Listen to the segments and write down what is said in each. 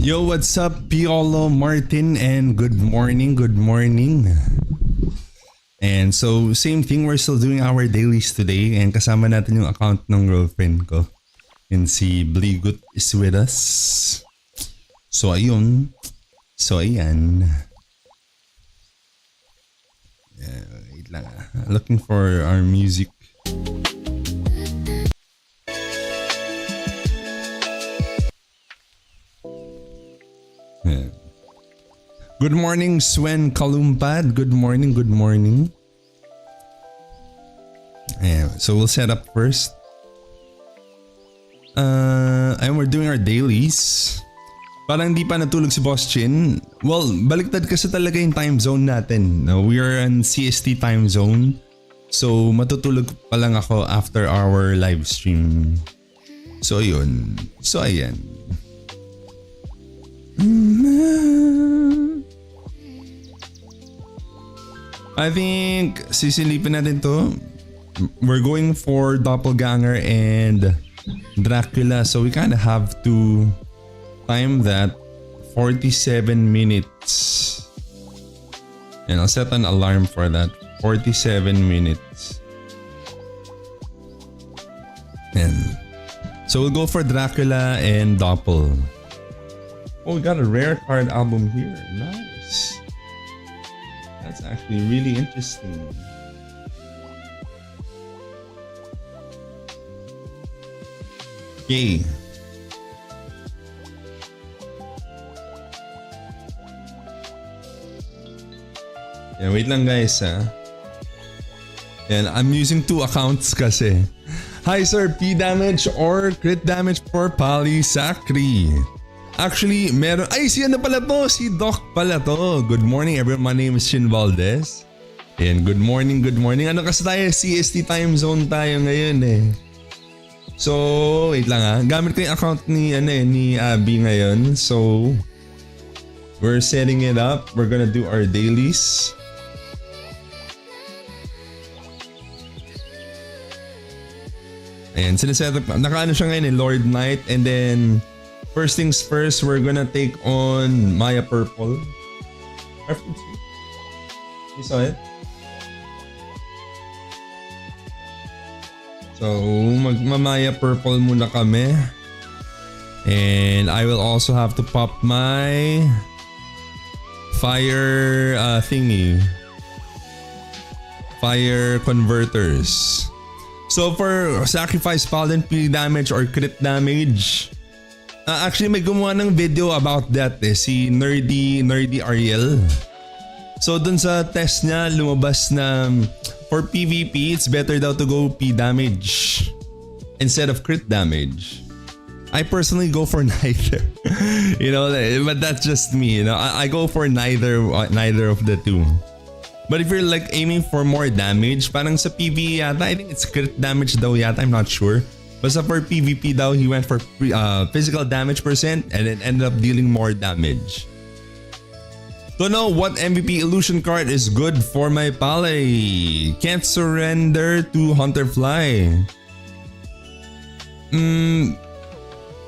Yo, what's up, Piolo Martin, and good morning, good morning. And so, same thing, we're still doing our dailies today and kasama natin yung account ng girlfriend ko. And si Bligut is with us. So, ayun. So, ayan. Wait lang ah. Looking for our music. Good morning, Swen Kalumpad. Good morning, good morning. Ayan, so we'll set up first. And we're doing our dailies. Parang di pa natulog si Boss Chin. Well, baliktad kasi talaga yung time zone natin. We are in CST time zone. So matutulog pa lang ako after our live stream. So yun. So ayan. I think sisilipin natin to. We're going for Doppelganger and Dracula, so we kind of have to time that 47 minutes. And I'll set an alarm for that. 47 minutes. And so we'll go for Dracula and Doppel. Oh, we got a rare card album here. Nice. That's actually really interesting. Okay. Yeah, wait lang guys ha. And I'm using two accounts kasi. Hi sir, P damage or crit damage for Pally Sacri. Actually, meron... Ay, siya na pala to. Si Doc pala to. Good morning everyone. My name is Shin Valdez. And good morning, good morning. Ano kasi tayo? CST time zone tayo ngayon eh. So, wait lang ah. Gamit ko yung account ni Abby ngayon. So, we're setting it up. We're gonna do our dailies. Ayan, sinaset up. Nakaano siya ngayon eh, Lord Knight. And then... First things first, we're gonna take on Maya Purple. You saw it? So, magmamaya Purple muna kami. And I will also have to pop my fire thingy. Fire converters. So for sacrifice paladin P damage or crit damage, actually may gumawa ng video about that eh, si Nerdy Ariel. So dun sa test niya lumabas na for PvP it's better daw to go P damage instead of crit damage. I personally go for neither. You know, but that's just me, you know. I go for neither of the two. But if you're like aiming for more damage, parang sa PvE yata, I think it's crit damage daw yata, I'm not sure. Basta for PvP daw, he went for physical damage percent and it ended up dealing more damage. To know what MVP illusion card is good for my Pally. Can't surrender to Hunterfly. You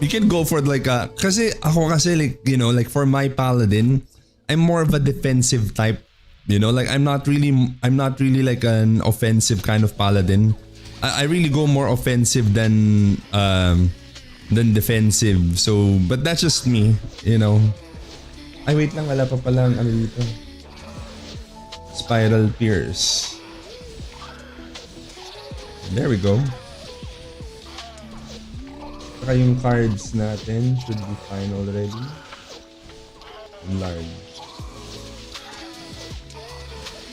can go for like a... Kasi ako kasi like, you know, like for my Paladin, I'm more of a defensive type. You know, like I'm not really like an offensive kind of Paladin. I really go more offensive than defensive. So, but that's just me, you know. Ay, wait lang, wala pa palang ano dito. Spiral Pierce. There we go. Saka yung cards natin should be fine already. Large.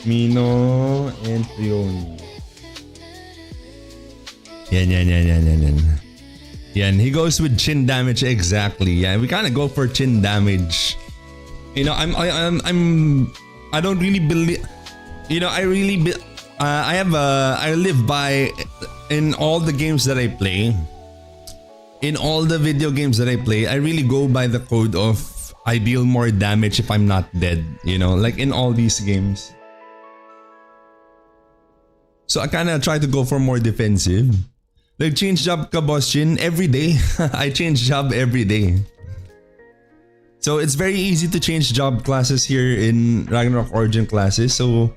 Mino and Trioni. Yan, he goes with chin damage exactly. Yeah, we kind of go for chin damage. You know, I don't really believe. You know, I live by in all the games that I play. In all the video games that I play, I really go by the code of I deal more damage if I'm not dead. You know, like in all these games. So I kind of try to go for more defensive. Like change job ka, Boss Chin, every day. I change job every day. So it's very easy to change job classes here in Ragnarok Origin classes. So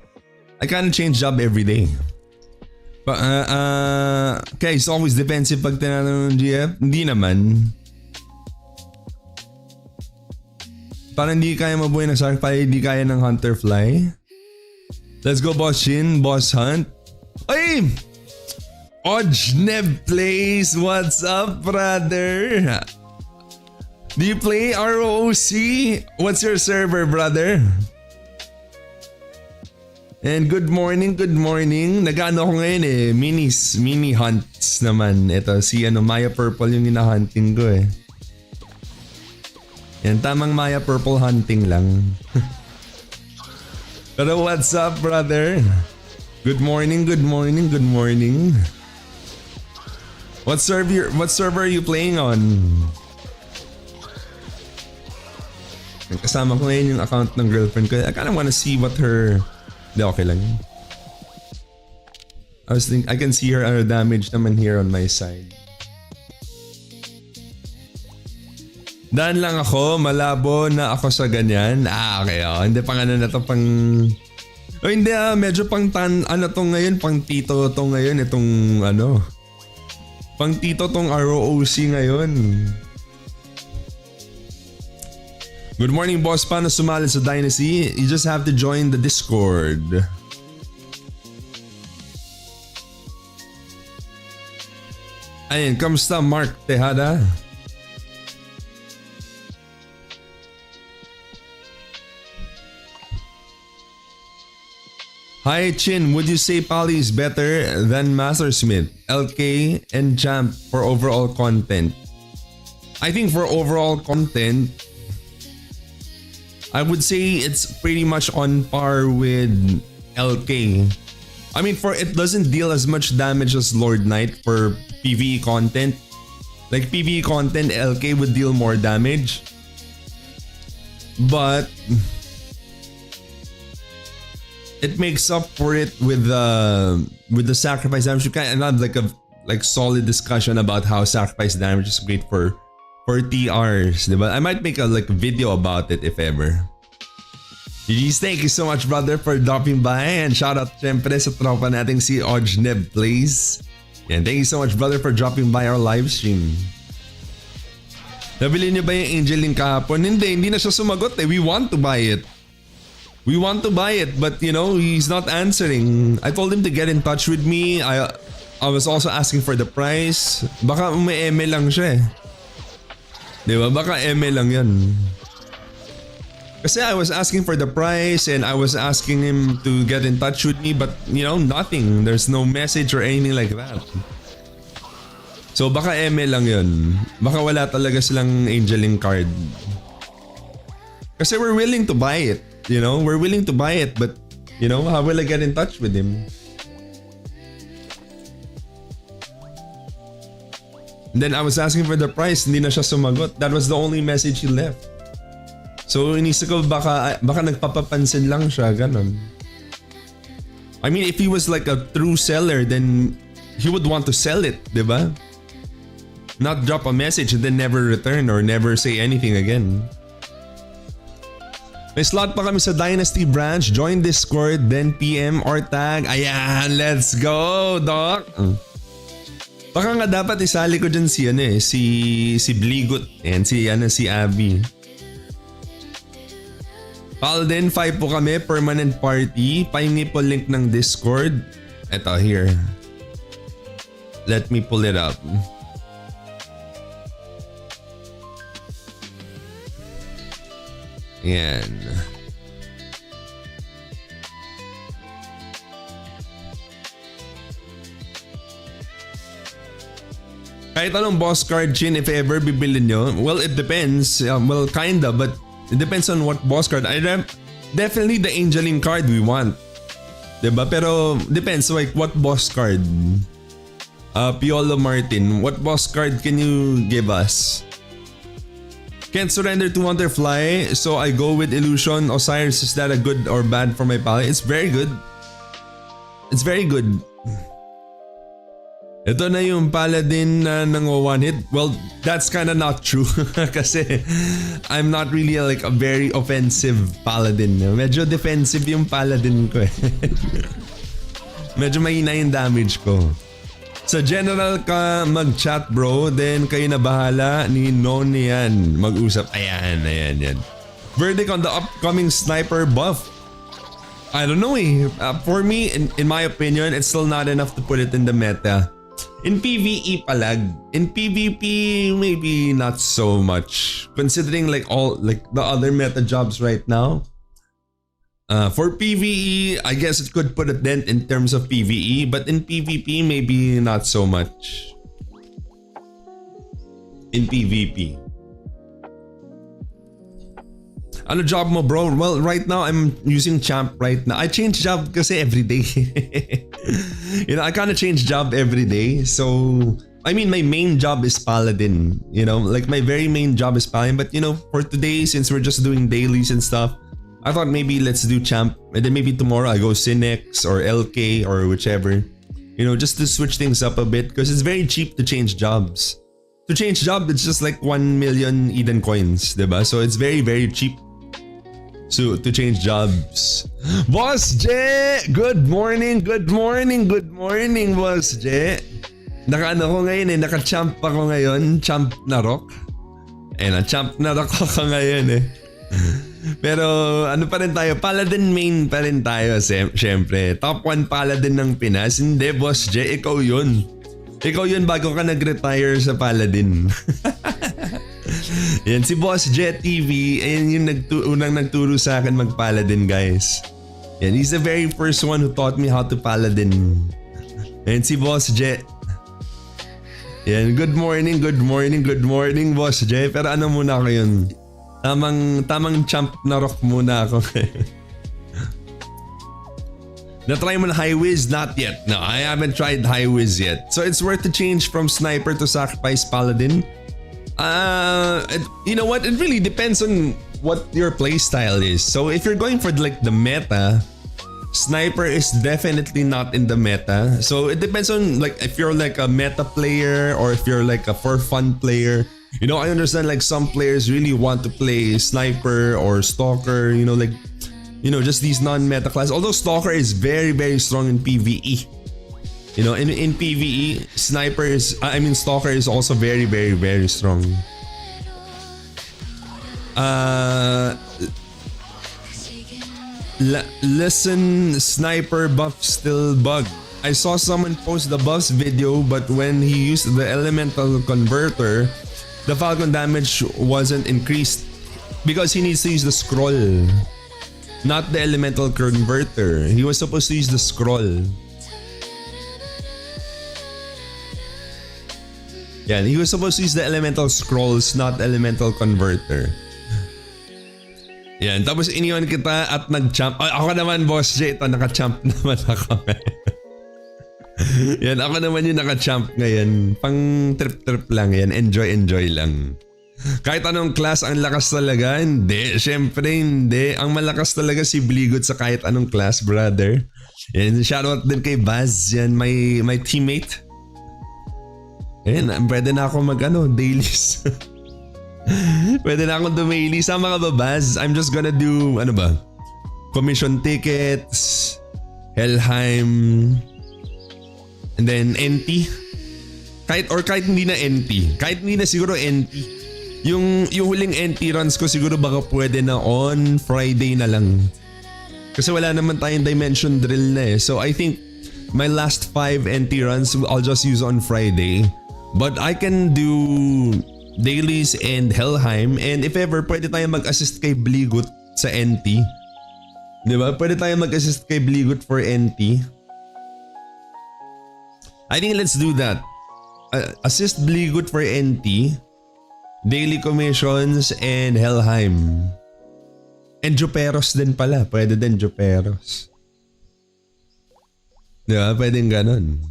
I kind of change job every day. But okay, it's always defensive pag tinanong ng GF. Hindi naman. Parang hindi kaya mabuhay ng Sharkfly, hindi kaya ng Hunterfly. Let's go Boss Shin, Boss Hunt. Ay! Ojneb plays, what's up brother? Do you play ROC? What's your server brother? And good morning, good morning. Nag-ano ko ngayon eh, mini hunts naman. Ito si Maya Purple yung hinahunting ko eh. Yan, tamang Maya Purple hunting lang. Pero what's up brother? Good morning, good morning, good morning. What server are you playing on? Kasama ko ngayon yung account ng girlfriend ko. I kinda wanna see what her... Hindi, okay lang yun. I can see her damage naman here on my side. Daan lang ako, malabo na ako sa ganyan. Okay oh. Hindi pang ano na to, pang... Oh hindi medyo pang ano to ngayon, pang tito to ngayon. Itong ano... Pang tito tong ROC ngayon. Good morning boss, paano sumali sa Dynasty? You just have to join the Discord. Ayun, kamusta Mark Tejada? Hi Chin, would you say Pally is better than Mastersmith, LK, and Champ for overall content? I think for overall content, I would say it's pretty much on par with LK. I mean, it doesn't deal as much damage as Lord Knight for PvE content. Like PvE content, LK would deal more damage. But it makes up for it with the sacrifice damage. You can have like a solid discussion about how sacrifice damage is great for TRs, diba? I might make a video about it if ever. GG's, thank you so much brother for dropping by, and shout out syempre sa tropa nating si Ojneb please. And thank you so much brother for dropping by our live stream. Nabili niyo ba yung Angel Link kahapon? Hindi na siya sumagot eh. We want to buy it. We want to buy it, but he's not answering. I told him to get in touch with me. I was also asking for the price. Baka may eme lang siya eh. Diba? Baka eme lang yan. Kasi I was asking for the price and I was asking him to get in touch with me, but nothing. There's no message or anything like that. So baka eme lang yun. Baka wala talaga silang Angeling card. Kasi we're willing to buy it. We're willing to buy it, but how will I get in touch with him? And then I was asking for the price, hindi na siya sumagot. That was the only message he left. So inisip ko baka nagpapapansin lang siya, ganon. I mean, if he was like a true seller, then he would want to sell it, diba? Not drop a message and then never return or never say anything again. May slot pa kami sa Dynasty branch. Join Discord, then PM or tag. Ayan, let's go, Doc. Baka nga dapat isali ko dyan si Bligot and si Abby. Palden 5 po kami, permanent party. Pahingi po link ng Discord. Eto, here. Let me pull it up. Yan. Kahit anong boss card, Chin, if ever bibilin nyo, well, it depends. Well, kinda, but it depends on what boss card. Definitely the Angeling card we want. Diba? Pero depends, like what boss card? Piolo Martin, what boss card can you give us? Can't surrender to Wonderfly, so I go with Illusion. Osiris, is that a good or bad for my pally? It's very good. It's very good. Ito na yung paladin na one hit. Well, that's kind of not true kasi I'm not really like a very offensive paladin. Medyo defensive yung paladin ko eh. Medyo mahina yung damage ko. Sa general ka mag-chat bro, then kayo na bahala ni Noni yan. Mag-usap. Ayan. Verdict on the upcoming sniper buff. I don't know eh. For me, in my opinion, it's still not enough to put it in the meta. In PvE palag. In PvP, maybe not so much. Considering like all like the other meta jobs right now. For PvE, I guess it could put a dent in terms of PvE, but in PvP, maybe not so much. In PvP. Ano job mo bro? Well, right now I'm using champ right now. I change job kasi every day. You know, I kind of change job every day. So, I mean, my main job is paladin. You know, like my very main job is paladin. But you know, for today, since we're just doing dailies and stuff, I thought maybe let's do champ. And then maybe tomorrow I go Cinex or LK or whichever. You know, just to switch things up a bit because it's very cheap to change jobs. To change job, it's just like 1 million Eden coins, diba? So it's very, very cheap. So to change jobs. Boss J! Good morning, Boss J. Naka-ano ko ngayon eh, naka-champ ako ngayon, champ na rock. Champ na rock ako ngayon eh. Pero ano pa rin tayo, Paladin main pa rin tayo syempre. Top 1 Paladin ng Pinas. Hindi Boss J, ikaw yun. Ikaw yun bago ka nag-retire sa Paladin. Yan si Boss Jet TV. Ayan yung unang nagturo sa akin mag-Paladin guys. Yan, he's the very first one who taught me how to Paladin. Ayan si Boss Jet. Yan, good morning Boss Jet. Pero ano muna ako yun? Tamang champ na rock muna ako. Na-try mo na High Wiz? Not yet. No, I haven't tried High Wiz yet. So it's worth to change from Sniper to Sacrifice Paladin? You know what? It really depends on what your playstyle is. So if you're going for like the meta, Sniper is definitely not in the meta. So it depends on like if you're like a meta player or if you're like a for fun player. You know, I understand like some players really want to play Sniper or Stalker, you know, like, you know, just these non-meta classes. Although Stalker is very, very strong in PvE. You know, in PvE, Stalker is also very, very, very strong. Listen, Sniper buff still bug. I saw someone post the buffs video, but when he used the elemental converter, the Falcon damage wasn't increased because he needs to use the scroll, not the elemental converter. He was supposed to use the scroll. Yeah, he was supposed to use the elemental scrolls, not elemental converter. Yan, tapos iniwan kita at nag-champ. Ako naman Boss J, ito naka-champ naman ako. Yan, ako naman yung naka-champ ngayon. Pang trip-trip lang yan, enjoy lang. Kahit anong class ang lakas talaga, hindi. Syempre hindi. Ang malakas talaga si Bligot sa kahit anong class, brother. Yan, shoutout din kay Baz, yan, my teammate. Ayan, pwede na ako dailies. Pwede na akong dumaily. Sama ka ba, Baz? I'm just gonna do, commission tickets, Helheim, and then NT. Kahit hindi na NT. Kahit hindi na siguro NT. Yung huling NT runs ko siguro baka pwede na on Friday na lang. Kasi wala naman tayong dimension drill na eh. So I think my last 5 NT runs I'll just use on Friday. But I can do dailies and Helheim, and if ever pwede tayo mag-assist kay Bligot sa NT. Diba? Pwede tayo mag-assist kay Bligot for NT. I think let's do that. Assist Bligot for NT, daily commissions, and Helheim. And Juperos din pala. Pwede din Juperos. Diba? Pwedeng ganon.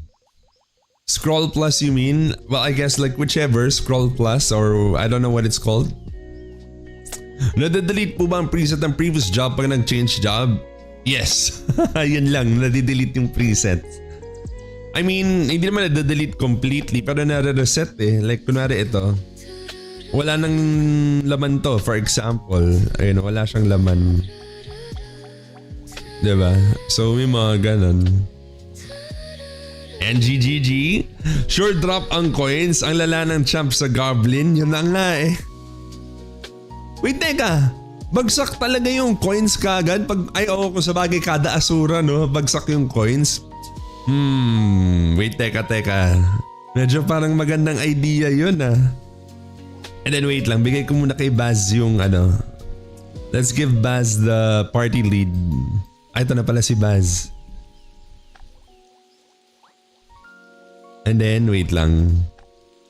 Scroll plus you mean? Well, I guess like whichever, Scroll plus or I don't know what it's called. Nade-delete po ba ang preset ng previous job pag nag-change job? Yes. Yun lang, nade-delete yung preset. I mean, hindi naman na-delete completely pero nare-reset eh. Like kunwari ito. Wala nang laman to, for example. Ayun, wala siyang laman. Diba? So may mga ganon. NGGG, sure drop ang coins. Ang lala ng champ sa Goblin. Yun na nga eh. Wait, teka. Bagsak talaga yung coins kagad. Ay oo, kung sabagay kada asura no, bagsak yung coins. Wait, teka. Medyo parang magandang idea yun ah. And then wait lang, bigay ko muna kay Baz yung ano. Let's give Baz the party lead. Ay, ito na pala si Baz. And then wait lang.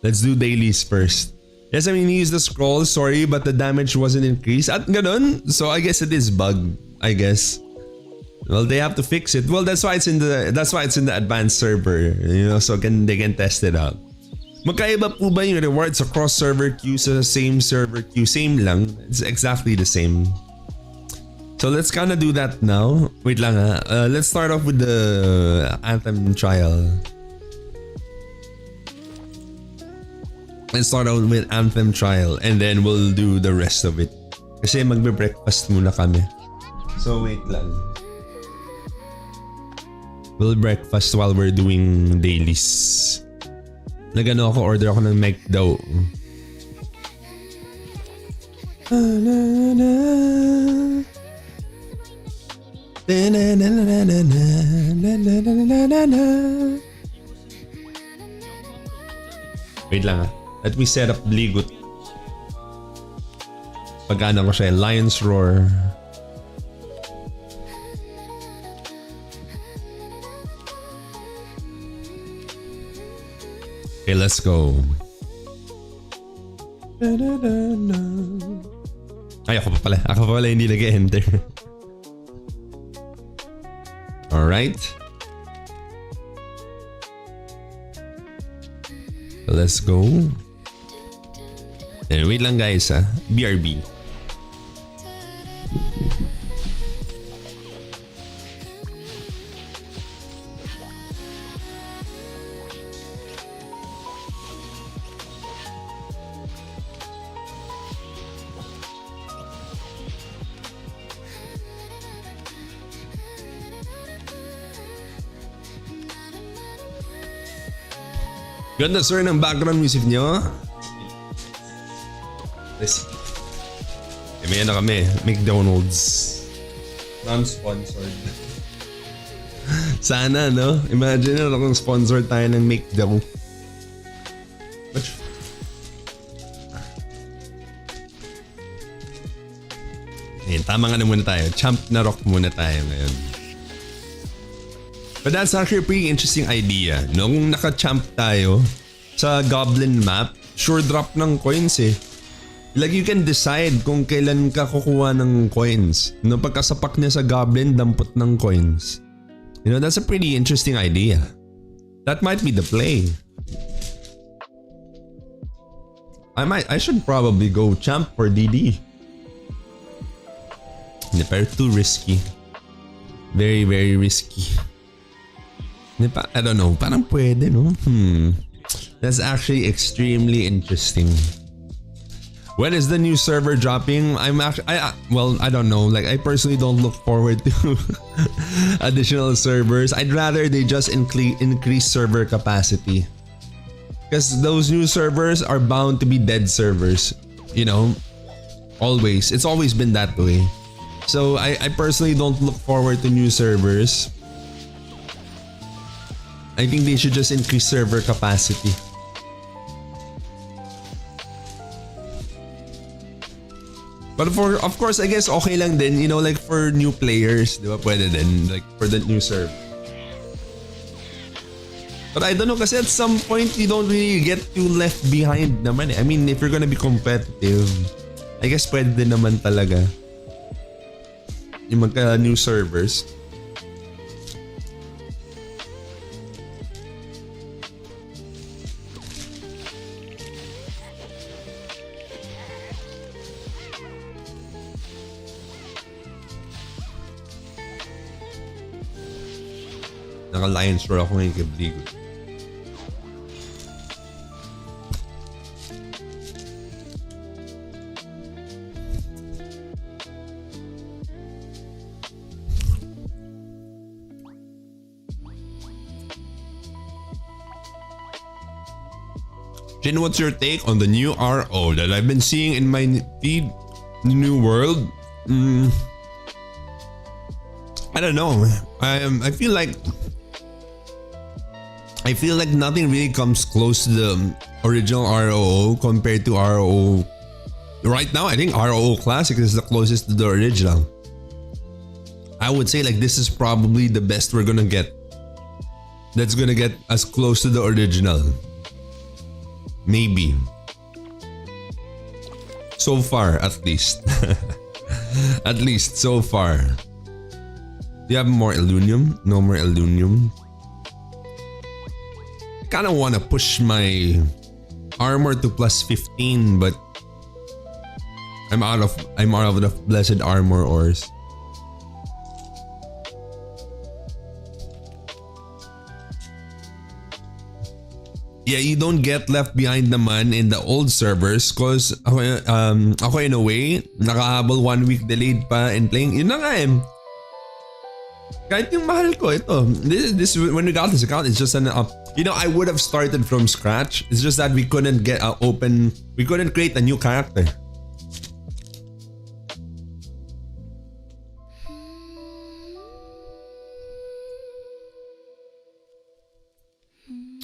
Let's do dailies first. Yes, I mean he used the scroll, sorry, but the damage wasn't increased. At ganun, so I guess it is bug, I guess. Well, they have to fix it. Well, that's why it's in the advanced server, you know, so they can test it out. Magkaiba po ba yung rewards across server queue sa same server queue? Same lang. It's exactly the same. So let's kind of do that now. Wait lang ha. Let's start off with the Anthem trial. Let's start out with Anthem trial and then we'll do the rest of it. Kasi magbe-breakfast muna kami. So wait lang. We'll breakfast while we're doing dailies. Nagano ako, order ako ng McDo. Wait lang ah. Let me set up Bligut. Pagana ko siya, Lion's Roar. Okay, let's go. Ay, ako pa pala. Ako pa pala hindi nag-enter. Alright. Let's go. Wait lang guys ha. BRB. Ganda sir ng background music nyo. Recipe. May ano kami, McDonald's. Non-sponsored. Sana no? Imagine kung sponsor tayo ng McDo. Ayun, tama nga na muna tayo. Champ na rock muna tayo ngayon. But that's actually a pretty interesting idea. No? Kung naka-champ tayo sa Goblin map, sure drop ng coins eh. Like you can decide kung kailan ka kukuha ng coins. No, pagkasapak niya sa Goblin, dampot ng coins. You know, that's a pretty interesting idea. That might be the play. I should probably go champ for DD. Hindi, pero too risky. Very, very risky. I don't know, parang pwede no? That's actually extremely interesting. When is the new server dropping? I don't know. Like I personally don't look forward to additional servers. I'd rather they just increase server capacity. Because those new servers are bound to be dead servers. You know? Always. It's always been that way. So I personally don't look forward to new servers. I think they should just increase server capacity. But of course, I guess okay lang din, you know, like for new players, di ba? Pwede din, like for the new server. But I don't know, kasi at some point, you don't really get too left behind naman eh. I mean, if you're gonna be competitive, I guess pwede din naman talaga yung magka new servers. Naka-Lions Roar ako ngayon kay Bligo. Jin, what's your take on the new RO that I've been seeing in my feed? New World? I don't know. I feel like nothing really comes close to the original ROO compared to ROO. Right now, I think ROO Classic is the closest to the original. I would say like this is probably the best we're gonna get. That's gonna get as close to the original. Maybe. So far, at least. At least so far. Do you have more Illunium? No more Illunium. I kind of want to push my armor to plus 15, but I'm out of the blessed armor ores. Yeah, you don't get left behind naman in the old servers cause ako in a way, nakahabol 1 week delayed pa in playing. Yun na nga eh. Kahit yung mahal ko, ito. This when we got this account, it's just an I would have started from scratch. It's just that we couldn't get we couldn't create a new character.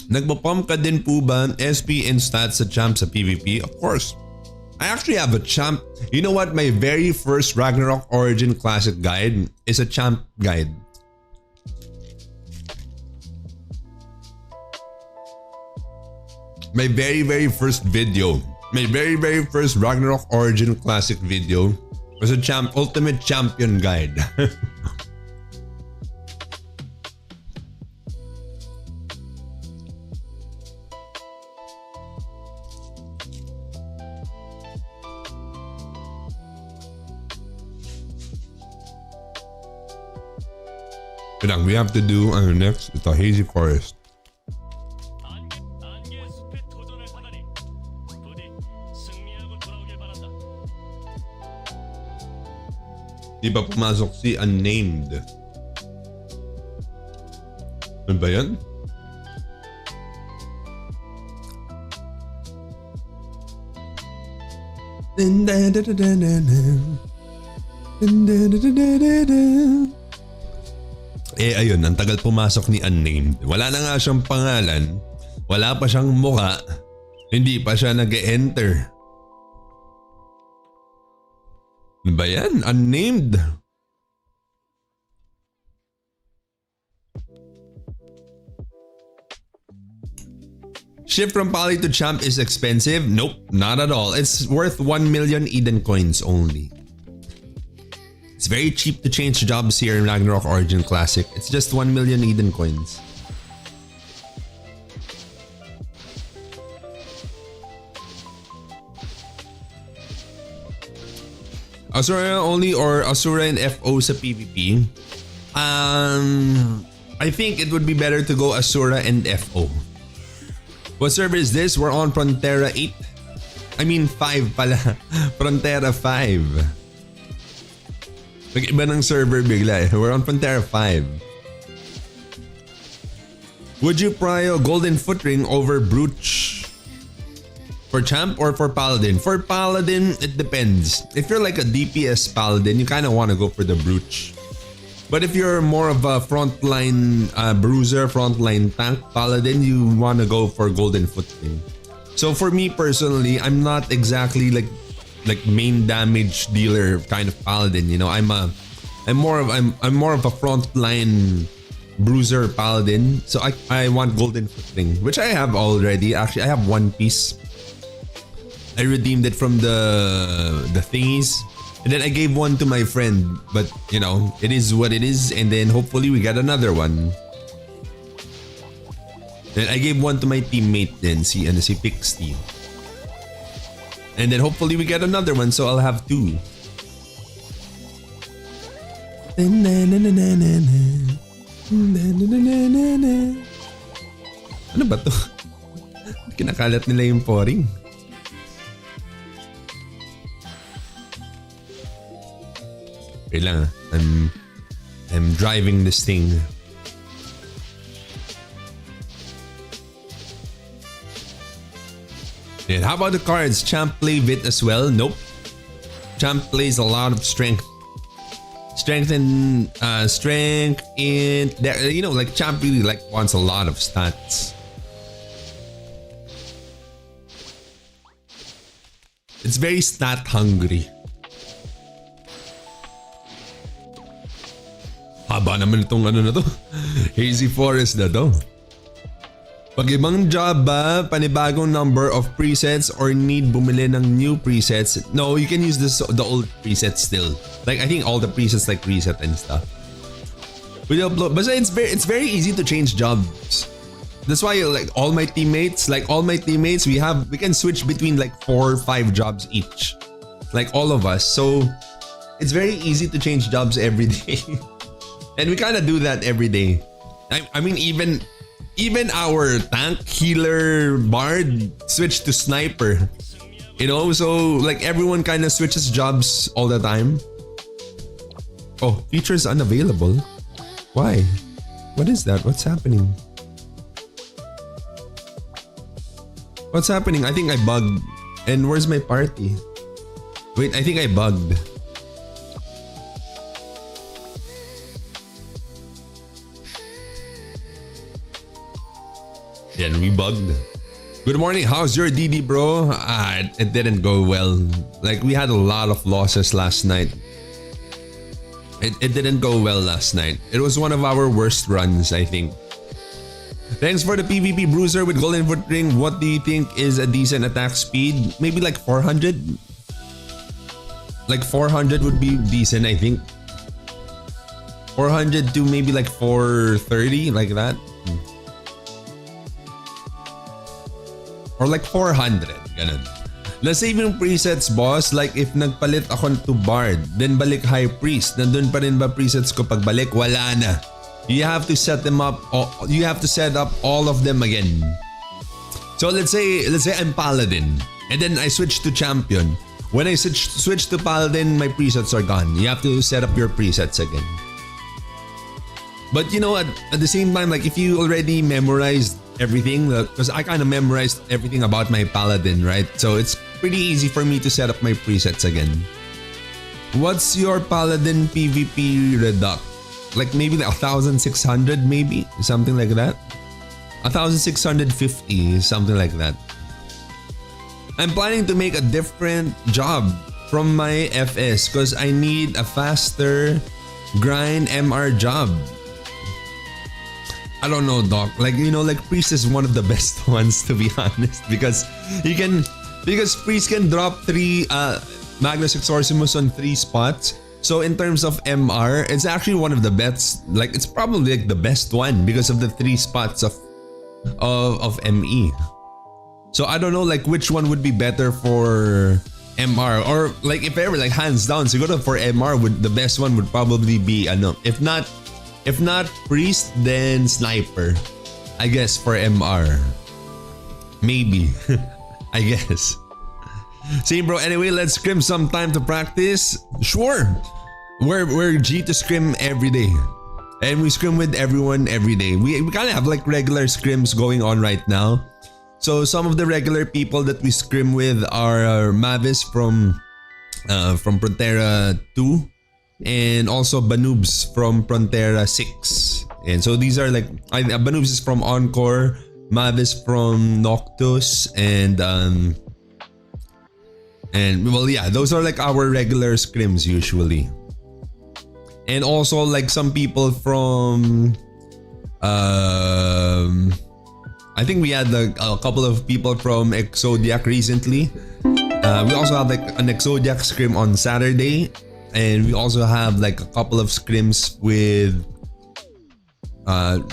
Nagpa-pump ka din po ba SP and stats sa champ sa PvP? Of course. I actually have a champ. You know what? My very first Ragnarok Origin Classic guide is a champ guide. My very first video, my very first Ragnarok Origin Classic video was a ultimate champion guide. We have to do next it's a hazy forest. Di ba pumasok si Unnamed? Ano ba yan? Ayun, ang tagal pumasok ni Unnamed. Wala na nga siyang pangalan. Wala pa siyang mukha. Hindi pa siya nag-enter. Ano ba yan? Unnamed. Shift from Pally to Champ is expensive? Nope, not at all. It's worth 1 million Eden coins only. It's very cheap to change jobs here in Ragnarok Origin Classic. It's just 1 million Eden coins. Asura only or Asura and FO sa PvP? I think it would be better to go Asura and FO. What server is this? We're on Frontera 8. I mean 5 pala. Frontera 5. Nag-iba ng server bigla eh. We're on Frontera 5. Would you prio Golden Foot Ring over Brooch? For Champ or for Paladin? For Paladin, it depends. If you're like a DPS Paladin, you kind of want to go for the Brooch. But if you're more of a frontline bruiser, frontline tank Paladin, you want to go for Golden Foot Ring. So for me personally, I'm not exactly like main damage dealer kind of Paladin, you know. I'm more of a frontline bruiser Paladin. So I want Golden Foot Ring, which I have already. Actually, I have one piece. I redeemed it from the thingies, and then I gave one to my friend. But you know, it is what it is. And then hopefully we get another one. Then I gave one to my teammate. Then si Pixie. And then hopefully we get another one, so I'll have 2. Ano ba to? Kinakalat nila yung pouring. Wait lang. I'm driving this thing. And how about the cards? Champ play Vit as well? Nope. Champ plays a lot of strength. Strength in you know, like Champ really like wants a lot of stats. It's very stat hungry. Haba naman itong ano na to. Hazy Forest na to. Pag ibang job ba, panibagong number of presets or need bumili ng new presets? No, you can use the old presets still. Like I think all the presets like reset and stuff. We upload, but it's very easy to change jobs. That's why like all my teammates, we can switch between like 4 or 5 jobs each. Like all of us. So it's very easy to change jobs every day. And we kind of do that every day. I mean even our tank, healer, bard switched to sniper. You know, so like everyone kind of switches jobs all the time. Oh, features unavailable. Why? What is that? What's happening? What's happening? I think I bugged. And where's my party? Wait, I think I bugged. Yeah, we bugged. Good morning. How's your DD, bro? It didn't go well. Like we had a lot of losses last night. It didn't go well last night. It was one of our worst runs, I think. Thanks for the PvP bruiser with golden foot ring. What do you think is a decent attack speed? Maybe like 400? Like 400 would be decent, I think. 400 to maybe like 430, like that. Or like 400, ganun. Let's say yung presets, boss, like if nagpalit ako to Bard, then balik High Priest, nandun pa rin ba presets ko pagbalik? Wala na. You have to set them up, you have to set up all of them again. So let's say I'm Paladin, and then I switch to Champion. When I switch to Paladin, my presets are gone. You have to set up your presets again. But you know, at the same time, like if you already memorized everything, because I kind of memorized everything about my Paladin, right? So it's pretty easy for me to set up my presets again. What's your Paladin PvP reduct? Like maybe like 1,600 maybe? Something like that? 1,650, something like that. I'm planning to make a different job from my FS because I need a faster grind MR job. I don't know, Doc. Like, you know, like Priest is one of the best ones, to be honest, because Priest can drop 3 Magnus Exorcimus on 3 spots. So in terms of MR, it's actually one of the best. Like it's probably like the best one because of the 3 spots of ME. So I don't know like which one would be better for MR, or like if ever like hands down siguro for MR the best one would probably be if not Priest, then Sniper. I guess for MR. Maybe. I guess. See, bro, anyway, let's scrim some time to practice. Sure. We're G to scrim every day. And we scrim with everyone every day. We kind of have like regular scrims going on right now. So some of the regular people that we scrim with are Mavis from Frontera 2. And also Banubs from Frontera 6. And so these are like Banubs is from Encore, Mavis from Noctus, and well yeah, those are like our regular scrims usually. And also like some people from I think we had a couple of people from Exodiac recently. We also have like an Exodiac scrim on Saturday. And we also have like a couple of scrims with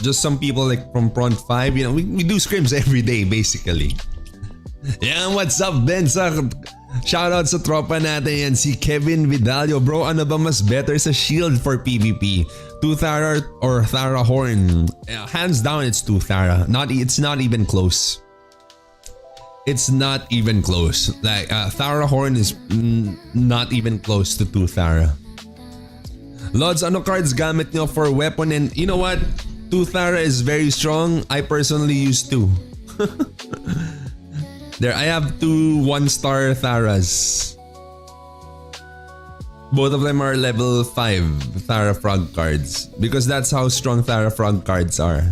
just some people like from Front 5. You know, we do scrims every day basically. Yeah, what's up, Ben? Shoutout sa tropa natin yan, si Kevin Vidalio. Bro, ano ba mas better sa shield for PvP? 2 Thara or Thara Horn. Hands down, it's 2 Thara. It's not even close. It's not even close. Like Thara Horn is not even close to 2 Thara. Lods, ano cards gamit nyo for weapon? And you know what? 2 Thara is very strong. I personally use 2. There, I have 2 1-star Tharas. Both of them are level 5 Thara Frog cards because that's how strong Thara Frog cards are.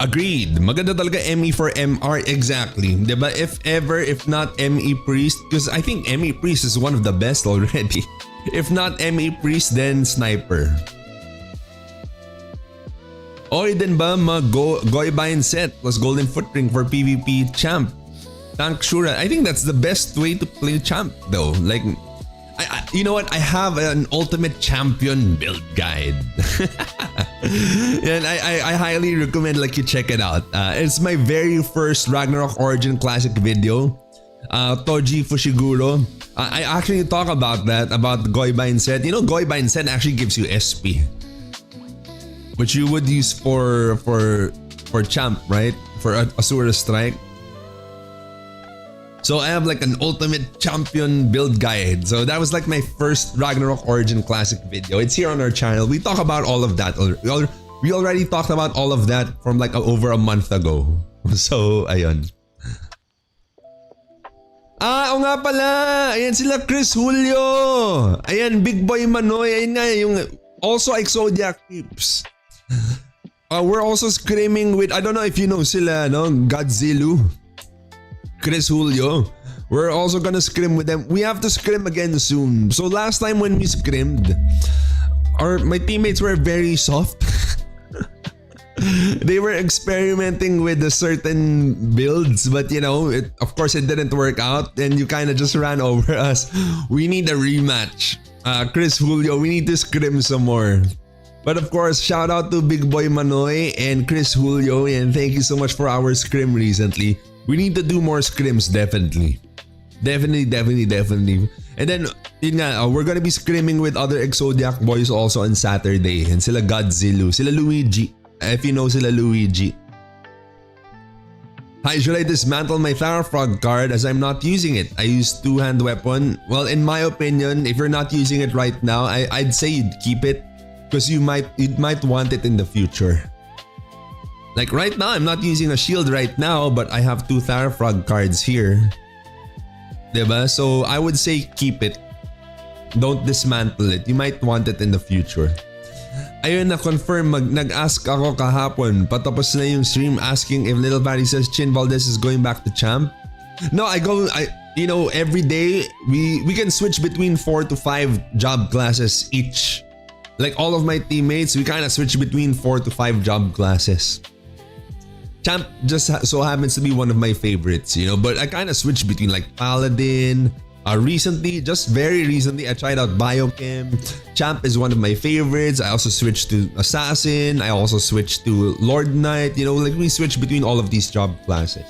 Agreed. Maganda talaga ME for MR. Exactly. Diba? If ever, if not ME Priest, because I think ME Priest is one of the best already. If not ME Priest, then Sniper. Oy din ba Goybayan set plus Golden Foot Ring for PvP champ? Tank Shura. I think that's the best way to play champ though. Like, you know what? I have an ultimate champion build guide. And I highly recommend like you check it out. It's my very first Ragnarok Origin Classic video. Toji Fushiguro. I actually talk about that, about the Goybayan set. You know, Goybayan set actually gives you SP, which you would use for champ, right? For Asura Strike. So I have like an ultimate champion build guide. So that was like my first Ragnarok Origin Classic video. It's here on our channel. We talk about all of that. We already talked about all of that from like over a month ago. So ayun. Oo nga pala. Ayan sila Chris Julio. Ayan Big Boy Manoy. Ayan nga yung also Exodiac Peeps. We're also screaming with, I don't know if you know sila, no? Godzilla. Chris Julio. We're also gonna scrim with them. We have to scrim again soon. So last time when we scrimmed, my teammates were very soft. They were experimenting with a certain builds, but you know, of course it didn't work out and you kind of just ran over us. We need a rematch. Chris Julio, we need to scrim some more. But of course, shout out to Big Boy Manoy and Chris Julio, and thank you so much for our scrim recently. We need to do more scrims, definitely. Definitely. And then, yun nga, we're gonna be scrimming with other Exodiac boys also on Saturday. And sila Godzilla, sila Luigi. If you know sila Luigi. Hi, should I dismantle my Thara Frog card as I'm not using it? I use 2-hand weapon. Well, in my opinion, if you're not using it right now, I'd say you'd keep it. Because you might want it in the future. Like right now, I'm not using a shield right now, but I have 2 Thara Frog cards here. Diba? So I would say keep it. Don't dismantle it. You might want it in the future. Ayun, na-confirm, nag-ask ako kahapon. Patapos na yung stream asking if Little Fatty says Chin Valdez is going back to champ. No, you know, every day, we can switch between 4 to 5 job classes each. Like all of my teammates, we kind of switch between 4 to 5 job classes. Champ just so happens to be one of my favorites, you know, but I kind of switched between like Paladin. Very recently, I tried out Biochem. Champ is one of my favorites. I also switched to Assassin. I also switched to Lord Knight. You know, like we switch between all of these job classes.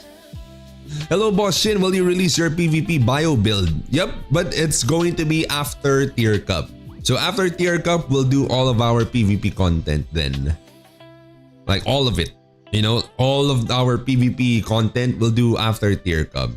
Hello, Boss Shin. Will you release your PvP bio build? Yep, but it's going to be after Tier Cup. So after Tier Cup, we'll do all of our PvP content then. Like all of it. You know, all of our PvP content we'll do after Tier Cup.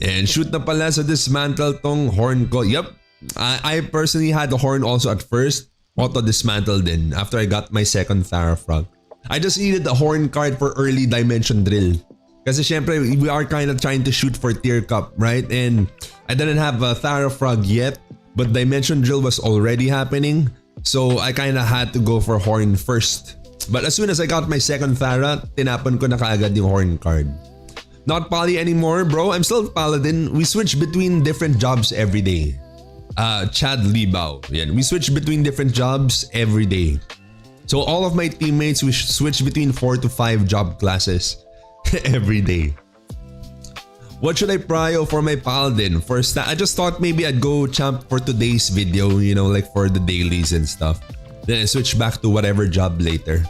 And shoot na pala sa dismantle tong horn ko. Yep. I personally had the horn also at first. Auto-dismantle din after I got my second Thara Frog. I just needed the horn card for early dimension drill. Kasi syempre, we are kind of trying to shoot for Tier Cup, right? And I didn't have a Thara Frog yet. But dimension drill was already happening. So I kind of had to go for horn first. But as soon as I got my second Thara, tinapon ko na kaagad yung horn card. Not Pally anymore, bro. I'm still Paladin. We switch between different jobs every day. Chad Libao. Yeah, we switch between different jobs every day. So all of my teammates, we switch between 4 to 5 job classes every day. What should I prio for my Paladin? First, I just thought maybe I'd go champ for today's video, you know, like for the dailies and stuff. Then I switch back to whatever job later.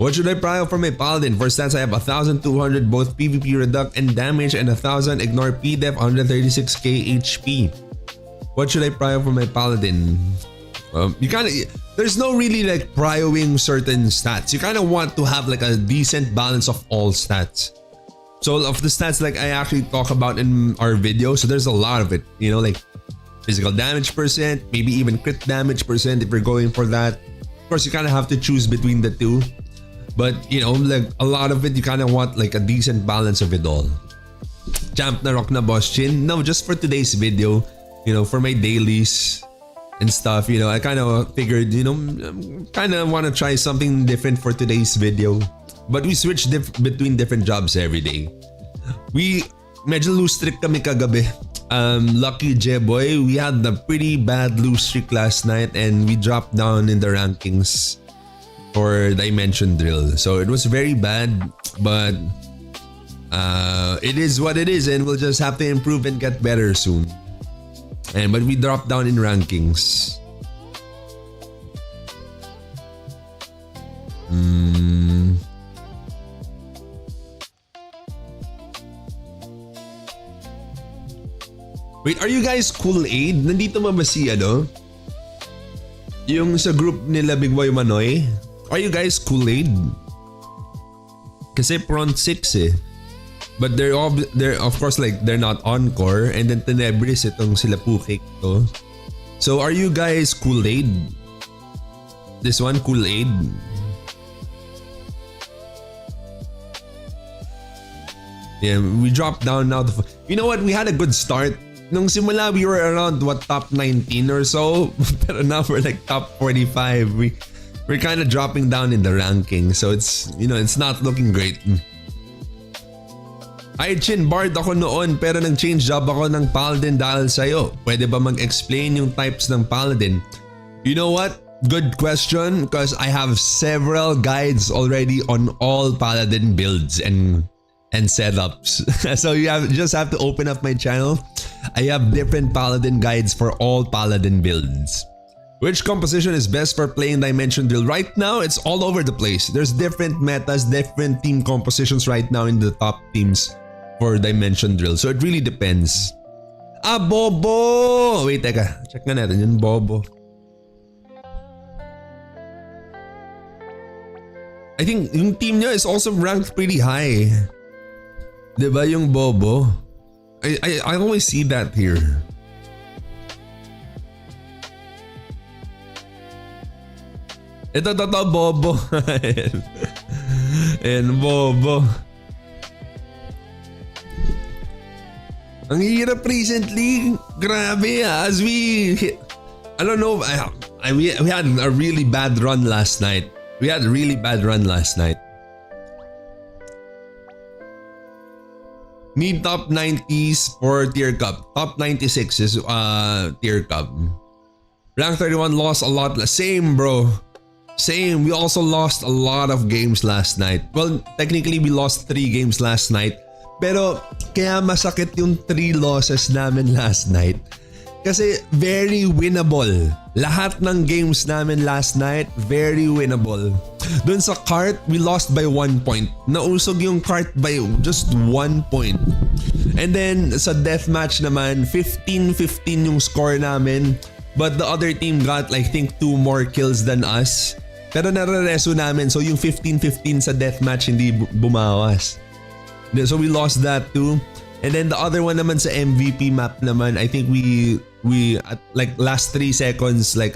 What should I prio for my Paladin? For stats, I have 1,200 both PvP reduct and damage and 1,000 ignore PDEF 136k HP. What should I prio for my paladin? You kind of, there's no really like prioing certain stats. You kind of want to have like a decent balance of all stats. So of the stats like I actually talk about in our video, so there's a lot of it, you know, like physical damage percent, maybe even crit damage percent if you're going for that. Of course, you kind of have to choose between the two. But you know, like a lot of it, you kind of want like a decent balance of it all. Champ na rock na boss chin? No, just for today's video, you know, for my dailies and stuff, you know, I kind of figured, you know, kind of want to try something different for today's video. But we switch between different jobs every day. We medyo lose streak kami kagabi. Lucky J-Boy, we had a pretty bad lose streak last night and we dropped down in the rankings for Dimension Drill. So it was very bad, but it is what it is and we'll just have to improve and get better soon. But we dropped down in rankings. Wait, are you guys Kool-Aid? Nandito ba si ano? Yung sa group nila Big Boy Manoy? Are you guys Kool-Aid? Kasi Front 6 eh. But they're of course like they're not Encore and then Tenebris itong sila Pukik to. So are you guys Kool-Aid? This one Kool-Aid? Yeah, we dropped down now. You know what? We had a good start. Nung simula we were around what top 19 or so, pero now we're like top 45. We're kind of dropping down in the ranking, so it's, you know, it's not looking great. Ay Chin, Bard ako noon pero nag-change job ako ng Paladin dahil sa'yo. Pwede ba mag-explain yung types ng Paladin? You know what? Good question because I have several guides already on all Paladin builds and setups. So you just have to open up my channel. I have different Paladin guides for all Paladin builds. Which composition is best for playing Dimension Drill? Right now, it's all over the place. There's different metas, different team compositions right now in the top teams for Dimension Drill. So it really depends. Ah, Bobo! Wait, teka. Check nga natin yun, Bobo. I think yung team niya is also ranked pretty high. Diba yung Bobo? I always see that here. Ito Bobo. And Bobo. Ang hirap recently. Grabe as we hit, I don't know. We had a really bad run last night. Need top 90s for tier cup. Top 96 is tier cup. Rank 31 lost a lot. Same bro. Same. We also lost a lot of games last night. Well, technically we lost 3 games last night. Pero kaya masakit yung 3 losses namin last night. Kasi very winnable. Lahat ng games namin last night, very winnable. Doon sa cart, we lost by 1 point. Nausog yung cart by just 1 point. And then sa deathmatch naman, 15-15 yung score namin. But the other team got I think 2 more kills than us. Pero nare-reso namin, so yung 15-15 sa deathmatch hindi bumawas. So we lost that too. And then the other one naman sa MVP map naman, I think we at like last 3 seconds, like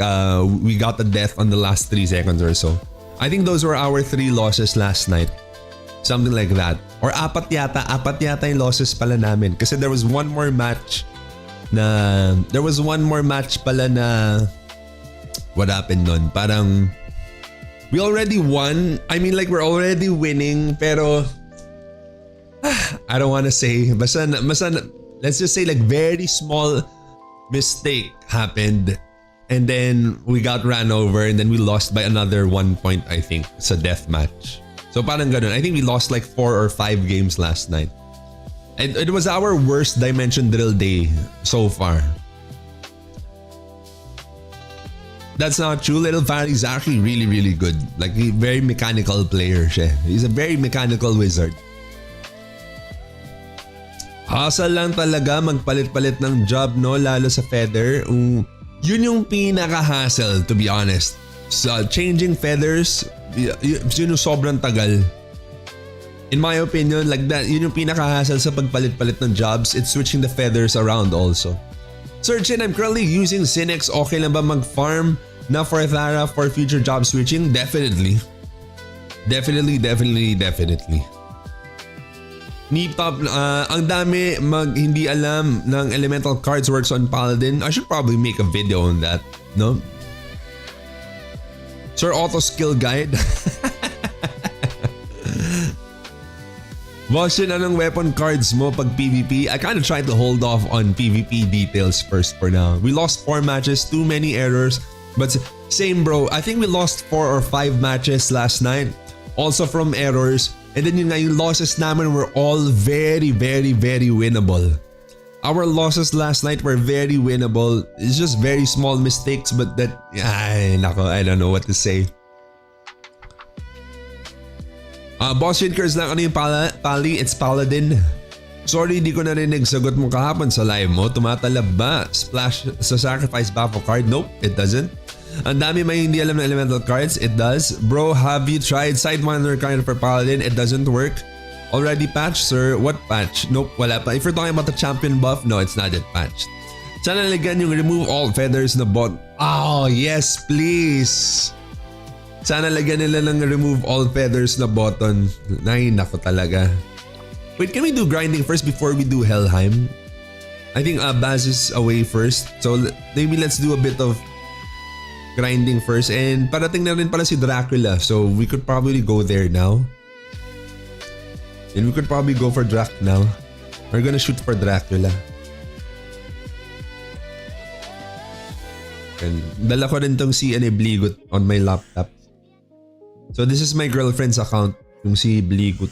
we got a death on the last 3 seconds or so. I think those were our 3 losses last night. Something like that. Or apat yata yung losses pala namin. Kasi there was one more match pala na what happened nun? Parang we already won. I mean like we're already winning pero I don't want to say. Basta, let's just say like very small mistake happened. And then we got ran over and then we lost by another 1 point I think sa deathmatch. So parang ganun. I think we lost like 4 or 5 games last night. And it was our worst Dimension Drill day so far. That's not true. Little Fanny is actually really, really good. Like a very mechanical player siya. He's a very mechanical wizard. Hassle lang talaga magpalit-palit ng job, no? Lalo sa feather. Yun yung pinaka-hassle, to be honest. So, changing feathers, yun yung sobrang tagal. In my opinion, like that, yun yung pinaka-hassle sa pagpalit-palit ng jobs. It's switching the feathers around also. Searchin, I'm currently using Synex. Okay lang ba mag-farm na for Thara for future job switching? Definitely. Definitely. Meetup, ang dami hindi alam ng elemental cards works on Paladin. I should probably make a video on that, no? Sir Auto Skill Guide. Boss, yun, anong weapon cards mo pag PvP? I kind of tried to hold off on PvP details first for now. We lost 4 matches, too many errors. But same bro, I think we lost 4 or 5 matches last night. Also from errors. And then yung losses naman were all very winnable. Our losses last night were very winnable. It's just very small mistakes, but that, I don't know what to say. Boss Winkers lang, ano yung Pally? It's Paladin. Sorry, di ko narinig sagot mo kahapon sa live mo. Tumatalab ba? Splash sa sacrifice baffle card? Nope, it doesn't. Ang dami may hindi alam na elemental cards. It does. Bro, have you tried Sidewinder card for Paladin? It doesn't work. Already patched, sir? What patch? Nope, wala pa. If you're talking about the champion buff, no, it's not yet patched. Sana lagyan yung remove all feathers na bot. Oh, yes, please. Sana lagyan nila ng remove all feathers na button. Ay, nako talaga. Wait, can we do grinding first before we do Helheim? I think Baz is away first. So maybe let's do a bit of grinding first. And parating na rin pala si Dracula. So we could probably go there now. And we could probably go for Drac now. We're gonna shoot for Dracula. And dala ko rin tong si Bligut on my laptop. So this is my girlfriend's account. Yung si Bligut.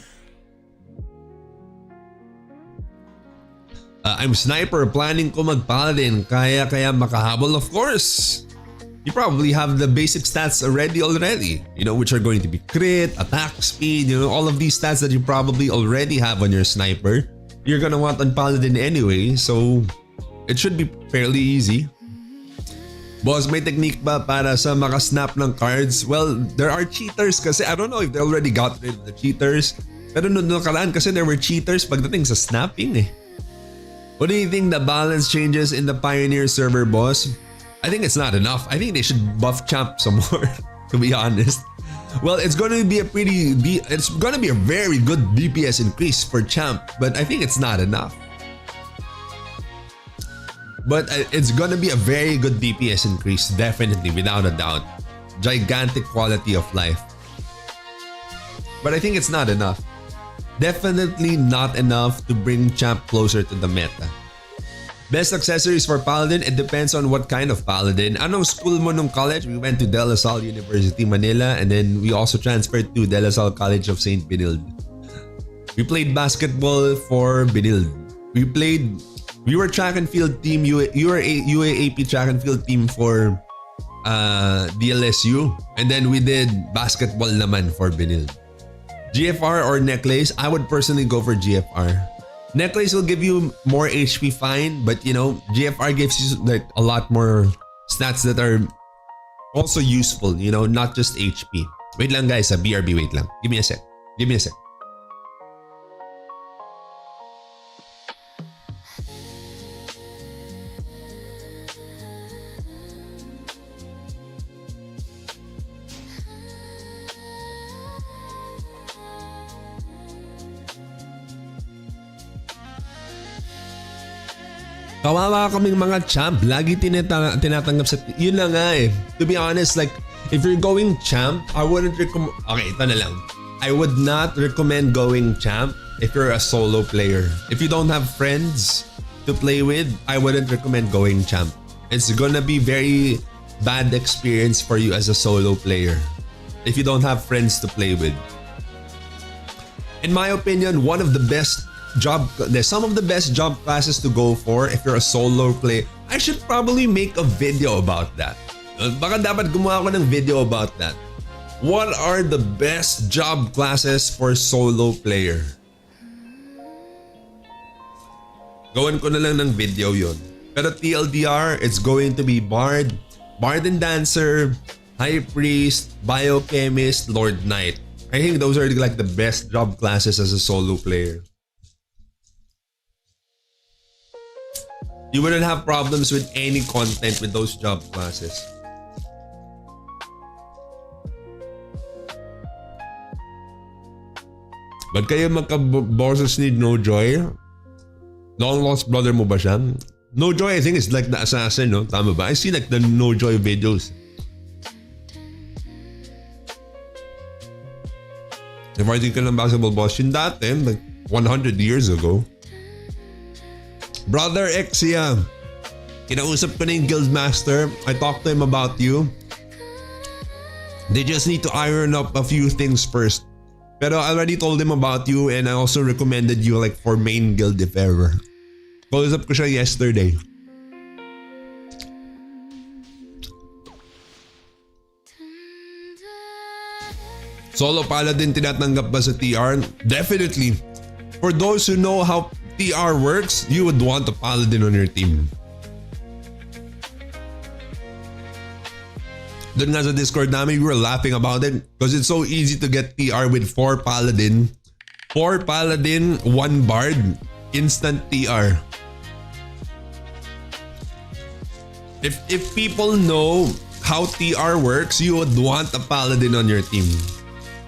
I'm sniper. Planning ko mag-paladin. Kaya makahabol, of course. You probably have the basic stats already. You know, which are going to be crit, attack speed, you know, all of these stats that you probably already have on your sniper. You're gonna want on Paladin anyway, so it should be fairly easy. Boss, may technique ba para sa makasnap ng cards? Well, there are cheaters kasi I don't know if they already got rid of the cheaters. Pero noong nakaraan kasi there were cheaters pagdating sa snapping eh. What do you think the balance changes in the Pioneer server, boss? I think it's not enough. I think they should buff Champ some more, to be honest. Well, it's going to be a very good DPS increase for Champ, but I think it's not enough. But it's going to be a very good DPS increase, definitely, without a doubt. Gigantic quality of life. But I think it's not enough. Definitely not enough to bring Champ closer to the meta. Best accessories for Paladin, it depends on what kind of Paladin. Anong school mo nung college? We went to De La Salle University, Manila, and then we also transferred to De La Salle College of St. Benilde. We played basketball for Benilde. We were track and field team, UAAP track and field team for DLSU, and then we did basketball naman for Benilde. GFR or necklace? I would personally go for GFR. Necklace will give you more HP fine, but you know, GFR gives you like a lot more stats that are also useful, you know, not just HP. Wait lang guys, BRB, wait lang. Give me a sec. Kawawa kaming mga champ. Lagi tinatanggap sa... Yun na nga eh. To be honest, like, if you're going champ, I wouldn't recommend... Okay, ito na lang. I would not recommend going champ if you're a solo player. If you don't have friends to play with, I wouldn't recommend going champ. It's gonna be very bad experience for you as a solo player if you don't have friends to play with. In my opinion, some of the best job classes to go for if you're a solo player. I should probably make a video about that. Baka dapat gumawa ako ng video about that. What are the best job classes for solo player? Gawan ko na lang ng video yon. Pero TLDR, it's going to be Bard, Bard and Dancer, High Priest, Biochemist, Lord Knight. I think those are like the best job classes as a solo player. You wouldn't have problems with any content with those job classes. Ba't kayo magka-bosses need No Joy? Long lost brother mo ba siya? No Joy I think is like the assassin, no? Tama ba? I see like the No Joy videos. Fighting ka ng basketball boss yun dati, like 100 years ago. Brother Exia, kinausap ko na yung Guildmaster. I talked to him about you. They just need to iron up a few things first. Pero I already told him about you and I also recommended you like for main guild if ever. Kausap ko siya yesterday. Solo Paladin tinatanggap ba sa TR? Definitely. For those who know how TR works, you would want a Paladin on your team. Doon nga sa Discord namin, we were laughing about it because it's so easy to get TR with 4 Paladin. 4 Paladin, 1 Bard, instant TR. If people know how TR works, you would want a Paladin on your team.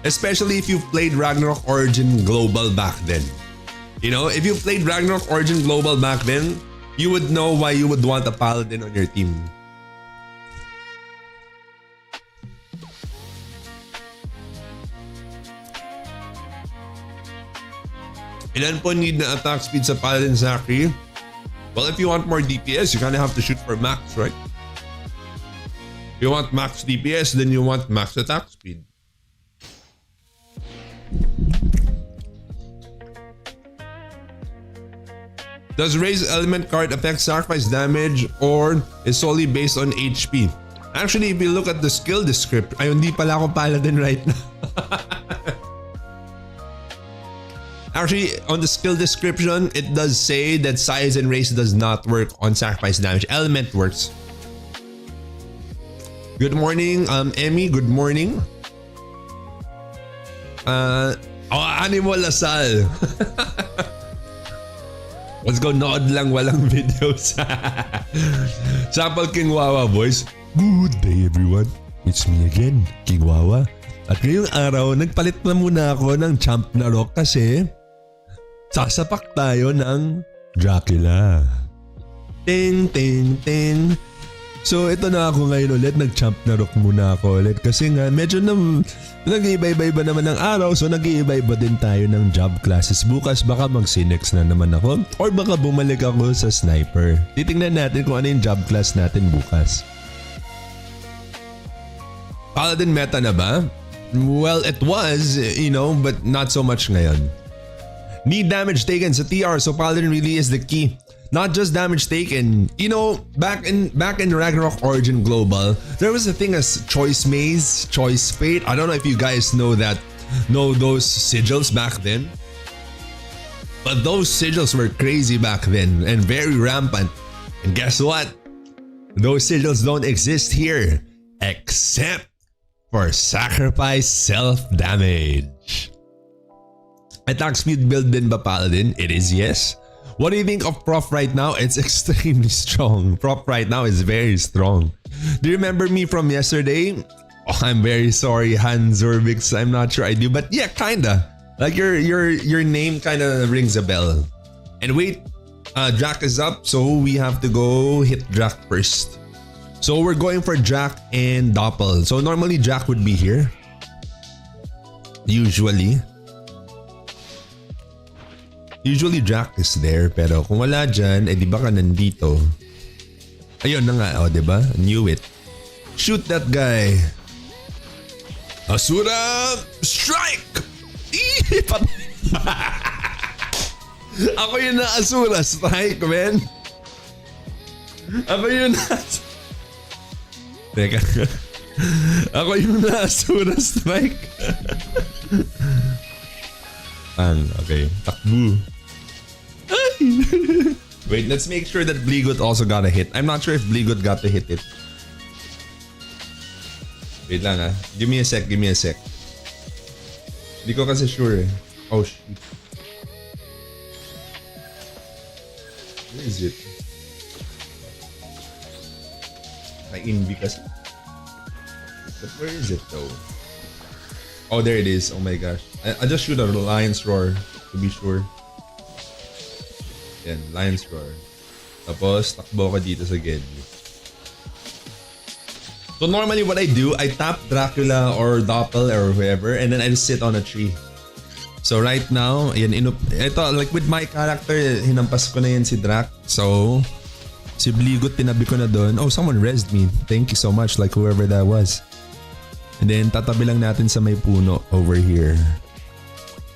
Especially if you've played Ragnarok Origin Global back then. You know, if you played Ragnarok Origin Global back then, you would know why you would want a Paladin on your team. Ilan po need na attack speed sa Paladin Zachary? Well, if you want more DPS, you kind of have to shoot for max, right? If you want max DPS, then you want max attack speed. Does raise element card affect sacrifice damage or is solely based on HP? Actually, if you look at the skill description, ay hindi pala ako Paladin right now. Actually, on the skill description, it does say that size and race does not work on sacrifice damage. Element works. Good morning, Emmy. Good morning. Animal Lasal. Let's go, nood lang, walang videos. Sample King Wawa, boys. Good day, everyone. It's me again, King Wawa. At ngayong araw, nagpalit na muna ako ng champ na rock kasi sasapak tayo ng Dracula. Ting, ting, ting. So ito na ako ngayon ulit, nag-champ na rock muna ako ulit kasi nga medyo nag-iiba-iba naman ng araw, so nag-iiba-iba din tayo ng job classes. Bukas baka mag-Sinex na naman ako or baka bumalik ako sa Sniper. Titingnan natin kung ano yung job class natin bukas. Paladin meta na ba? Well, it was, you know, but not so much ngayon. Need damage taken sa TR, so Paladin really is the key. Not just damage taken. You know, back in Ragnarok Origin Global, there was a thing as Choice Maze, Choice Fate. I don't know if you guys know those sigils back then. But those sigils were crazy back then and very rampant. And guess what? Those sigils don't exist here except for sacrifice self-damage. Attack speed build din ba Paladin? It is, yes. What do you think of Prof right now? It's extremely strong. Prof right now is very strong. Do you remember me from yesterday? Oh, I'm very sorry, Hans Urbix. I'm not sure I do, but yeah, kinda. Like your name kinda rings a bell. And wait, Drac is up, so we have to go hit Drac first. So we're going for Drac and Doppel. So normally Drac would be here. Usually Drac is there, pero kung wala dyan, di ba ka nandito? Ayun na nga, di ba? Knew it. Shoot that guy. Asura! Strike! Ako yun na Asura strike, man. Ako yun na... Teka. Ako yung na Asura strike. Okay. Takbo. Wait, let's make sure that Bligot also got a hit. I'm not sure if Bligot got to hit it. Wait lang ah. Give me a sec. Hindi ko kasi sure eh. Oh shit. Where is it? May Invi kasi. But where is it though? Oh, there it is. Oh my gosh. I just shoot a Lion's Roar to be sure. Yan, Lion's Roar. Tapos, takbo ka dito sa Gedli. So normally what I do, I tap Dracula or Doppel or whoever and then I just sit on a tree. So right now, yan, ito, like with my character, hinampas ko na yan si Drac. So, si Bligot, tinabi ko na doon. Oh, someone rezzed me. Thank you so much, like whoever that was. And then, tatabi lang natin sa may puno over here.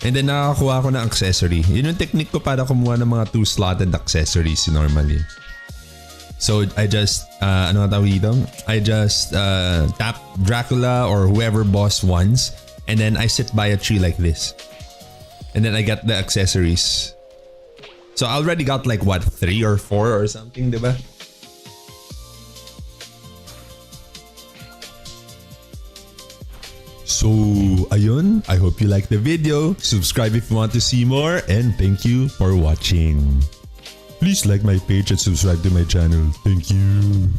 And then, nakakakuha ko ng accessory. Yun yung technique ko para kumuha ng mga 2-slotted accessories normally. So, I just, ano tawag dito? I just tap Dracula or whoever boss wants. And then, I sit by a tree like this. And then, I get the accessories. So, I already got like, what, 3 or 4 or something, diba? So, ayun. I hope you liked the video. Subscribe if you want to see more. And thank you for watching. Please like my page and subscribe to my channel. Thank you.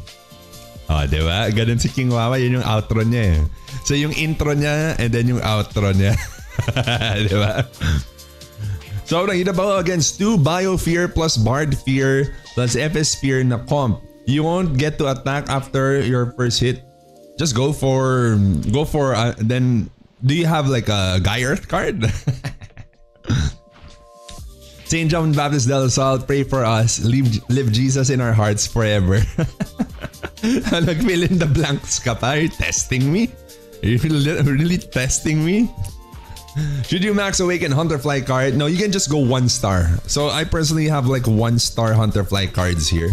Ah, diba? Ganun si King Wawa. Yun yung outro niya eh. So, yung intro niya and then yung outro niya. Diba? So, nakita ba against 2 Biofear plus Bard Fear plus FS Fear na comp. You won't get to attack after your first hit. Just go for then do you have like a Guy Earth card? St. John Baptist del Sol, pray for us. Live Jesus in our hearts forever. Nag-fill in the blanks ka pa? Are you testing me? Are you really testing me? Should you max awaken Hunterfly card? No, you can just go 1 star. So I personally have like 1 star Hunterfly cards here.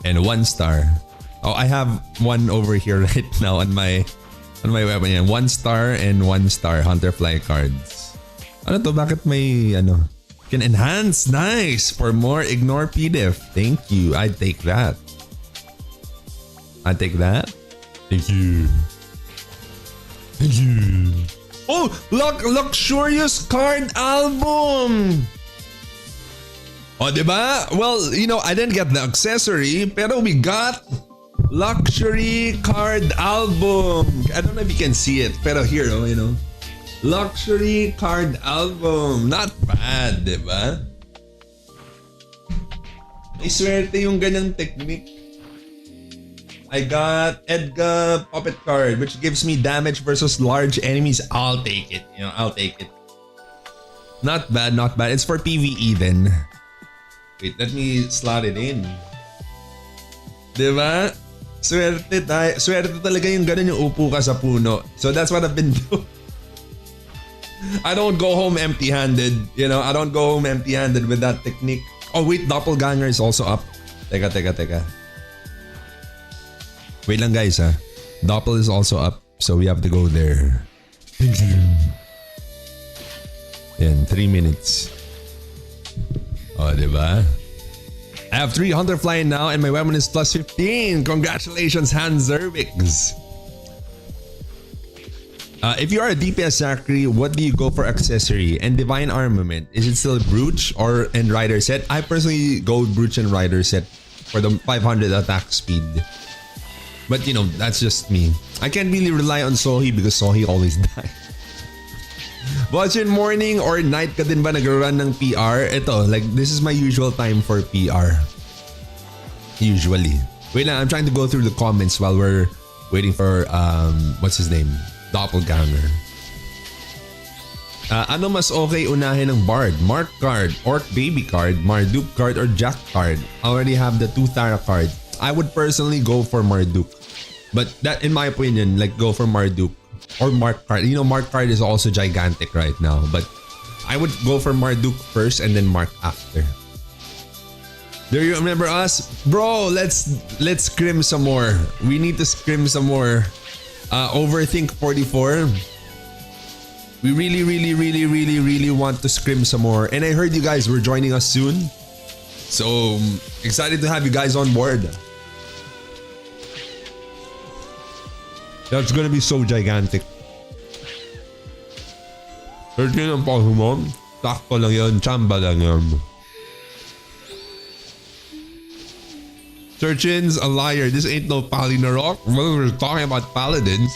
And 1 star. Oh, I have one over here right now on my weapon yan. 1 star and 1 star Hunterfly cards. Ano to? Bakit may ano? Can enhance. Nice! For more, ignore PDF. Thank you. I'd take that. I'd take that. Thank you. Thank you. Oh! Luxurious card album! Oh, diba? Well, you know, I didn't get the accessory, pero we got Luxury card album. I don't know if you can see it, pero here, you know. Luxury card album. Not bad, diba? May swerte yung ganyang technique. I got Edgar Puppet card, which gives me damage versus large enemies. I'll take it. You know, I'll take it. Not bad, not bad. It's for PvE then. Wait, let me slot it in. Diba? Swerte talaga yung ganun yung upo ka sa puno. So that's what I've been doing. I don't go home empty-handed. You know, I don't go home empty-handed with that technique. Oh wait, Doppelganger is also up. Teka. Wait lang guys ha. Doppel is also up. So we have to go there. Thank you. Yan, 3 minutes. Oh, diba? I have 3 Hunterfly now and my weapon is plus 15. Congratulations, Hans Zervix. If you are a DPS Zachary, what do you go for accessory and divine armament? Is it still Brooch and Rider set? I personally go Brooch and Rider set for the 500 attack speed. But you know, that's just me. I can't really rely on Sohi because Sohi always dies. Watch in morning or night ka din ba nag-run ng PR? Ito, like this is my usual time for PR. Usually. Wait lang, I'm trying to go through the comments while we're waiting for what's his name? Doppelganger. Ano mas okay unahin ng Bard? Mark card, Orc Baby card, Marduk card, or Jack card? I already have the 2 Thara card. I would personally go for Marduk. But that, in my opinion, like go for Marduk or Mark card. You know, Mark card is also gigantic right now. But I would go for Marduk first and then Mark after. Do you remember us? Bro, let's scrim some more. We need to scrim some more. Overthink 44. We really want to scrim some more. And I heard you guys were joining us soon. So excited to have you guys on board. That's gonna be so gigantic. 13 ang Pokemon. Sakto lang yun. Chamba lang yun. Searchin's a liar. This ain't no PALLYNAROK. Well, we're talking about paladins.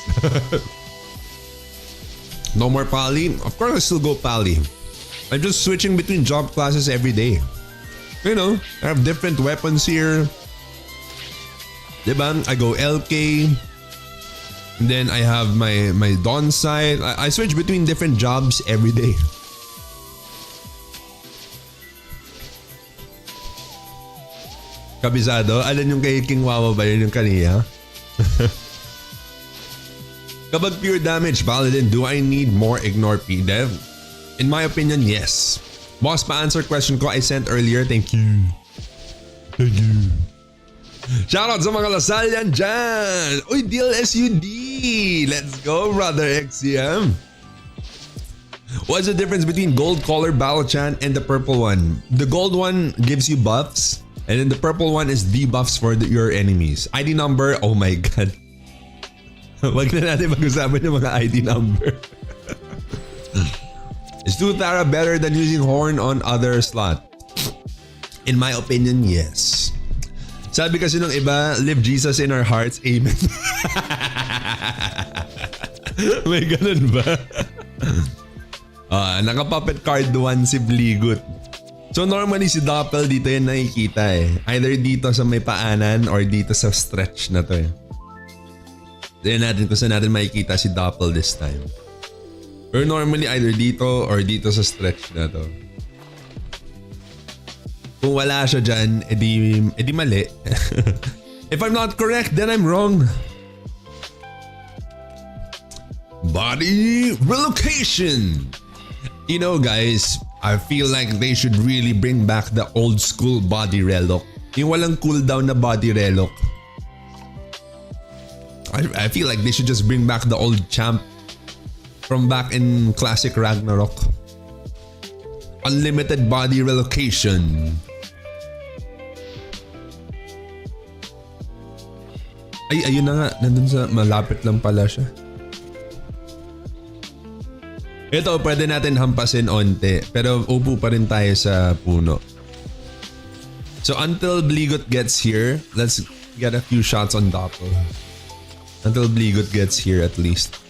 No more Pally? Of course I still go Pally. I'm just switching between job classes every day. You know, I have different weapons here. Diba? I go LK. And then I have my Dawn side. I switch between different jobs every day. Kabisado? Alam yung kay King Wawa ba yun yung kaniya? Kapag pure damage paladin, do I need more ignore P-Dev? In my opinion, yes. Boss, pa-answer question ko I sent earlier. Thank you. Thank you. Shoutout sa mga Lasal yan dyan. Uy, deal SUD. Let's go, brother XCM. What's the difference between gold color battle chant and the purple one? The gold one gives you buffs. And then the purple one is debuffs for your enemies. ID number, oh my god. Wag na natin mag-usapan yung mga ID number. Is 2 Tara better than using horn on other slot? In my opinion, yes. Sabi kasi nung iba, live Jesus in our hearts, amen. May ganun ba? Naka-puppet card 1 si Bligut. So normally si Doppel dito yan nakikita eh. Either dito sa may paanan or dito sa stretch na to eh. Tignan natin kung saan natin makikita si Doppel this time. Or normally either dito or dito sa stretch na to. Kung wala siya dyan, edi mali. If I'm not correct, then I'm wrong. Body relocation. You know guys, I feel like they should really bring back the old school body relok. Yung walang cooldown na body relok. I feel like they should just bring back the old champ from back in classic Ragnarok. Unlimited body relocation. Ay, ayun na nga. Nandun sa malapit lang pala siya. Ito, pwede natin hampasin onte. Pero upo pa rin tayo sa puno. So until Bligut gets here, let's get a few shots on Doppel. Until Bligut gets here at least.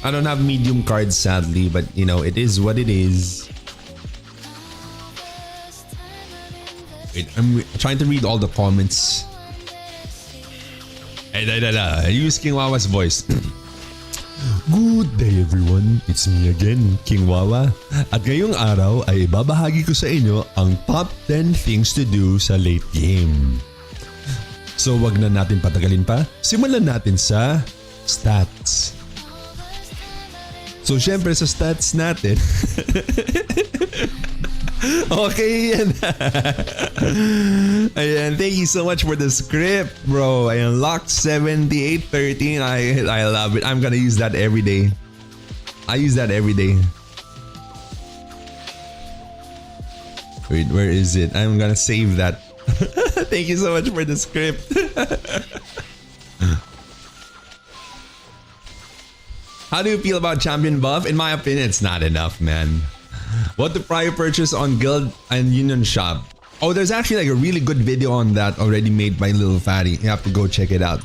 I don't have medium cards sadly, but you know, it is what it is. Wait, I'm trying to read all the comments. Use King Wawa's voice. Good day everyone, it's me again, King Wawa. At ngayong araw ay ibabahagi ko sa inyo ang top 10 things to do sa late game. So wag na natin patagalin pa, simulan natin sa stats. So syempre sa stats natin, okay yan. Ayan, thank you so much for the script, bro. I unlocked 7813. I love it. I'm gonna use that every day. I use that every day. Wait, where is it? I'm gonna save that. Thank you so much for the script. How do you feel about champion buff? In my opinion, it's not enough, man. What the prior purchase on Guild and Union Shop? Oh, there's actually like a really good video on that already made by Little Fatty. You have to go check it out.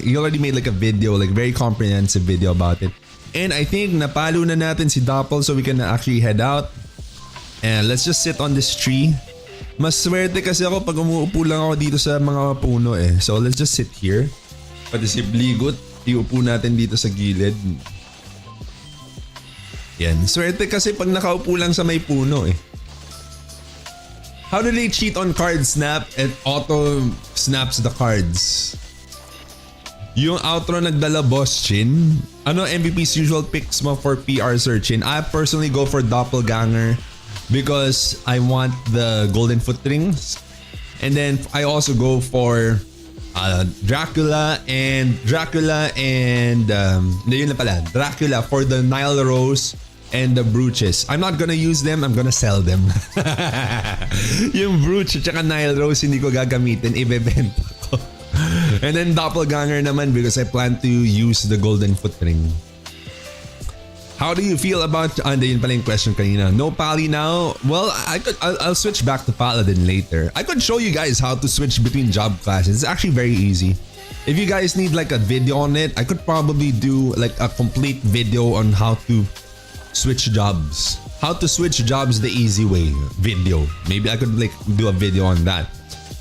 He already made like a video, like very comprehensive video about it. And I think napalo na natin si Doppel so we can actually head out. And let's just sit on this tree. Mas swerte kasi ako pag umuupo lang ako dito sa mga puno eh. So let's just sit here. Pati si Bligut, iupo natin dito sa gilid. Yan. Swerte kasi pag nakaupo lang sa may puno eh. How do they cheat on card snap? It auto snaps the cards. Yung outro nagdala boss chin. Ano MVP's usual picks mo for PR searching? I personally go for Doppelganger because I want the golden foot rings. And then I also go for Dracula and yun na pala. Dracula for the Nile Rose and the brooches. I'm not gonna use them, I'm gonna sell them. Yung brooch at saka Nile Rose hindi ko gagamitin, ibebenta ko. And then doppelganger naman because I plan to use the golden foot ring. How do you feel about... yun pala yung question kanina. No Pally now? Well, I'll switch back to Paladin later. I could show you guys how to switch between job classes. It's actually very easy. If you guys need like a video on it, I could probably do like a complete video on how to switch jobs. How to switch jobs the easy way video. Maybe I could like do a video on that.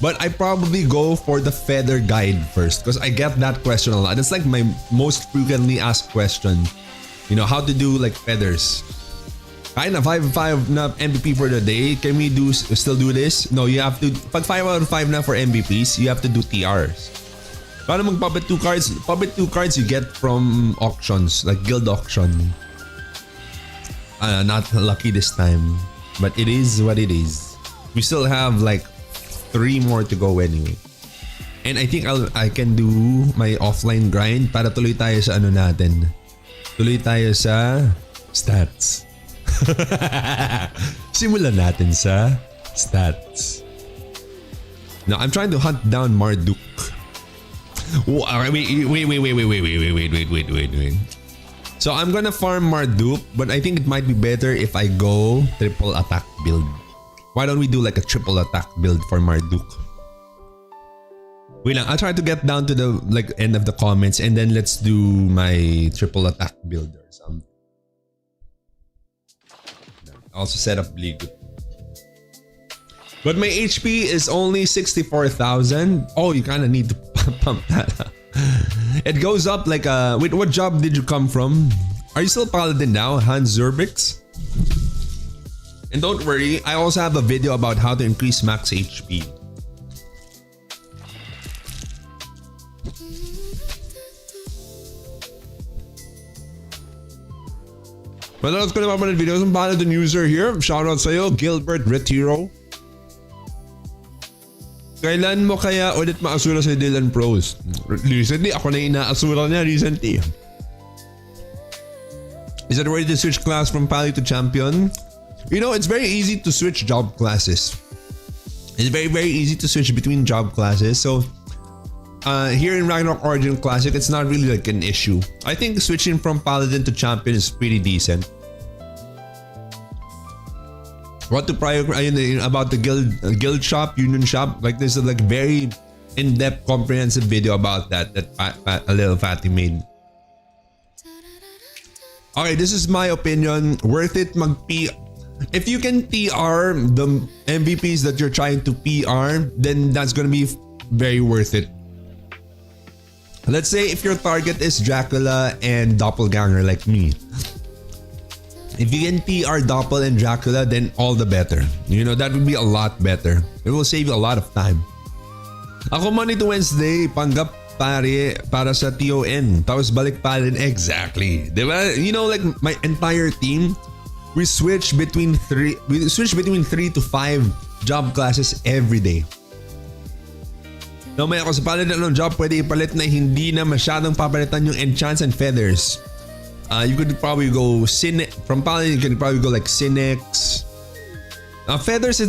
But I probably go for the feather guide first because I get that question a lot. It's like my most frequently asked question. You know, how to do like feathers. Kaya na 5 na MVP for the day. Can we still do this? No, you have to. Pag 5 out of 5 na for MVPs, you have to do TRs. Paano mag-puppet 2 cards? Puppet 2 cards you get from auctions, like guild auction. Not lucky this time. But it is what it is. We still have like 3 more to go anyway. And I think I can do my offline grind para tuloy tayo sa ano natin. Tuloy tayo sa stats. Simulan natin sa stats. Now, I'm trying to hunt down Marduk. Wait. So, I'm gonna farm Marduk, but I think it might be better if I go triple attack build. Why don't we do like a triple attack build for Marduk? Wait lang, I'll try to get down to the like end of the comments and then let's do my triple attack build or something. I also set up Bleed. But my HP is only 64,000. Oh, you kind of need to pump that up. It goes up like wait, what job did you come from? Are you still Paladin now, Hans Zurbix? And don't worry, I also have a video about how to increase max HP. Madalas ko naman videos ng Paladin user here. Shoutout sa'yo, Gilbert Retiro. Kailan mo kaya ulit maasura sa Dylan Pros? Recently, ako na inaasura niya recently. Is it ready to switch class from Pally to Champion? You know, it's very easy to switch job classes. It's very, very easy to switch between job classes. So, here in Ragnarok Origin Classic, it's not really like an issue. I think switching from Paladin to Champion is pretty decent. What to prioritize about the guild shop, union shop? Like there's a like very in-depth, comprehensive video about that a little fatty made. Okay, this is my opinion. Worth it mag-P. If you can PR the MVPs that you're trying to PR, then that's gonna be very worth it. Let's say if your target is Dracula and Doppelganger like me. If you can PR Doppel and Dracula, then all the better. You know, that would be a lot better. It will save you a lot of time. Ako Monday to Wednesday, panggap pare para sa TON. Tapos balik pa rin. Exactly. Diba? You know, like my entire team, we switch between 3 to 5 job classes every day. No, may ako sa paladin ng job, pwede ipalit na hindi na masyadong papalitan yung enchants and feathers. You could probably go from paladin, you could probably go like Cynics. Feathers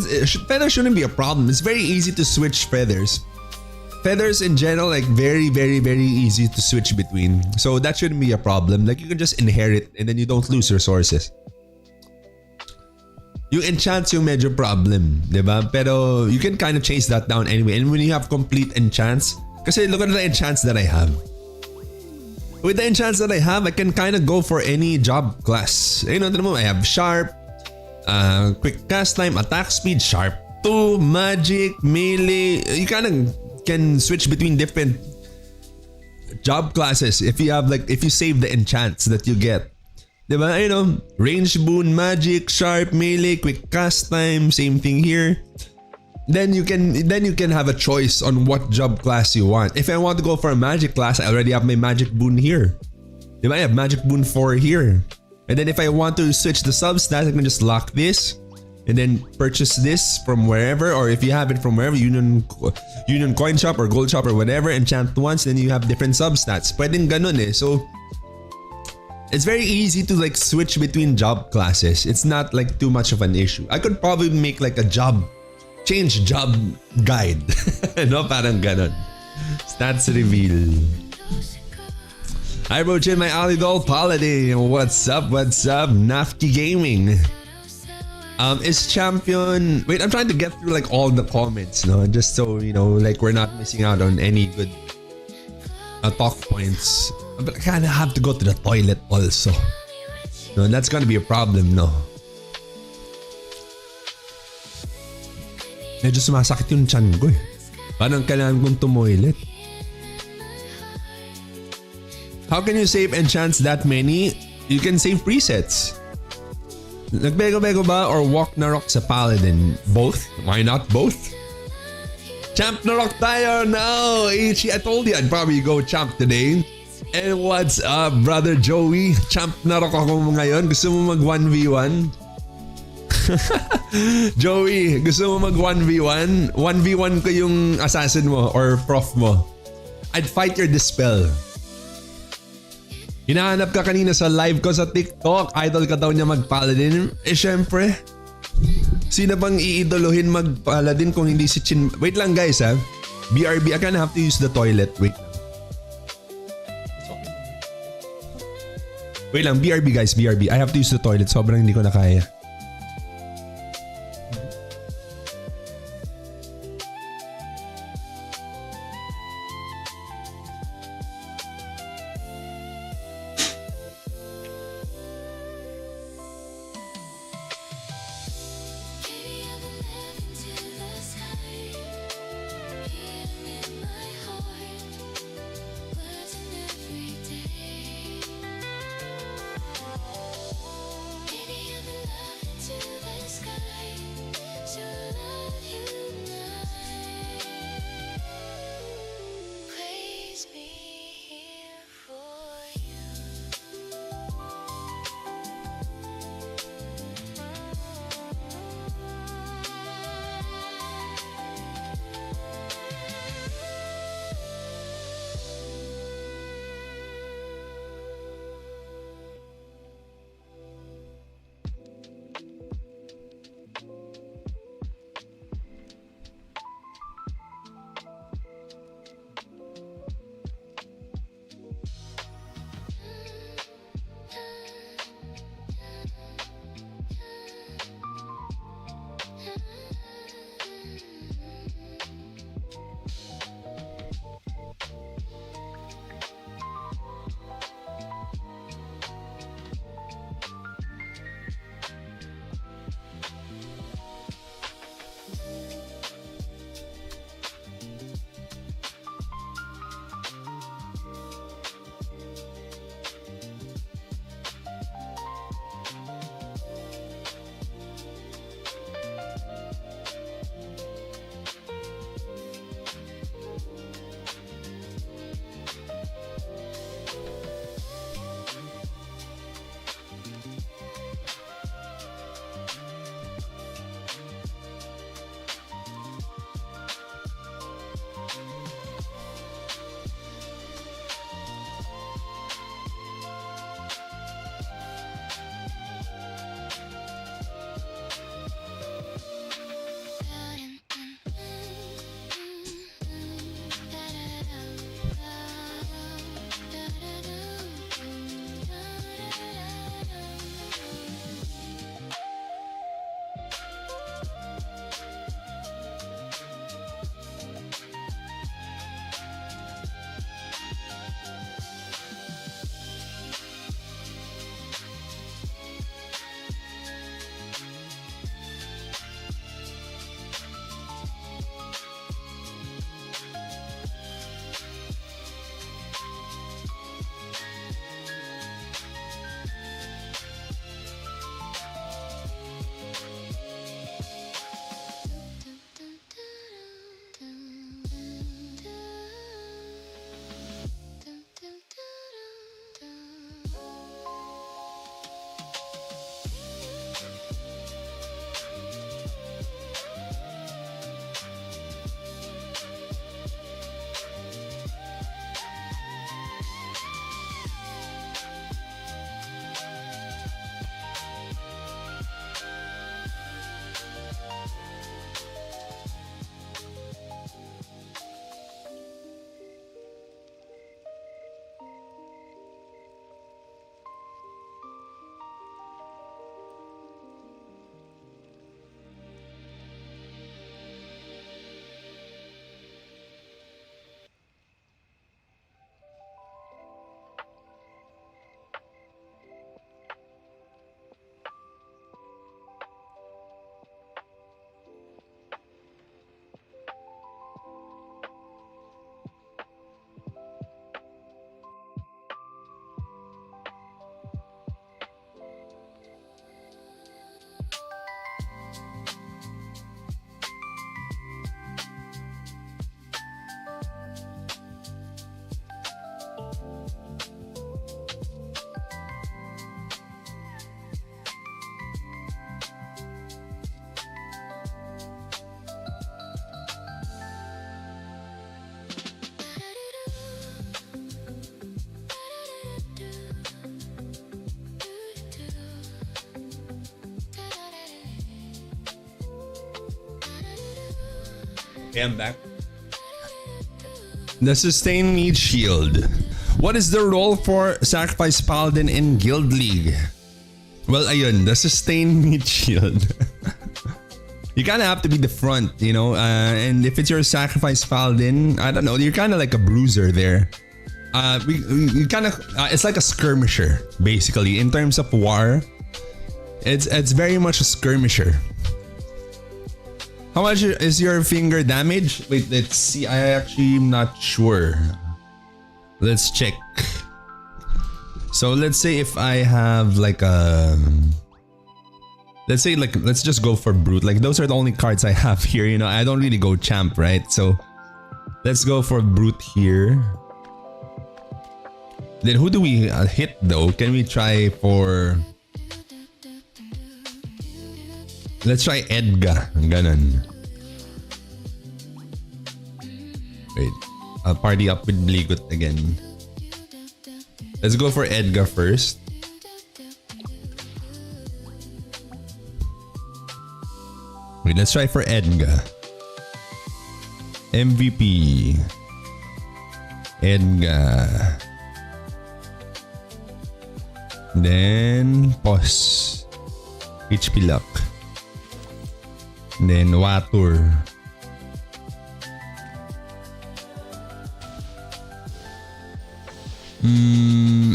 shouldn't be a problem. It's very easy to switch feathers. Feathers in general, like very, very, very easy to switch between. So that shouldn't be a problem. Like you can just inherit and then you don't lose resources. Yung enchants yung medyo problem, diba? Pero you can kind of chase that down anyway. And when you have complete enchants, kasi look at the enchants that I have. With the enchants that I have, I can kind of go for any job class. You know, I have Sharp, Quick Cast Time, Attack Speed, Sharp 2, Magic, Melee. You kind of can switch between different job classes if you save the enchants that you get. Diba? You know, range boon, magic, sharp, melee, quick cast time, same thing here. Then you can have a choice on what job class you want. If I want to go for a magic class, I already have my magic boon here. Diba? I have magic boon 4 here. And then if I want to switch the substats, I can just lock this and then purchase this from wherever, or if you have it from wherever, Union Coin Shop or Gold Shop or whatever, enchant once, then you have different substats. Pwedeng ganun eh. So It's very easy to like switch between job classes. It's not like too much of an issue. I could probably make like a change job guide. No, parang ganon. Stats reveal. Hi bro, Chin, my Ali doll Paladin. What's up? Nafki Gaming. Is champion... Wait, I'm trying to get through like all the comments, no? Just so, you know, like we're not missing out on any good talk points. But I kind of have to go to the toilet also. No, that's gonna be a problem, no? Medyo sumasakit yung tiyan ko eh. Parang kailangan kong tumoilet. How can you save enchants that many? You can save presets. Nagbego-bego ba or walk narok sa paladin? Both? Why not both? Champ narok tayo now! Ichi, I told you I'd probably go champ today. And what's up, brother Joey? Champ narok ako ngayon. Gusto mo mag 1v1? Joey, gusto mo mag 1v1? 1v1 ko yung assassin mo or prof mo. I'd fight your dispel. Hinahanap ka kanina sa live ko sa TikTok. Idol ka daw niya mag-paladin. Eh syempre. Sino bang iidolohin mag-paladin kung hindi si Chin? Wait lang guys ha. BRB, I kinda have to use the toilet. Wait lang. Wait lang, BRB guys, BRB. I have to use the toilet. Sobrang hindi ko na kaya. Okay, I'm back. The Sustain Meat Shield. What is the role for Sacrifice Paladin in Guild League? Well, ayun, the Sustain Meat Shield. You kind of have to be the front, you know, and if it's your Sacrifice Paladin, I don't know, you're kind of like a bruiser there. You kind of, it's like a skirmisher, basically, in terms of war. It's very much a skirmisher. How much is your finger damage? Wait, let's see. I actually am not sure. Let's check. So let's say if I have like a... Let's say like, let's just go for Brute. Like those are the only cards I have here, you know. I don't really go Champ, right? So let's go for Brute here. Then who do we hit though? Can we try for... Let's try Edgar. Ganon. Wait. I'll party up with Bligot again. Let's go for Edgar first. Wait, let's try for Edgar. MVP. Edgar. Then Pos. HP Luck. Then Watur.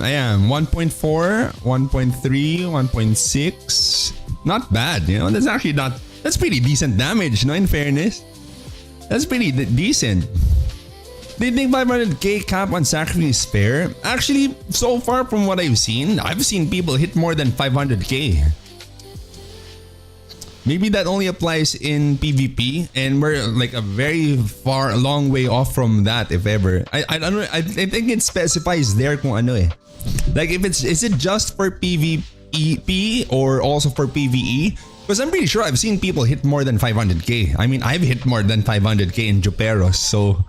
Ayan, 1.4, 1.3, 1.6. Not bad, you know. That's actually not... That's pretty decent damage, no? In fairness. That's pretty decent. Do you think 500k cap on sacrifice is fair? Actually, so far from what I've seen people hit more than 500k. Maybe that only applies in PvP, and we're like a very long way off from that, if ever. I don't know. I think it specifies there kung ano eh. Like if is it just for PvP or also for PvE? Because I'm pretty sure I've seen people hit more than 500k. I mean, I've hit more than 500k in Juperos, so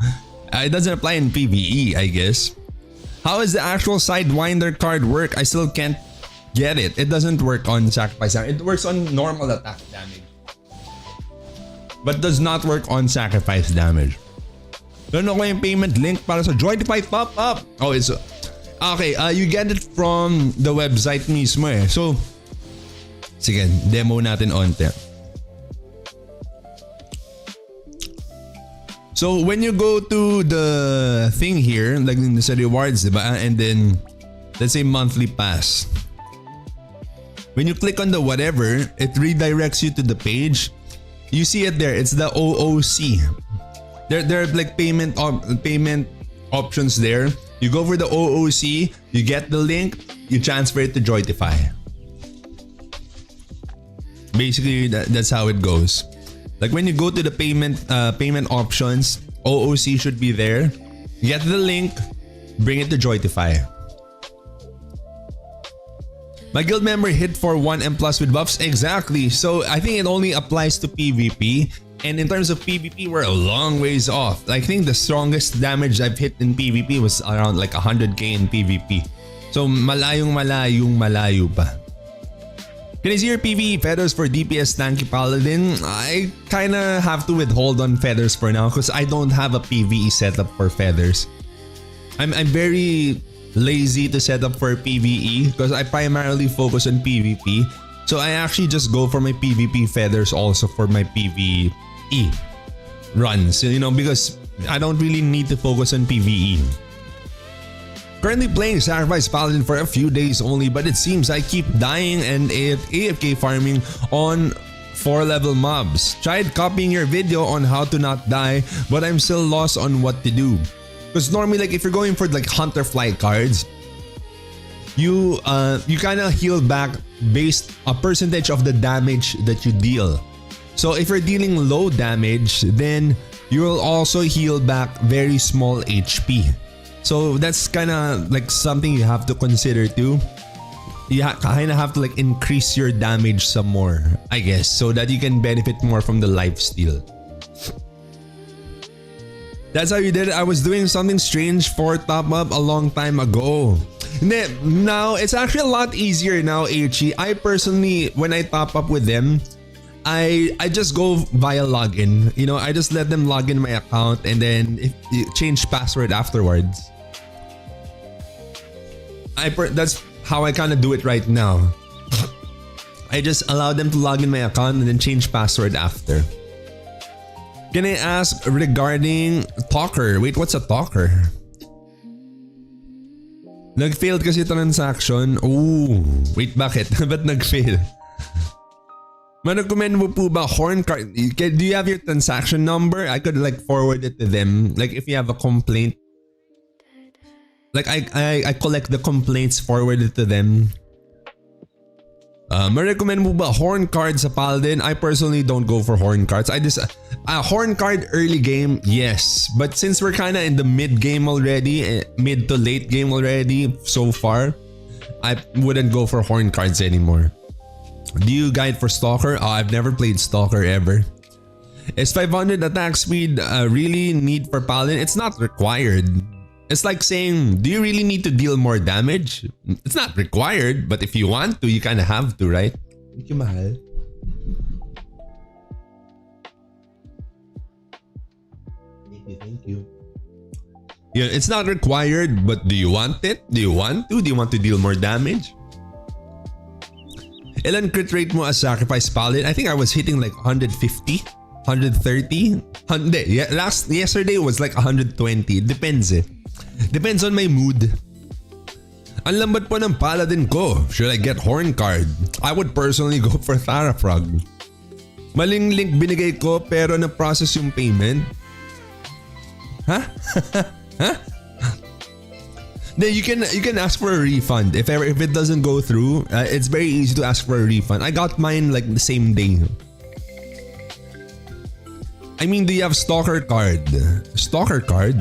it doesn't apply in PvE, I guess. How does the actual Sidewinder card work? I still can't get it. It doesn't work on sacrifice damage. It works on normal attack damage, but does not work on sacrifice damage. Don't know yung payment link para sa Joytify top up. Oh, it's okay. You get it from the website mismo eh. So, sige, demo natin onte. So when you go to the thing here, like in the rewards, diba? And then let's say monthly pass. When you click on the whatever, it redirects you to the page. You see it there. It's the OOC. There are like payment options there. You go for the OOC, you get the link, you transfer it to Joytify. Basically, that's how it goes. Like when you go to the payment options, OOC should be there. Get the link, bring it to Joytify. My guild member hit for 1M plus with buffs. Exactly. So I think it only applies to PvP. And in terms of PvP, we're a long ways off. I think the strongest damage I've hit in PvP was around like 100k in PvP. So malayo pa. Can I see your PvE feathers for DPS tanky paladin? I kinda have to withhold on feathers for now because I don't have a PvE setup for feathers. I'm very lazy to set up for PvE because I primarily focus on PvP. So I actually just go for my PvP feathers also for my PvE runs, you know, because I don't really need to focus on PvE. Currently playing Sacrifice Paladin for a few days only, but it seems I keep dying and AFK farming on 4-level mobs. Tried copying your video on how to not die, but I'm still lost on what to do. Because normally, like if you're going for like Hunter Flight cards, you kind of heal back based a percentage of the damage that you deal. So if you're dealing low damage, then you will also heal back very small HP. So that's kind of like something you have to consider too. You kind of have to like increase your damage some more, I guess, so that you can benefit more from the lifesteal. That's how you did it. I was doing something strange for top up a long time ago. Now it's actually a lot easier now, HE. I personally, when I top up with them, I just go via login. You know, I just let them log in my account and then change password afterwards. That's how I kind of do it right now. I just allow them to log in my account and then change password after. Can I ask regarding talker? Wait, what's a talker? Nag-failed kasi transaction. Ooh, wait, bakit? Ba't nag-fail? Ma-recommend mo po ba horn card? Do you have your transaction number? I could like forward it to them. Like if you have a complaint. Like I collect the complaints, forward it to them. Ma-recommend mo ba horn card sa Paladin? I personally don't go for horn cards. I just horn card early game, yes. But since we're kind of in the mid game already, mid to late game already so far, I wouldn't go for horn cards anymore. Do you guide for Stalker? Oh, I've never played Stalker ever. Is 500 attack speed really need for Paladin? It's not required. It's like saying, do you really need to deal more damage? It's not required, but if you want to, you kind of have to, right? Thank you, mahal. Thank you. Yeah, it's not required, but do you want it? Do you want to? Do you want to deal more damage? Ilan crit rate mo as Sacrifice Paladin? I think I was hitting like 150, 130. Yeah, yesterday was like 120. Depends eh. Depends on my mood. Ang lambat po ng Paladin ko. Should I get Horn card? I would personally go for Tharafrog. Maling link binigay ko pero na-process yung payment. Huh? Huh? You can ask for a refund if it doesn't go through. It's very easy to ask for a refund. I got mine like the same day. I mean, do you have Stalker card? Stalker card?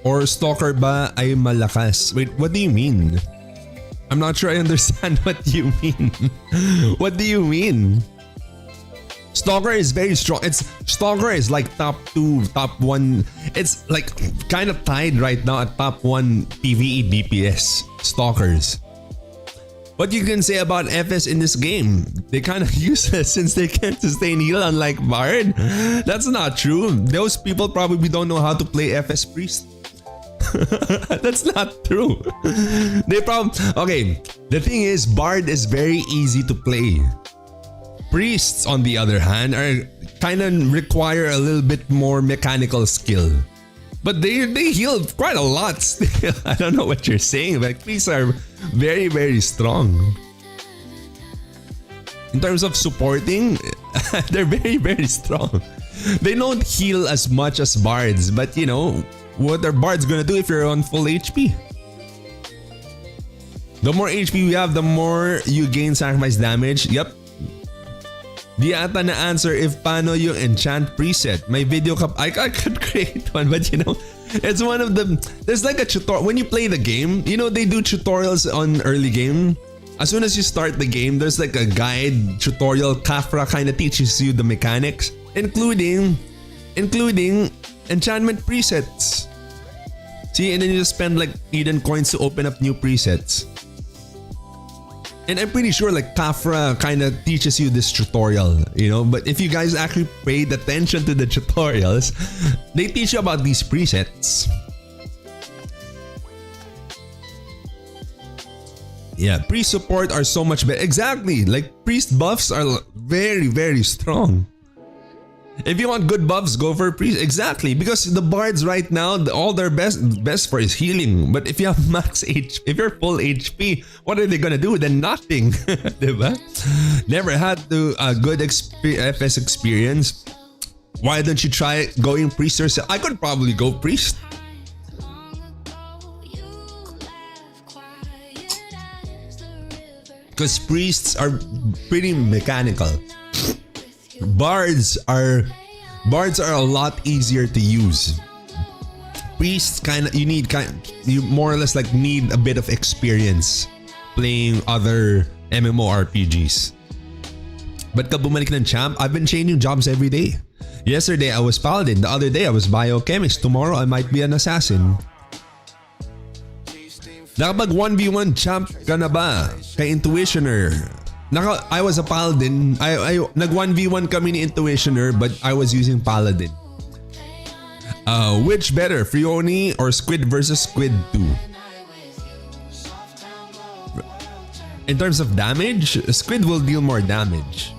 Or Stalker ba ay malakas? Wait, what do you mean? I'm not sure I understand what you mean. What do you mean? Stalker is very strong. Stalker is like top 2, top 1. It's like kind of tied right now at top 1 PvE DPS. Stalkers. What you can say about FS in this game? They kind of useless since they can't sustain heal unlike Bard. That's not true. Those people probably don't know how to play FS Priest. That's not true. Okay, the thing is, Bard is very easy to play. Priests, on the other hand, are kind of require a little bit more mechanical skill. But they heal quite a lot still. I don't know what you're saying, but priests are very, very strong. In terms of supporting, they're very, very strong. They don't heal as much as bards, but you know, what are bards gonna do if you're on full HP? The more HP you have, the more you gain sacrifice damage. Yep. Di ata na answer if paano yung enchant preset. May video I could create one, but you know, it's one of the, there's like a tutorial when you play the game. You know, they do tutorials on early game. As soon as you start the game, there's like a guide tutorial. Kafra kind of teaches you the mechanics, including enchantment presets. See, and then you just spend like Eden coins to open up new presets. And I'm pretty sure like Kafra kind of teaches you this tutorial, you know, but if you guys actually paid attention to the tutorials, they teach you about these presets. Yeah, priest support are so much better. Exactly, like priest buffs are very, very strong. If you want good buffs, go for priest. Exactly, because the bards right now, all their best for is healing. But if you have max HP, if you're full HP, what are they gonna do? Then nothing, diba? Never had a good FS experience. Why don't you try going priest yourself? I could probably go priest. Because priests are pretty mechanical. Bards are a lot easier to use. Priests you more or less like need a bit of experience playing other MMORPGs. But ka bumalik ng champ, I've been changing jobs every day. Yesterday I was paladin, the other day I was biochemist, tomorrow I might be an assassin. Nakapag 1v1 champ ka na ba? Kay Intuitioner. I was a paladin. Nag 1v1 kami ni Intuitioner but I was using paladin. Which better, Frioni or Squid versus Squid 2? In terms of damage, Squid will deal more damage.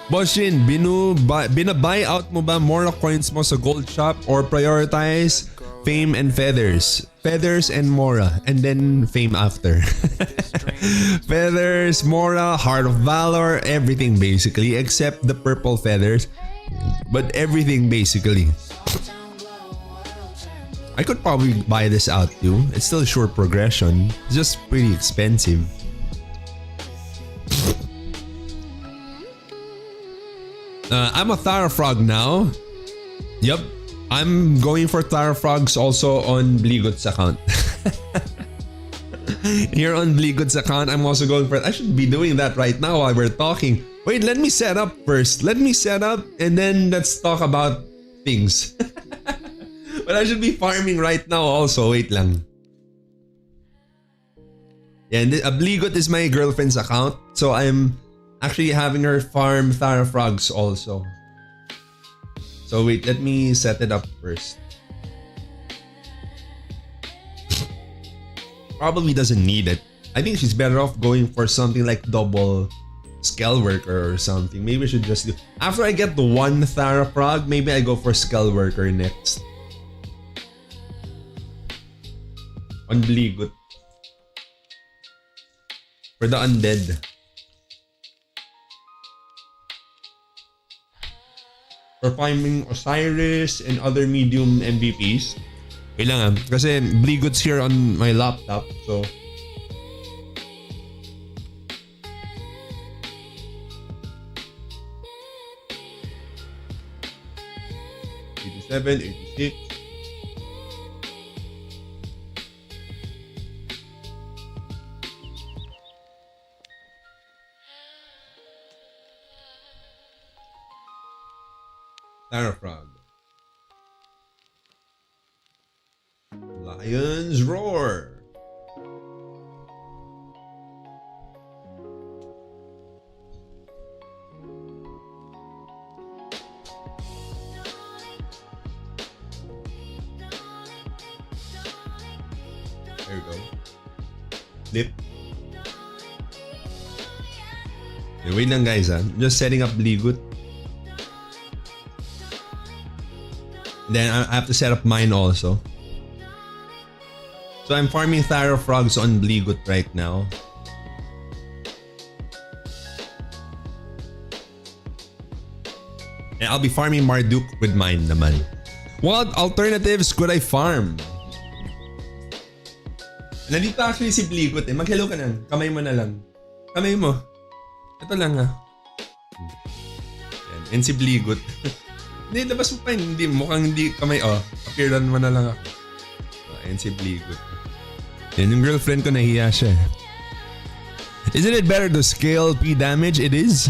Boshin, binabuy out mo ba Mora coins mo sa gold shop or prioritize fame and feathers? Feathers and Mora, and then fame after. Feathers, Mora, Heart of Valor, everything basically except the purple feathers. But everything basically. I could probably buy this out too. It's still sure progression. It's just pretty expensive. I'm a Thara Frog now. Yup. I'm going for Thara Frogs also on Bligot's account. Here on Bligot's account, I'm also going for... I should be doing that right now while we're talking. Wait, let me set up first. Let me set up and then let's talk about things. But I should be farming right now also. Wait lang. Yeah, and Bligot is my girlfriend's account. So I'm actually having her farm Thara Frogs also. So wait, let me set it up first. Probably doesn't need it. I think she's better off going for something like double Scale Worker or something. Maybe I should just do... After I get the one Thara Frog, maybe I go for Scale Worker next. On Bligot. For the undead. For finding Osiris and other medium MVPs. Kailangan. Kasi Bligot's here on my laptop. So... 87, 86. Thara Frog. Lion's Roar. There you go. Flip. Okay, wait lang guys ah. Just setting up Bligot. Then I have to set up mine also. So I'm farming Thara Frogs on Bligot right now. And I'll be farming Marduk with mine naman. What alternatives could I farm? Nandito actually si Bligot eh. Mag-hello ka na. Kamay mo na lang. Kamay mo. Ito lang ha. Yan. And si Bligot. Hindi, labas mo pa. Hindi, mukhang hindi kamay. Oh, appearan mo na lang ako. Ayan si Bligot. Yan yung girlfriend ko, nahiya siya. Isn't it better to scale P damage? It is.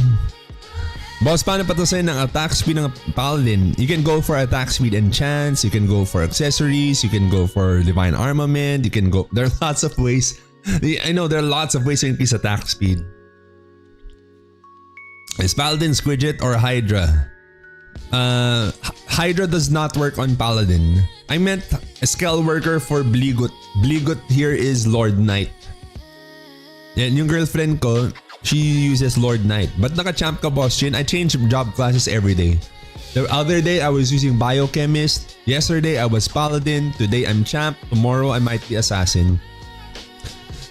Boss, paano patusayin ng attack speed ng Paladin? You can go for attack speed and chance. You can go for accessories. You can go for divine armament. You can go... There are lots of ways. I know there are lots of ways to increase attack speed. Is Paladin Squidget or Hydra? Hydra does not work on Paladin. I meant a Scale Worker for Bligot. Bligot here is Lord Knight. Yan, yung girlfriend ko, she uses Lord Knight. But naka-champ ka, Boss Chin. I change job classes every day. The other day, I was using Biochemist. Yesterday, I was Paladin. Today, I'm Champ. Tomorrow, I might be Assassin.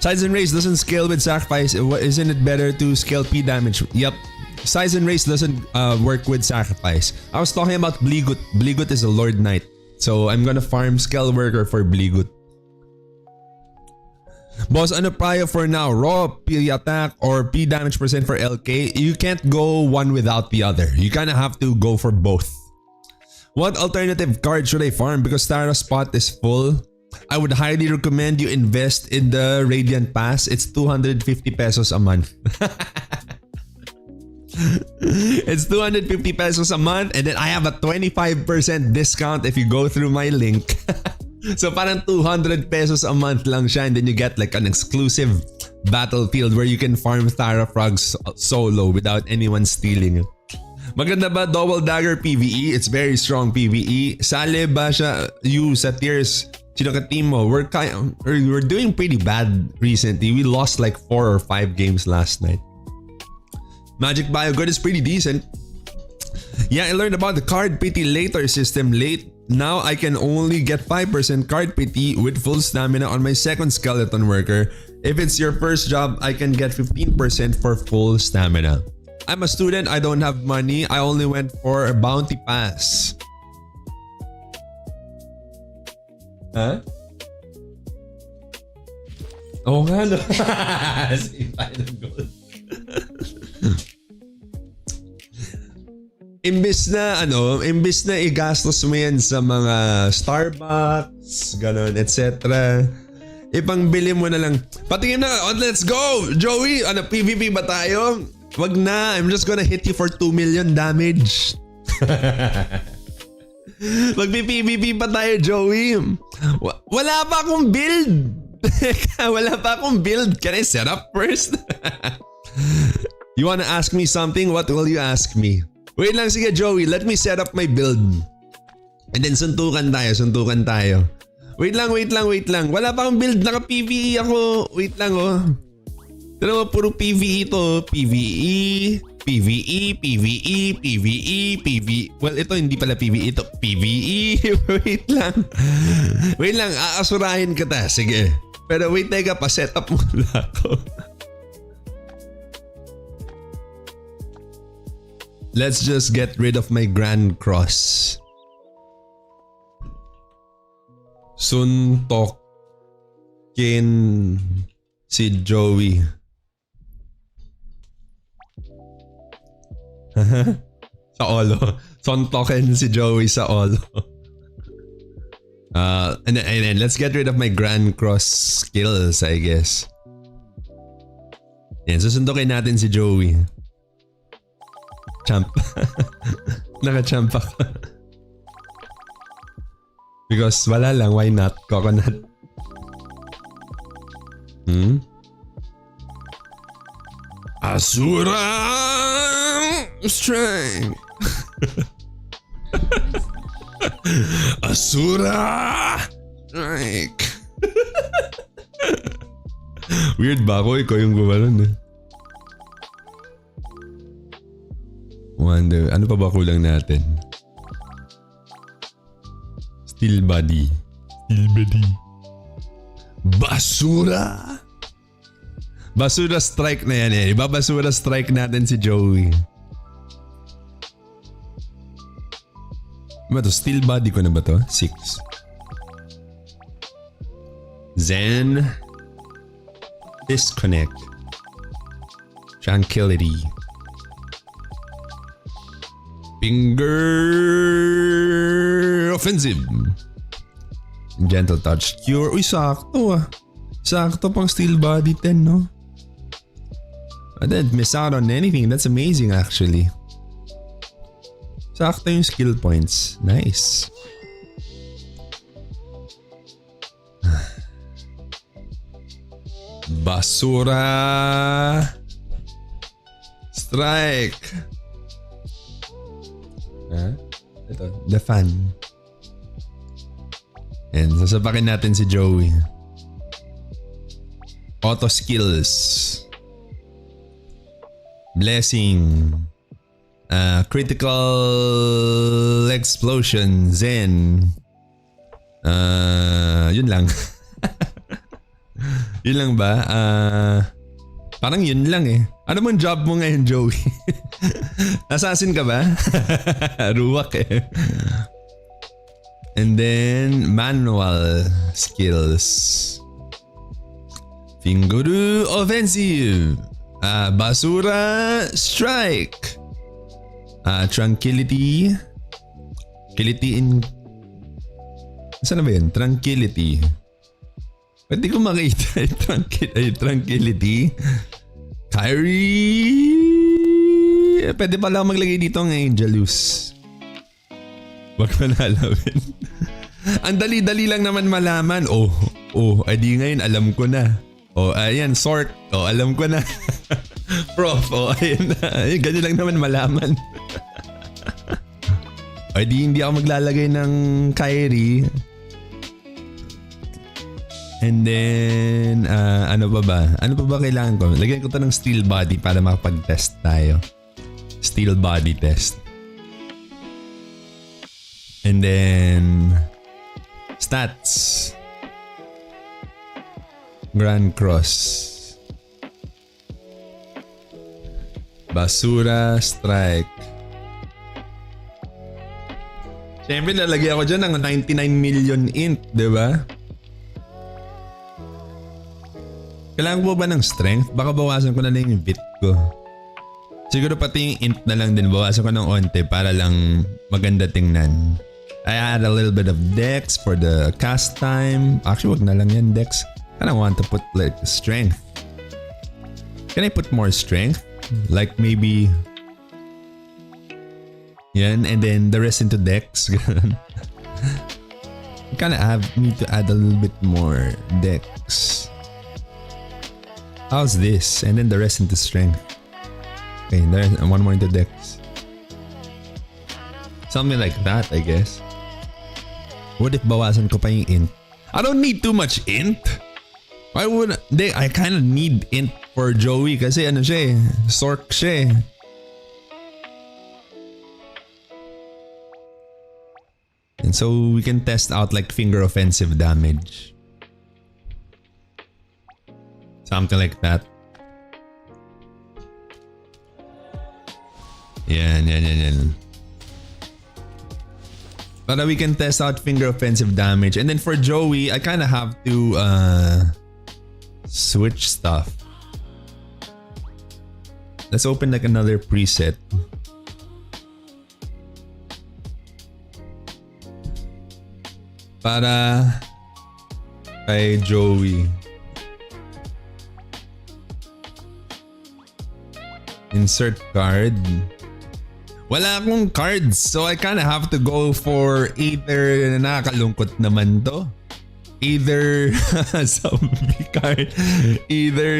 Size and Race doesn't scale with Sacrifice. Isn't it better to scale P damage? Yep. Size and Race doesn't work with Sacrifice. I was talking about Bligot. Bligot is a Lord Knight. So, I'm gonna farm Scale Worker for Bligot. Boss, ano prio for now? Raw, P attack, or P damage percent for LK? You can't go one without the other. You kinda have to go for both. What alternative card should I farm? Because Tara's spot is full. I would highly recommend you invest in the Radiant Pass. It's 250 pesos a month. It's 250 pesos a month, and then I have a 25% discount if you go through my link. So parang 200 pesos a month lang siya, and then you get like an exclusive battlefield where you can farm Thara frogs solo without anyone stealing it. Maganda ba double dagger PvE? It's very strong PvE. Sale ba siya you sa tiers? Sino ka team mo? We're doing pretty bad recently. We lost like 4 or 5 games last night. Magic Bio Good is pretty decent. Yeah, I learned about the card pity later system late. Now I can only get 5% card pity with full stamina on my second skeleton worker. If it's your first job, I can get 15% for full stamina. I'm a student, I don't have money. I only went for a bounty pass. Huh? Oh nga no. Si Final Gold. Imbis na igastos mo yan sa mga Starbucks, ganon, etc. Ipangbili mo na lang. Patingin na, let's go! Joey, PvP ba tayo? Wag na, I'm just gonna hit you for 2 million damage. Magpi-PvP pa tayo, Joey. Wala pa akong build. Wala pa akong build. Can I set up first? You wanna ask me something? What will you ask me? Wait lang, sige Joey. Let me set up my build. And then suntukan tayo. Wait lang. Wala pa akong build. Naka-PvE ako. Wait lang oh. Pero puro PvE to. PvE. Well, ito hindi pala PvE. Ito PvE. Wait lang. Aasurahin kita. Sige. Pero wait, teka pa. Set up muna ako. Let's just get rid of my Grand Cross. Suntokin si Joey. Sa Olo. Suntokin si Joey sa Olo. And then let's get rid of my Grand Cross skills, I guess. Yan, susuntokin natin si Joey. Champ. Naka-champ ako. Because wala lang, why not? Coconut. Asura Strength. Asura Strike. Weird ba ako? Ikaw yung gumanon eh. Wonder, ano pa ba kulang natin? Steel body. Basura! Basura strike na yan eh. Ibabasura strike natin si Joey. Ano to? Steel body ko na ba to? 6. Zen. Disconnect. Tranquility. Finger offensive. Gentle touch cure. Uy, sakto ah. Sakto pang steel body 10, no? I didn't miss out on anything. That's amazing actually. Sakto yung skill points. Nice. Basura strike. Ito, the fan. And sasapakin natin si Joey. Auto skills. Blessing. Critical explosion. Zen. Yun lang. Yun lang ba? Parang yun lang eh. Ano bang job mo ngayon, Joey? Assassin ka ba? Ruwak eh. And then, manual skills. Finguru offensive. Basura strike. Tranquility. Saan na ba yun? Tranquility. Pwede ko makita tranquility. Kyrie. Pwede pala maglagay dito ng Angelus. Wag mo na alamin. Ang dali-dali lang naman malaman. Oh, edi ngayon alam ko na. Oh, ayan, Sork. Oh, alam ko na. Prof, oh, ayan na. Ganyan lang naman malaman. Ay, hindi ako maglalagay ng Kyrie. And then, ano pa ba? Ano pa ba kailangan ko? Lagyan ko to ng steel body para makapag-test tayo. Steel body test. And then, stats. Grand Cross. Basura Strike. Siyempre lalagyan ko dyan ng 99 million int, diba? Kailangan ko ba ng strength? Baka bawasan ko na lang yung bit ko. Siguro pati yung int na lang din. Bawasan ko ng onte para lang maganda tingnan. I add a little bit of dex for the cast time. Actually, wag na lang yan dex. I don't want to put like strength. Can I put more strength? Like maybe... Yan, and then the rest into dex. Need to add a little bit more dex. How's this? And then the rest into strength. Okay, there's one more into dex. Something like that, I guess. What if bawasan ko pa yung int? I don't need too much int. Why would I kind of need int for Joey kasi ano siya eh, Sork siya eh. And so we can test out like finger offensive damage. Something like that. Yan. But we can test out finger offensive damage. And then for Joey, I kind of have to switch stuff. Let's open like another preset. Para kay Joey. Insert card. Wala akong cards, so I kinda have to go for either nakakalungkot naman to. Either zombie card, either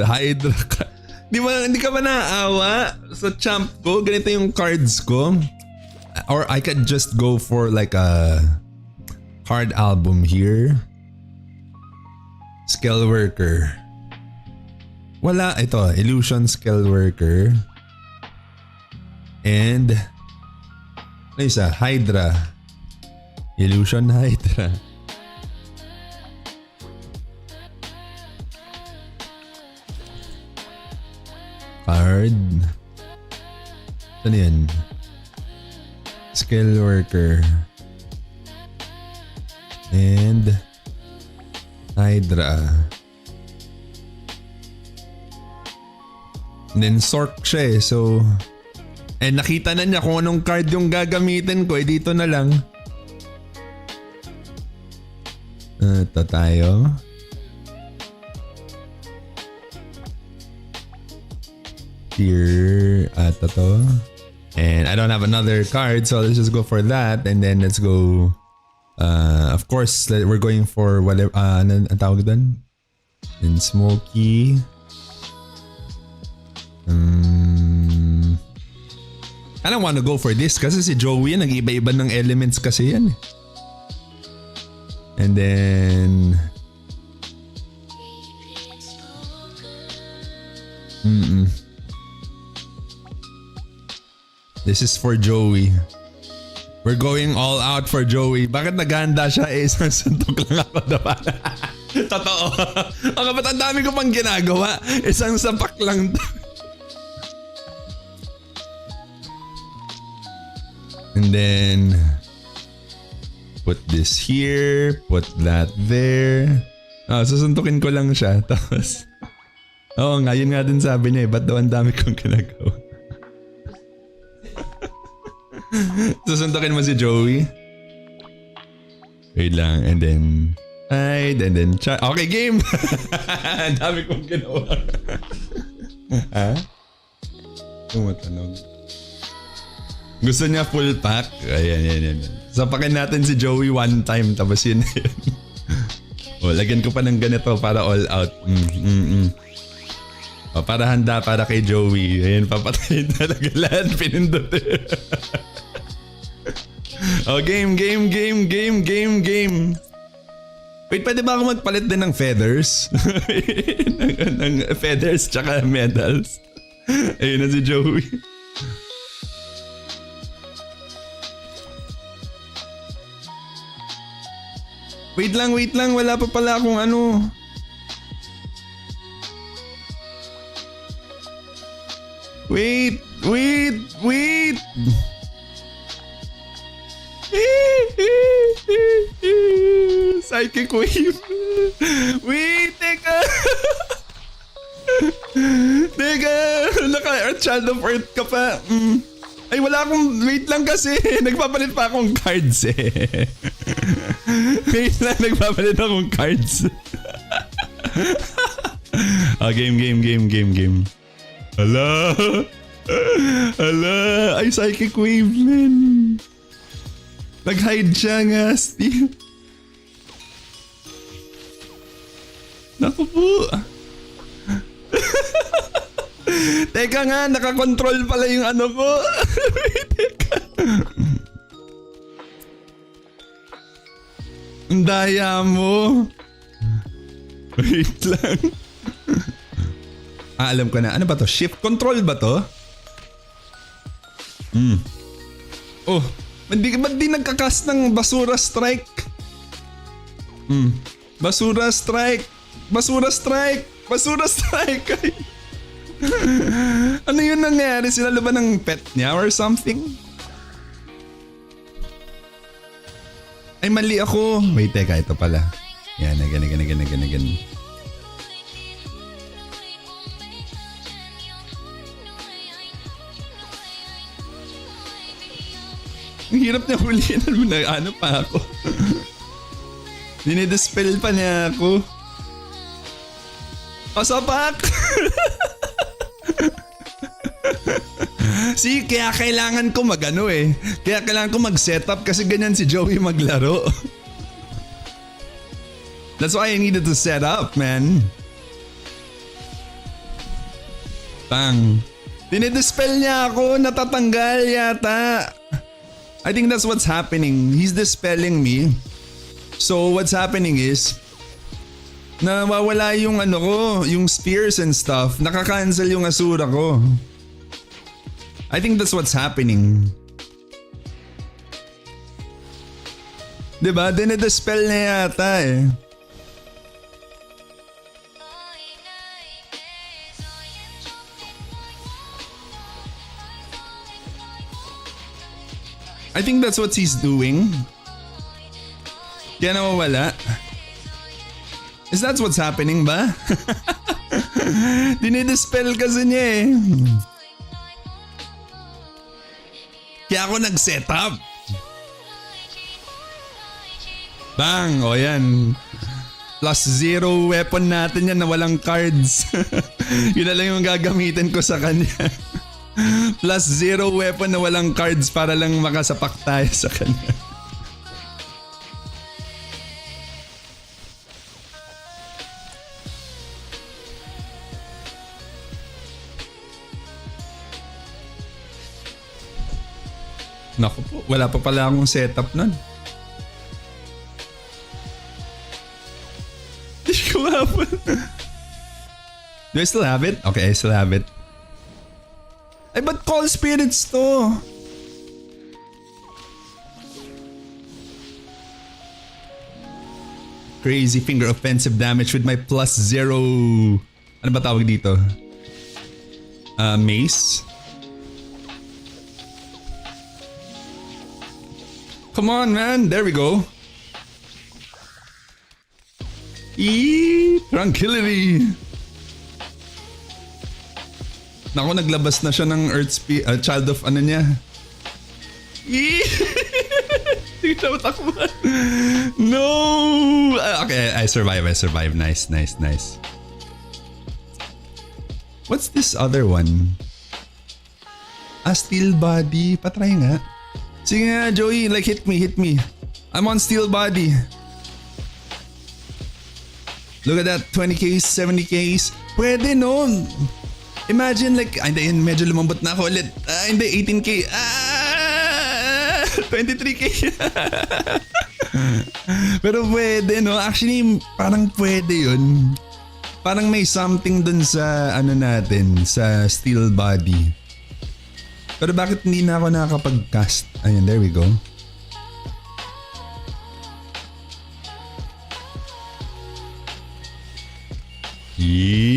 Hydra card. Hindi ka ba naaawa sa champ ko? Ganito yung cards ko. Or I could just go for like a card album here. Skill worker. Wala, ito, illusion skill worker. And ano isa? Hydra. Illusion Hydra. Card. Ano yan? Skill worker. And Hydra. And then Sork siya eh, so... And nakita na niya kung anong card yung gagamitin ko, eh dito na lang. Ito tayo. Here, ito to. And I don't have another card, so let's just go for that. And then let's go... of course, we're going for whatever... ano ang tawag doon? And Smokey... I don't want to go for this kasi si Joey nag-iba-iba ng elements kasi yan. And then this is for Joey. We're going all out for Joey. Bakit naghahanda siya? Isang suntok lang ako diba? Totoo. Ba't ang dami ko pang ginagawa? Isang sapak lang. And then put this here, put that there. Susuntukin ko lang siya. Tapos nga, yun nga din sabi niya eh. Ba't daw ang dami kong ginagawa? Susuntukin mo si Joey. Wait lang. And then hide. And then okay, game. Ang dami kong ginawa. Ha? Tumatanong. Gusto niya full pack. Ayan. Sapakin natin si Joey one time tapos yun na yun. O lagyan ko pa ng ganito para all out. O, para handa para kay Joey. Ayun, papatayin talaga lahat. Pinindot. O, game. Wait, pwede ba ako magpalit din ng feathers? ng feathers tsaka medals. Ayun na si Joey. Wait lang. Wala pa pala akong ano. Wait. Psychic wave. Wait, teka. Child of Earth ka pa. Ay, wala akong, wait lang kasi. Nagpapalit pa akong cards eh. Wait lang, nagpapalit akong cards. Game. Hala. Ay, psychic wave, man. Nag-hide siya nga, Steve. Naku po. Teka nga, nakakontrol pala yung ano ko. Teka. Ang daya mo. Wait lang. Alam ko na. Ano ba to? Shift control ba to? Oh, ba't di nagkakas ng basura strike? Basura strike. Ano yun nangyari? Sinalo ba ng pet niya or something? Ay, mali ako. Wait, teka, ito pala. Yan, ganyan. Ang hirap niya huliin. Ano pa ako? Dinidispel pa niya ako. Pasapak! See, kaya kailangan ko mag-ano eh. Kaya kailangan ko mag-setup kasi ganyan si Joey maglaro. That's why I needed to set up, man. Bang. Dinidispel niya ako. Natatanggal yata. I think that's what's happening. He's dispelling me. So what's happening is nawawala yung ano ko, yung spears and stuff. Nakaka-cancel yung asura ko. I think that's what's happening. Diba? Dinidispel niya yata eh. I think that's what he's doing. Kaya nawawala. Is that what's happening ba? Dinidispel kasi niya eh. Kaya ako nag-setup. Bang! O yan. +0 weapon natin yan na walang cards. Yun na lang yung gagamitin ko sa kanya. +0 weapon na walang cards para lang makasapak tayo sa kanya. Naku po, wala pa pala akong setup nun. Di ko hapon. Do I still have it? Okay, I still have it. Ay, ba't call spirits to? Crazy finger offensive damage with my +0. Ano ba tawag dito? Mace? Come on, man. There we go. Tranquility. Naku, naglabas na siya ng child of ano niya. Tingnan mo takbo. No. Okay, I survive. Nice. What's this other one? Steel body. Patry nga. Sige nga, Joey, like hit me. I'm on steel body. Look at that, 20Ks, 70Ks. Pwede no. Imagine like, hindi, medyo lumambot na ako ulit. Hindi, 18K. 23K. Pero pwede no. Actually, parang pwede yun. Parang may something dun sa ano natin, sa steel body. Pero bakit hindi na ako nakakapag-cast? Ayun, there we go.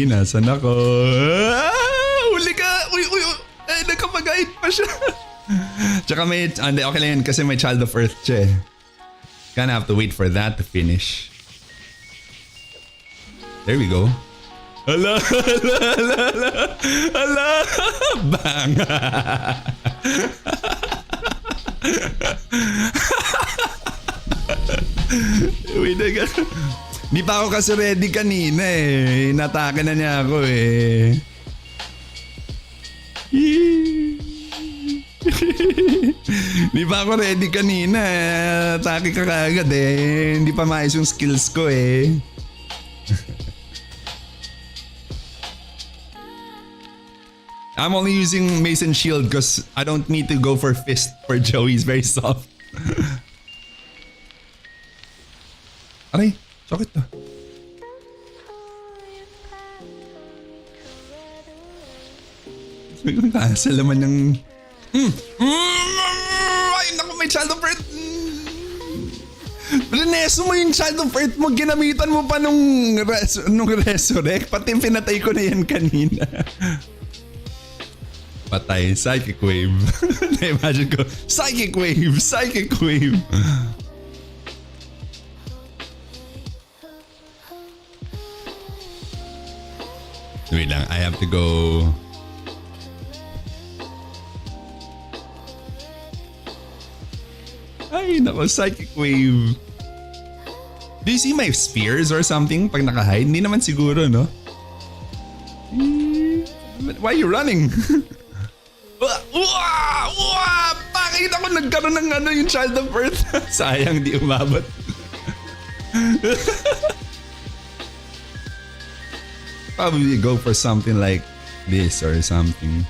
Nasaan ako? Huli ka! Uy! Ay, nakapag-guide pa siya. Tsaka may, okay lang yun kasi may Child of Earth siya eh. Kinda have to wait for that to finish. There we go. Ala! Bang! Wait a minute. Di pa ako kasi ready kanina eh. Inatake na niya ako eh. Di pa ako ready kanina eh. Atake ka kagad eh. Hindi pa maayos yung skills ko eh. I'm only using Mace and Shield because I don't need to go for Fist for Joey. He's very soft. Aray, sakit to. Cancel naman yung... Ay, naku, may Child of Earth. Reneso mo yung Child of Earth mo. Ginamitan mo pa nung resurrect. Pati pinatay ko na yan kanina. Patay, Psychic Wave. Na-imagine ko, Psychic Wave, Psychic Wave. Wait lang, I have to go. Ay, nako, Psychic Wave. Do you see my spears or something pag naka-hide? Hindi naman siguro, no? Why are you running? Bakit ako nagkaroon ng ano yung Child of Earth? Sayang, di umabot. Probably go for something like this or something.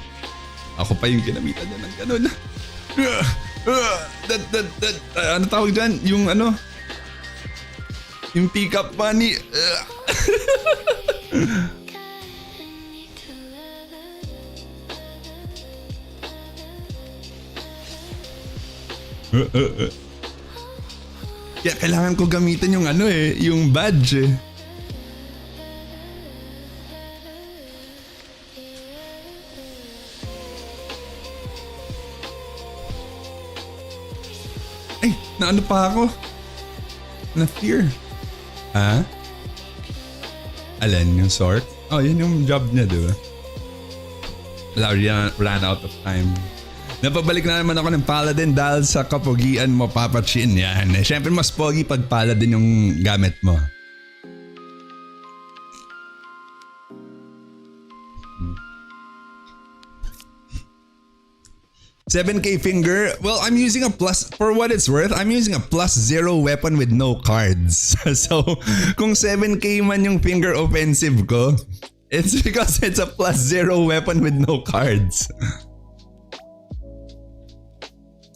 Ako pa yung ginamitan niya ng ganun. Ano tawag dyan? Yung ano? Yung pick-up money. Kaya kailangan ko gamitin yung ano eh, yung badge eh. Ay, naano pa ako? Na-fear. Ha? Alin, yung sort? Oh, yun yung job niya, di ba? Ran out of time. Napabalik na naman ako ng Paladin dahil sa kapogian mo, Papa Chin. Yan. Eh, syempre mas pogi pag Paladin yung gamit mo. $7K finger. Well, I'm using a plus, for what it's worth, I'm using a +0 weapon with no cards. So, kung 7K man yung finger offensive ko, it's because it's a +0 weapon with no cards.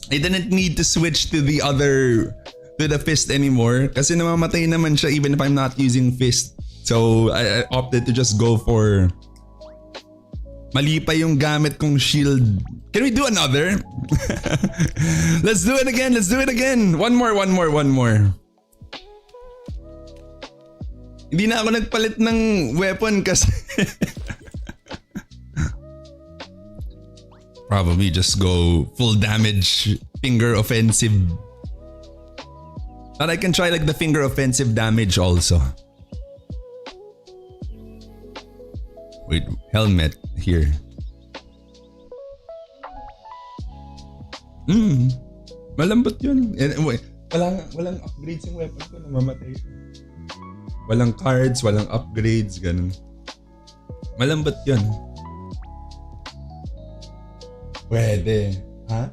I didn't need to switch to the fist anymore kasi namamatay naman siya even if I'm not using fist. So I opted to just go for mali pa yung gamit kong shield. Can we do another? Let's do it again. One more. Hindi na ako nagpalit ng weapon kasi probably just go full damage finger offensive. But I can try like the finger offensive damage also. Wait, helmet here. Malambot yun. Walang upgrades yung weapon ko, namamatay. Walang cards, walang upgrades, ganun. Malambot yun. Pwede. Ha?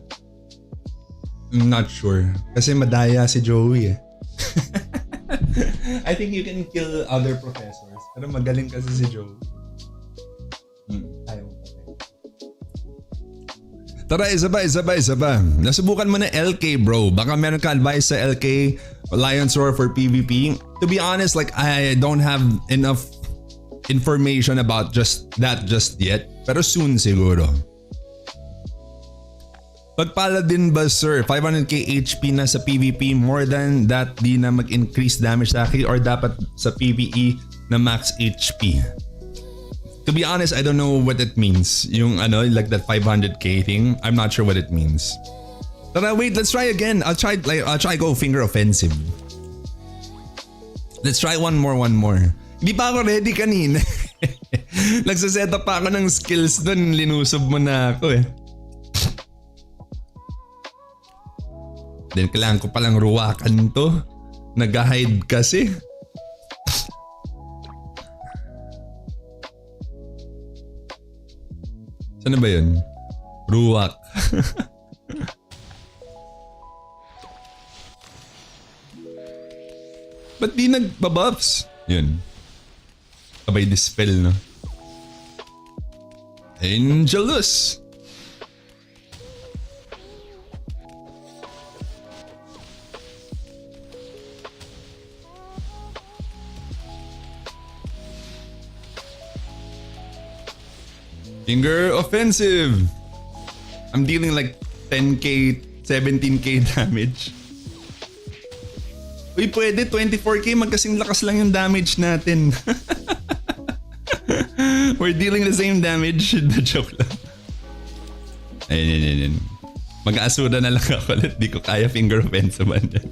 I'm not sure. Kasi madaya si Joey eh. I think you can kill other professors. Pero magaling kasi si Joe. Ayaw. Tara, isa ba? Nasubukan mo na LK, bro. Baka meron ka advice sa LK, Lion's Roar for PvP. To be honest, like I don't have enough information about just yet. Pero soon siguro. Pag Paladin ba, sir, 500k HP na sa PvP, more than that di na mag-increase damage sa akin, or dapat sa PvE na max HP? To be honest, I don't know what it means. Yung like that 500k thing, I'm not sure what it means. Tara, wait, let's try again. I'll try go finger offensive. Let's try one more. Hindi pa ako ready kanina. Nagsaset up pa ako ng skills dun, linusob mo na ako eh. Then kailangan ko palang ruwakan to. Nag-hide kasi. Saan ba yun? Ruwak. Ba't di nagbabuffs? Yun. Sabay dispel, no? Angelus! Finger offensive! I'm dealing like 10k, 17k damage. Uy, pwede 24k, magkasing lakas lang yung damage natin. We're dealing the same damage. Joke lang. Ayun. Mag-aasura na lang ako ulit. Di ko kaya finger offensive man dyan.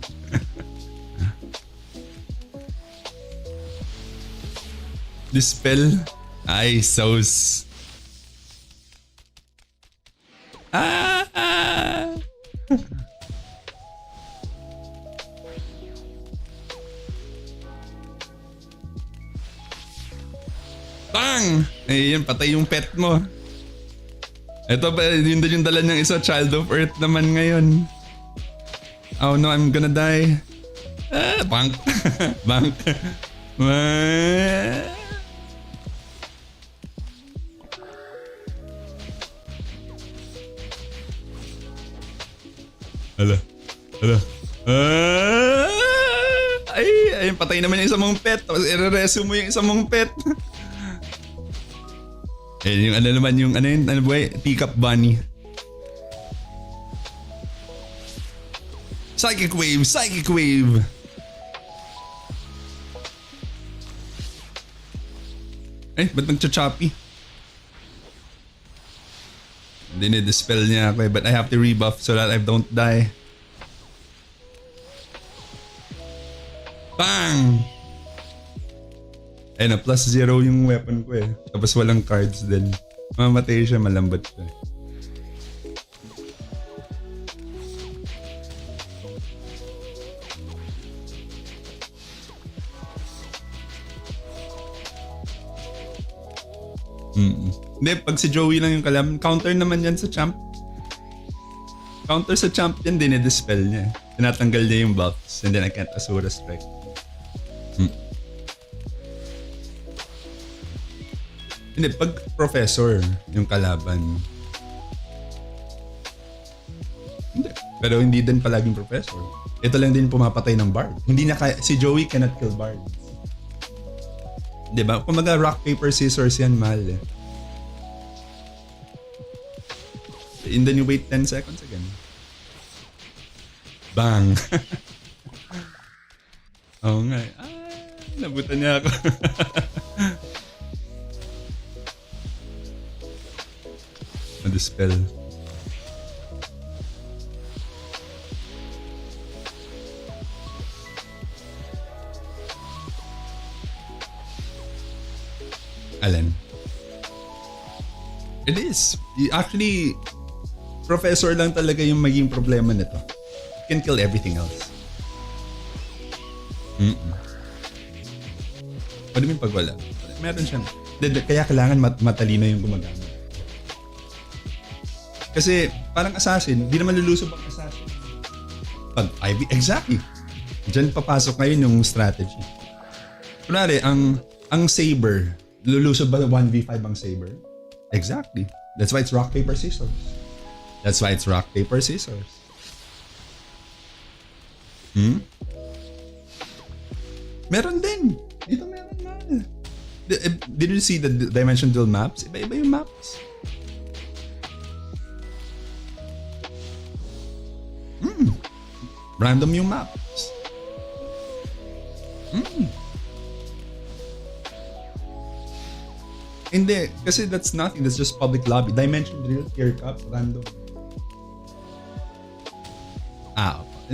Dispel? Ay, sauce. Bang! Ayun, patay yung pet mo. Ito pa, yun din yung dala niyang isa, Child of Earth naman ngayon. Oh no, I'm gonna die. Bank. Bank. Hala. Ayun, patay naman yung isa mong pet. Tapos i-resume mo yung isa mong pet. Yung naman yung teacup bunny. Psychic wave. Ba't nagcha-choppy? Dinidispel niya ako but I have to rebuff so that I don't die. Bang! Plus 0 yung weapon ko eh. Tapos walang cards din. Mamatay siya, malambot siya. Hindi, pag si Joey lang yung kalaban, counter naman yan sa champ. Counter sa champ yan, dinidispel niya. Tinatanggal niya yung buffs and then I can't Asura strike. Hindi, pag professor yung kalaban. Hindi. Pero hindi din palaging professor. Ito lang din pumapatay ng bard. Hindi na kaya, si Joey cannot kill bards. Diba? Kung rock, paper, scissors yan, mahal eh. And then you wait 10 seconds again. Bang! Oo nga eh. Nabutan niya ako. Dispel. Alan. It is. Actually, professor lang talaga yung maging problema nito. You can kill everything else. Pwede mo yung pag wala. Meron siya. Kaya kailangan matalino yung gumagamit. Kasi parang assassin, di naman lulusob ang assassin. Pag Ivy, exactly. Diyan papasok ngayon yung strategy. Kunwari, ang saber, lulusog ba 1v5 ang saber? Exactly. That's why it's rock, paper, scissors. That's why it's rock, paper, scissors. Meron din. Dito meron na. Did you see the dimension dual maps? Iba-iba yung maps. Random yung maps. Hindi, kasi that's nothing. That's just public lobby. Dimension drill, tier cup, random.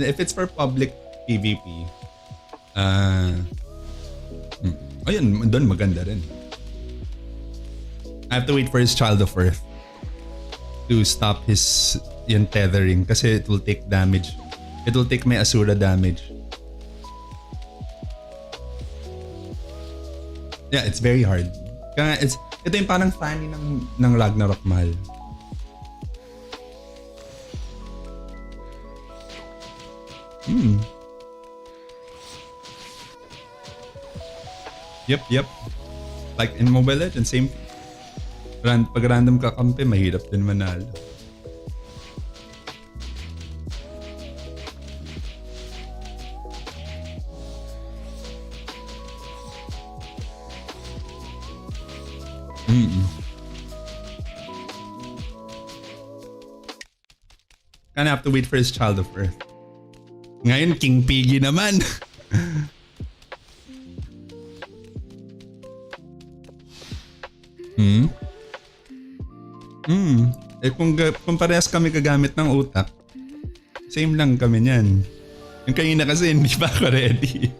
If it's for public PvP, ayun, doon maganda rin. I have to wait for his Child of Earth to stop his yung tethering kasi it will take damage. It will take my Asura damage. Yeah, it's very hard. Kaya ito yung parang funny ng Ragnarok, mahal. Yep. Like in Mobile Legends, same thing. Pag random kakampi, mahirap din manalo. Kinda have to wait for his Child of Earth. Ngayon, King Piggy naman. Kung parehas kami kagamit ng utak, same lang kami niyan. Yung kanina kasi hindi pa ako ready.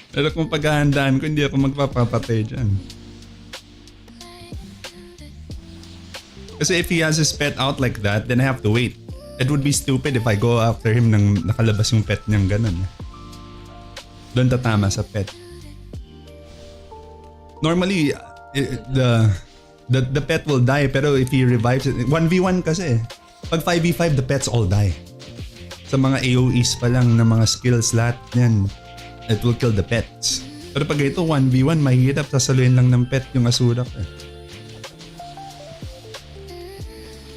Pero kung paghahandaan ko, hindi ako magpapapatay dyan. Kasi if he has his pet out like that, then I have to wait. It would be stupid if I go after him nang nakalabas yung pet niyang ganun. Doon tatama sa pet. Normally, the pet will die, pero if he revives it, 1v1 kasi. Pag 5v5, the pets all die. Sa mga AoEs pa lang na mga skills lahat yan, it will kill the pets. Pero pag ito 1v1, mahirap, sasaluhin lang ng pet yung Asura ko.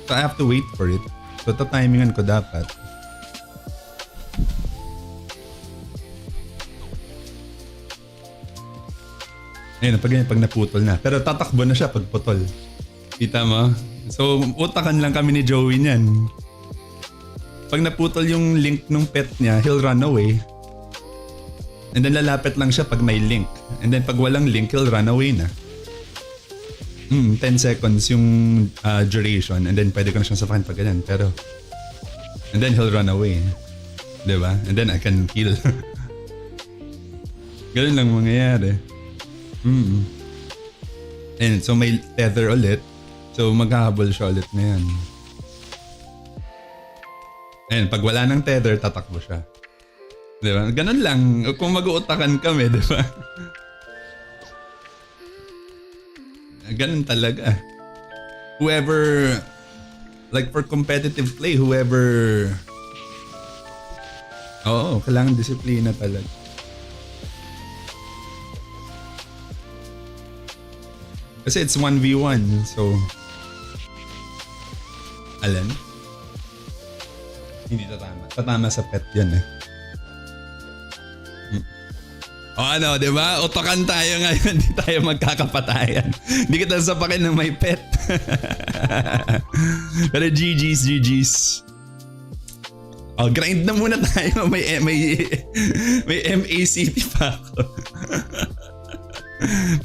So I have to wait for it. So tatimingan ko dapat. Ayun, pag naputol na. Pero tatakbo na siya pag putol. Kita mo? So utakan lang kami ni Joey niyan. Pag naputol yung link ng pet niya, he'll run away. And then lalapit lang siya pag may link. And then pag walang link, he'll run away na. 10 seconds yung duration, and then pwede ko na siyang sapakin pag ganyan, pero and then he'll run away, diba? And then I can kill. Ganun lang mangyayari. And so may tether ulit, so maghahabol siya ulit na yan. And pag wala ng tether, tatakbo siya, diba? Ganun lang kung mag-uutakan kami, diba? Ganun talaga. Whoever, like for competitive play, whoever, kailangan disiplina talaga. Kasi it's 1v1, so alam, hindi tatama. Tatama sa pet yan eh. Ano, di ba? Utokan tayo ngayon, hindi tayo magkakapatayan. Hindi kita sapakin ng may pet. Pero GG's. Grind na muna tayo. May MA City pa ako.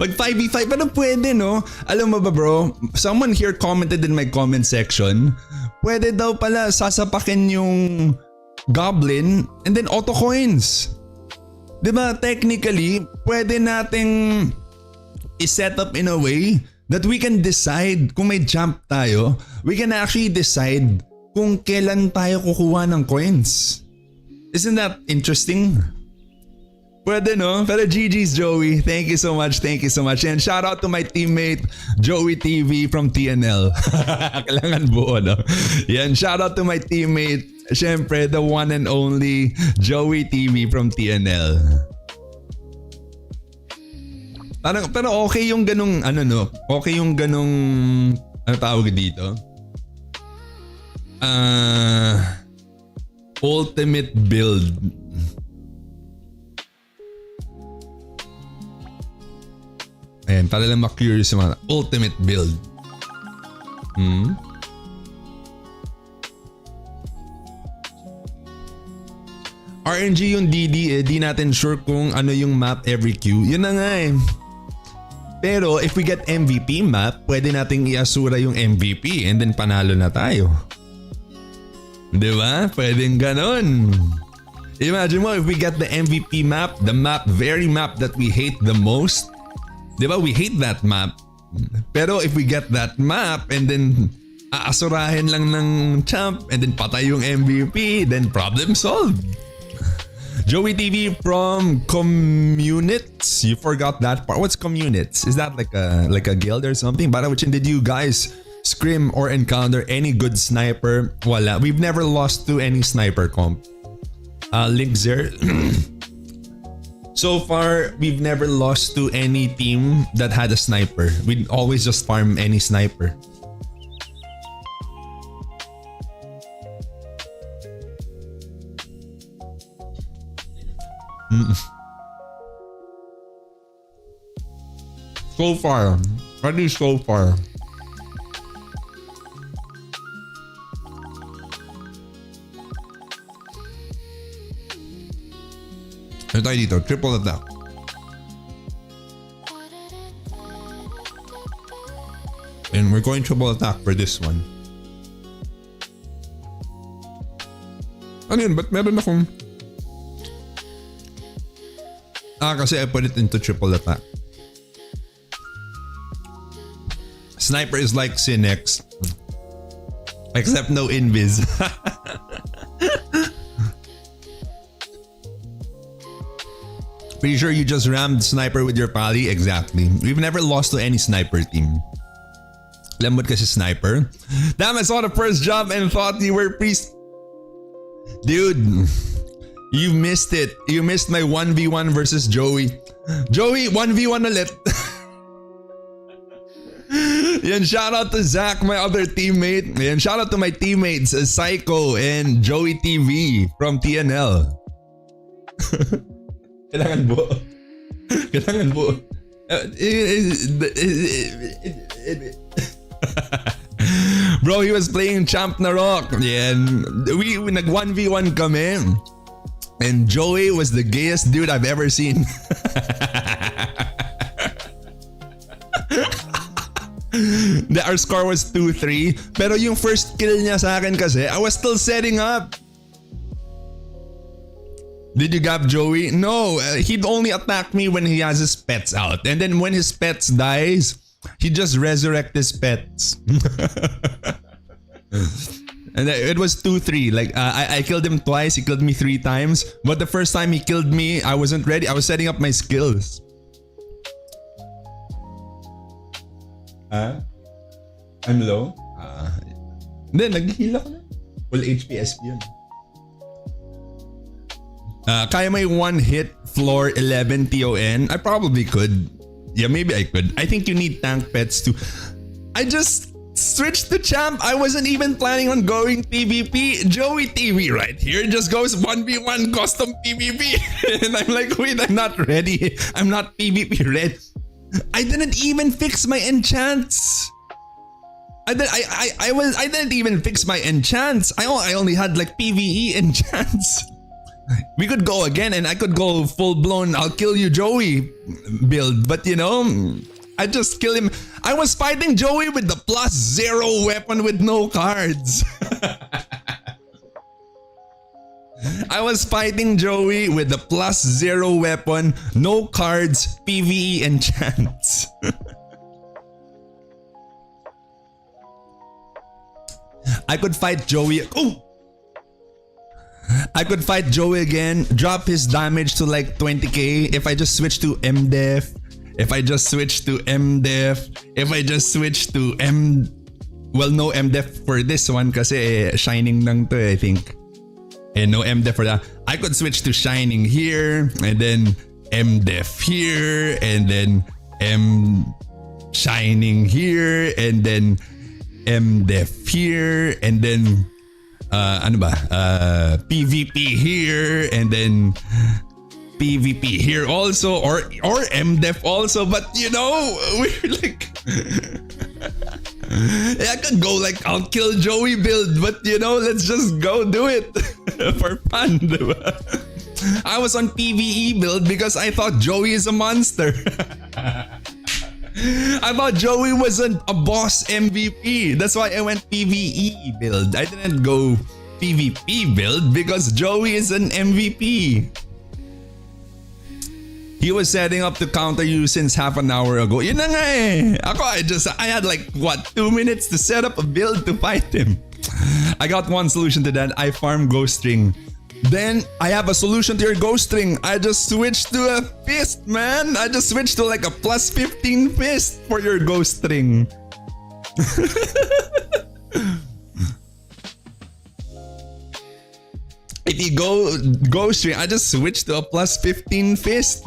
Pag 5v5, parang pwede, no? Alam mo ba, bro? Someone here commented in my comment section, pwede daw pala sasapakin yung goblin and then auto coins. Diba, technically, pwede nating i-set up in a way that we can decide kung may jump tayo. We can actually decide kung kailan tayo kukuha ng coins. Isn't that interesting? Pwede, no? Pero GG's, Joey. Thank you so much. And shout out to my teammate, Joey TV from TNL. Kailangan buo, no? Yan, shout out to my teammate Syempre, the one and only Joey TV from TNL. Pero okay yung ganung ano no? Okay yung ganung ano tawag dito? Ultimate build. Ayan, para lang ma-curious yung mga ultimate build. RNG yung DD di natin sure kung ano yung map every queue. Yun na nga eh. Pero if we get MVP map, pwede nating iasura yung MVP and then panalo na tayo. Diba? Pwedeng ganon. Imagine mo if we get the MVP map, the very map that we hate the most. Diba? We hate that map. Pero if we get that map and then aasurahin lang ng champ and then patay yung MVP, then problem solved. Joey TV from Communities. You forgot that part. What's Communities? Is that like a guild or something? But which did you guys scrim or encounter any good sniper? Wala. We've never lost to any sniper comp. Link there. So far, we've never lost to any team that had a sniper. We'd always just farm any sniper. So far. At least so far. Ano tayo dito? Triple attack. And we're going triple attack for this one. Ano yun? Ba't meron akong... kasi I put it into triple attack. Sniper is like Cinex. Except no invis. Pretty sure you just rammed sniper with your pally? Exactly. We've never lost to any sniper team. Lambot kasi sniper. Damn, I saw the first job and thought you were priest. Dude, you missed it. You missed my 1v1 versus Joey. Joey, 1v1 ulit. Yan, shout out to Zach, my other teammate. Yan, shout out to my teammates, Psycho and Joey TV from TNL. Kailangan buo. Kailangan buo. Bro, he was playing Ragnarok. Yan. We nag 1v1 kami. And Joey was the gayest dude I've ever seen. Our score was 2-3. Pero yung first kill niya sa akin kasi, I was still setting up. Did you gap Joey? No, he'd only attack me when he has his pets out. And then when his pets dies, he just resurrect his pets. And it was 2-3. Like I killed him twice, he killed me 3 times. But the first time he killed me, I wasn't ready. I was setting up my skills. I'm low? Hindi, nag-heal ako na. Full HP SP yun. Kaya may one hit floor 11 TON? I probably could. Yeah, maybe I could. I think you need tank pets too. I just switched to champ. I wasn't even planning on going PvP. Joey TV right here just goes 1v1 custom PvP. And I'm like, wait, I'm not ready. I'm not PvP ready. I didn't even fix my enchants. I didn't even fix my enchants. I only had like PvE enchants. We could go again and I could go full blown I'll kill you Joey build, but you know, I just kill him. I was fighting Joey with the +0 weapon with no cards. I was fighting Joey with the +0 weapon, no cards, PvE enchants. I could fight Joey. Oh! I could fight Joey again, drop his damage to like 20k if I just switch to MDef. If I just switch to MDef. If I just switch to well, no MDef for this one kasi shining lang to I think. And no MDef for that. I could switch to Shining here, and then MDef here, and then M Shining here, and then MDef here, and then ano ba? PvP here, and then PvP here also, or MDef also. But you know, we're like I could go like I'll kill Joey build, but you know, let's just go do it for fun, diba? I was on PvE build because I thought Joey is a monster. I thought Joey wasn't a boss MVP. That's why I went PvE build. I didn't go PvP build because Joey is an MVP. He was setting up to counter you since half an hour ago. Yun na nga eh. I had like, what, 2 minutes to set up a build to fight him. I got one solution to that. I farm Ghost String. Then I have a solution to your Ghost String. I just switched to a fist, man. I just switched to like a plus 15 fist for your Ghost String. If you go Ghost String, I just switched to a plus 15 fist.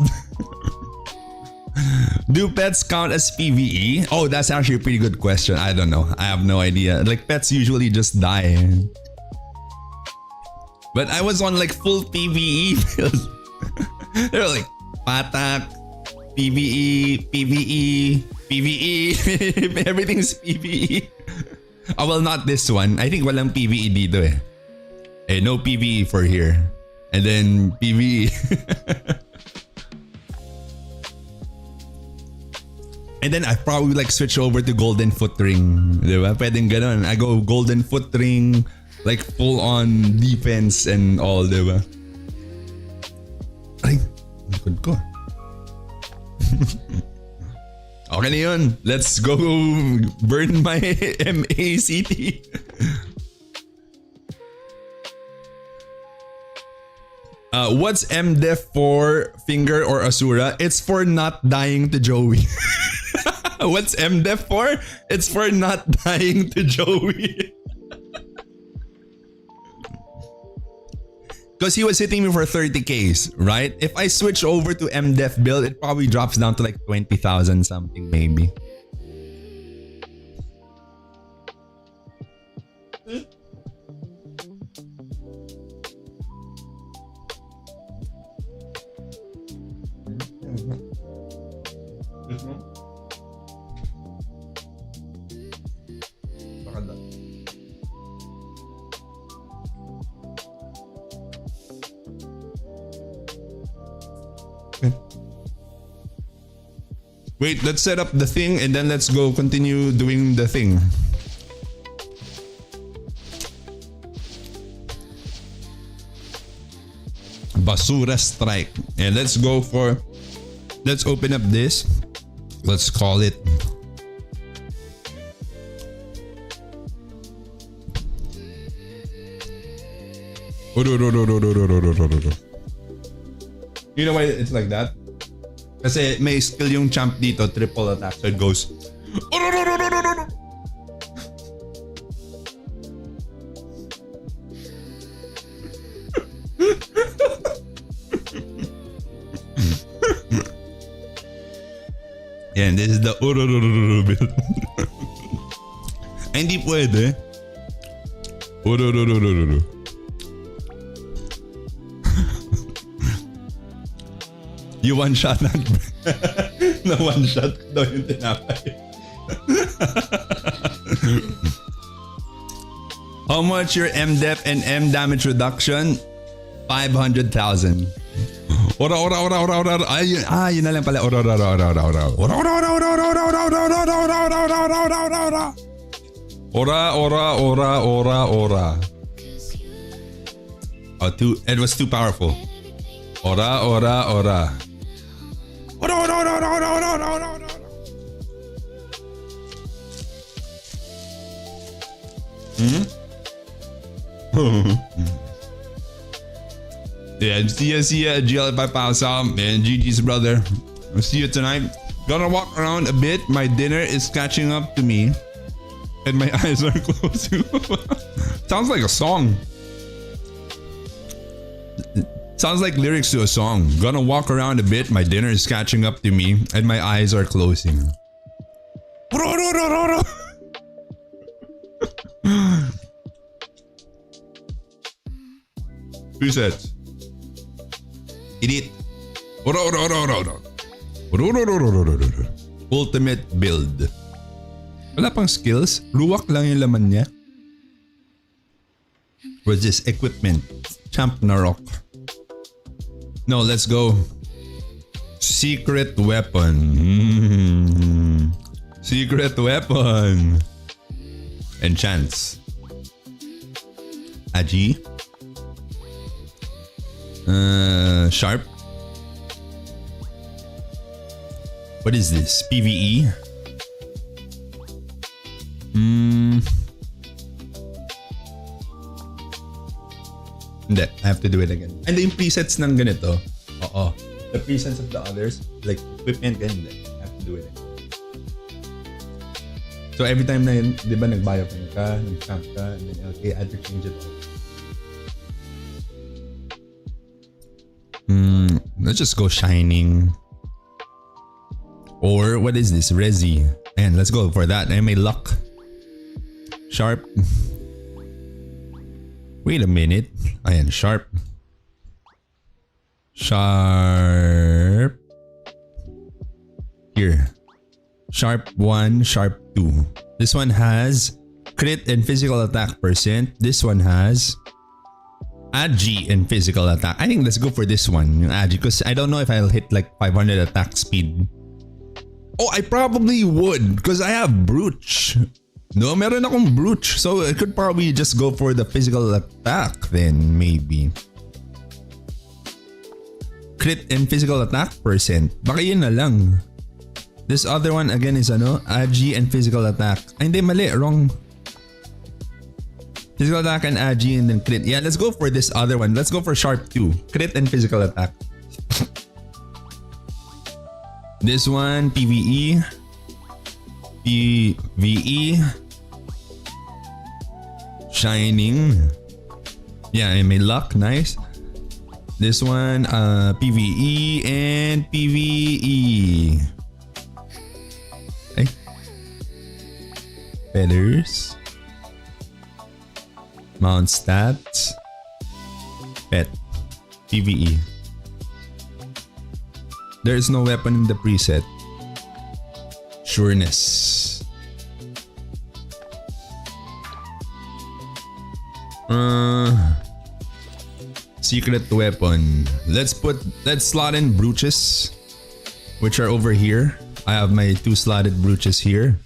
Do pets count as PvE? Oh, that's actually a pretty good question. I don't know. I have no idea. Like, pets usually just die. But I was on like full PvE build. They were like, Patak, PvE, PvE, PvE. Everything's PvE. Oh, well, not this one. I think walang PvE dito eh. Eh, no PvE for here. And then PvE. And then I probably like switch over to Golden Foot Ring. Diba? Pwedeng ganon. I go Golden Foot Ring, like full on defense and all, diba? Ay, likod ko. Okay na yun. Let's go burn my MACT. What's MDef for Finger or Asura? It's for not dying to Joey. What's MDef for? It's for not dying to Joey. Because he was hitting me for 30Ks, right? If I switch over to MDef build, it probably drops down to like 20,000 something maybe. Wait, let's set up the thing and then let's go continue doing the thing. Basura strike. And let's go for... Let's open up this. Let's call it... You know why it's like that? Kasi may skill yung champ dito, triple attack, so it goes. Yan, this is the build. Ay, hindi pwede. You one shot na. No one shot daw yung tinapay. How much your MDef and M damage reduction? 500,000. Ora. Ay, yun na lang pala. Ora. Oh, it was too powerful. Ora. Yeah, see ya, Joytify Guaranteed and GG's brother. I'll see you tonight. Gonna walk around a bit. My dinner is catching up to me, and my eyes are closing. Sounds like a song. Sounds like lyrics to a song. Gonna walk around a bit, my dinner is catching up to me, and my eyes are closing. Presets. Edit. Ultimate build. Wala pang skills. Luwak lang yung laman niya. What's this? Equipment. Ragnarok. No, let's go. Secret weapon. Secret weapon. Enchants. Agi. Sharp. What is this? PvE? Hindi, I have to do it again. And yung presets ng ganito. Oo. The presets of the others, like equipment, ganyan. I have to do it again. So every time na yun, di ba nag-biofilm ka, nag-champ ka, and then okay, I have to change it all. Let's just go shining. Or what is this? Resi. And let's go for that. I may luck. Sharp. Wait a minute. Ayan, sharp. Sharp. Here. Sharp 1, sharp 2. This one has crit and physical attack %. This one has Agi and physical attack. I think let's go for this one, yung Agi, because I don't know if I'll hit like 500 attack speed. Oh, I probably would because I have Brooch. No, meron akong Brooch. So I could probably just go for the physical attack then, maybe. Crit and physical attack %. Baka yun na lang. This other one again is ano? Agi and physical attack. Ay, hindi, mali. Wrong. Physical attack and Agi and then crit. Yeah, let's go for this other one. Let's go for sharp 2. Crit and physical attack. This one, PvE. PvE. Shining. Yeah, I made luck. Nice. This one, PvE and PvE. Okay. Feathers. Mount stats. Pet. PvE. There is no weapon in the preset. Sureness. Secret weapon. Let's slot in brooches, which are over here. I have my 2 slotted brooches here.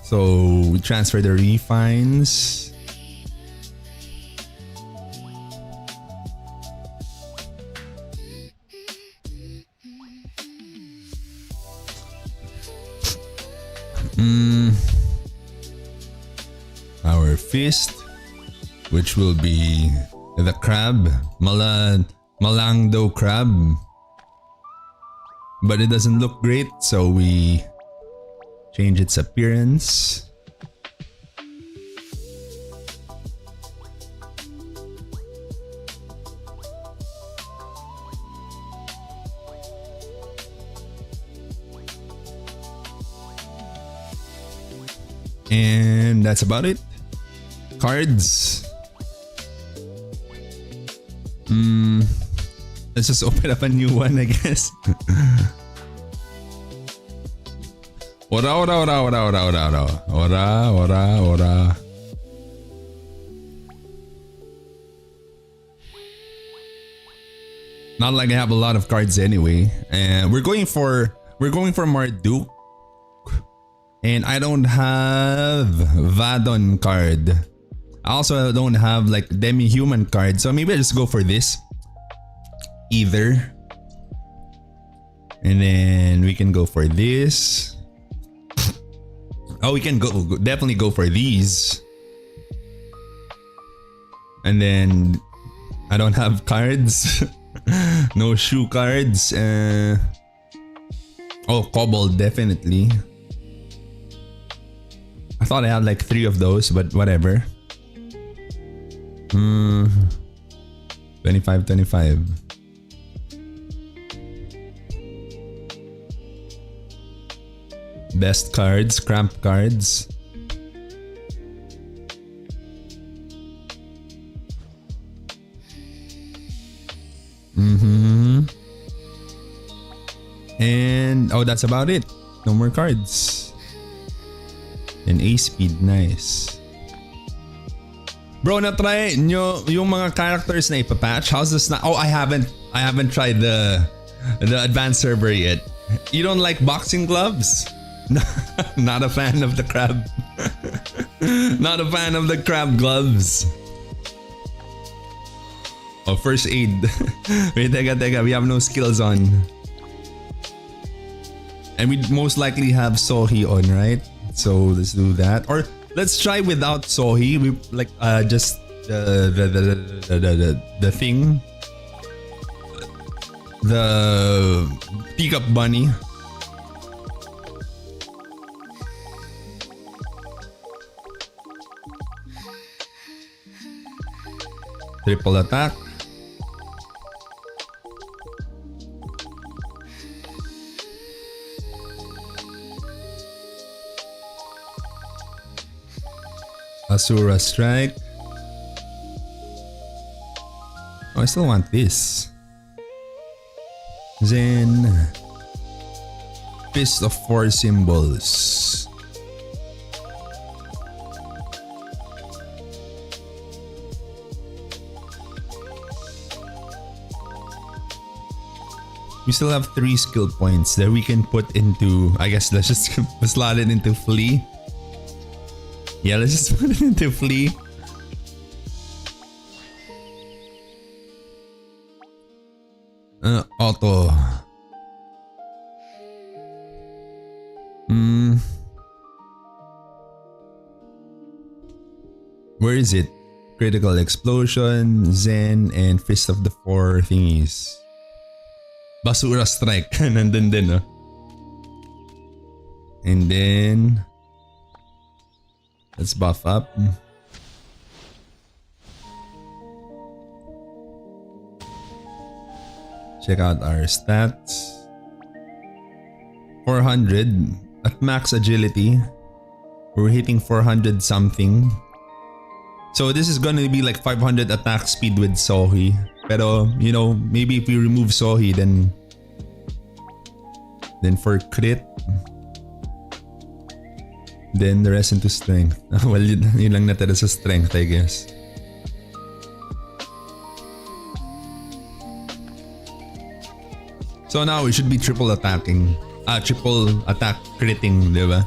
So we transfer the refines. Our fist, which will be the crab, Malangdo crab, but it doesn't look great, so we change its appearance. And that's about it. Cards. Let's just open up a new one, I guess. Ora. Not like I have a lot of cards anyway. And we're going for Marduk. And I don't have Vadon card. I also don't have like demi-human card. So maybe I just go for this. Either. And then we can go for this. Oh, we can definitely go for these. And then I don't have cards. No shoe cards. Oh, Kobold, definitely. I thought I had like 3 of those, but whatever. 25. Best cards, cramp cards. And oh, that's about it. No more cards. And A speed, nice. Bro, na-try nyo yung mga characters na ipapatch? How's this na? Oh, I haven't tried the advanced server yet. You don't like boxing gloves? Not a fan of the crab. Not a fan of the crab gloves. Oh, first aid. Wait, teka. We have no skills on. And we most likely have Sohi on, right? So let's do that. Or let's try without Sohi. We like just the thing. The teacup bunny. Triple attack. Asura strike. Oh, I still want this. Then Fist of 4 symbols. We still have 3 skill points that we can put into. I guess let's just slot it into Flea. Yeah, let's just put it into Flea. Auto. Where is it? Critical Explosion, Zen, and Fist of the 4 thingies. Basura Strike. Nandun din, no? And then let's buff up. Check out our stats. 400 at max agility. We're hitting 400 something. So this is gonna be like 500 attack speed with Sohi. Pero, you know, maybe if we remove Sohi, then for crit, then the rest into strength. Well, yun lang natira sa strength, I guess. So now we should be triple attacking. Triple attack critting, diba?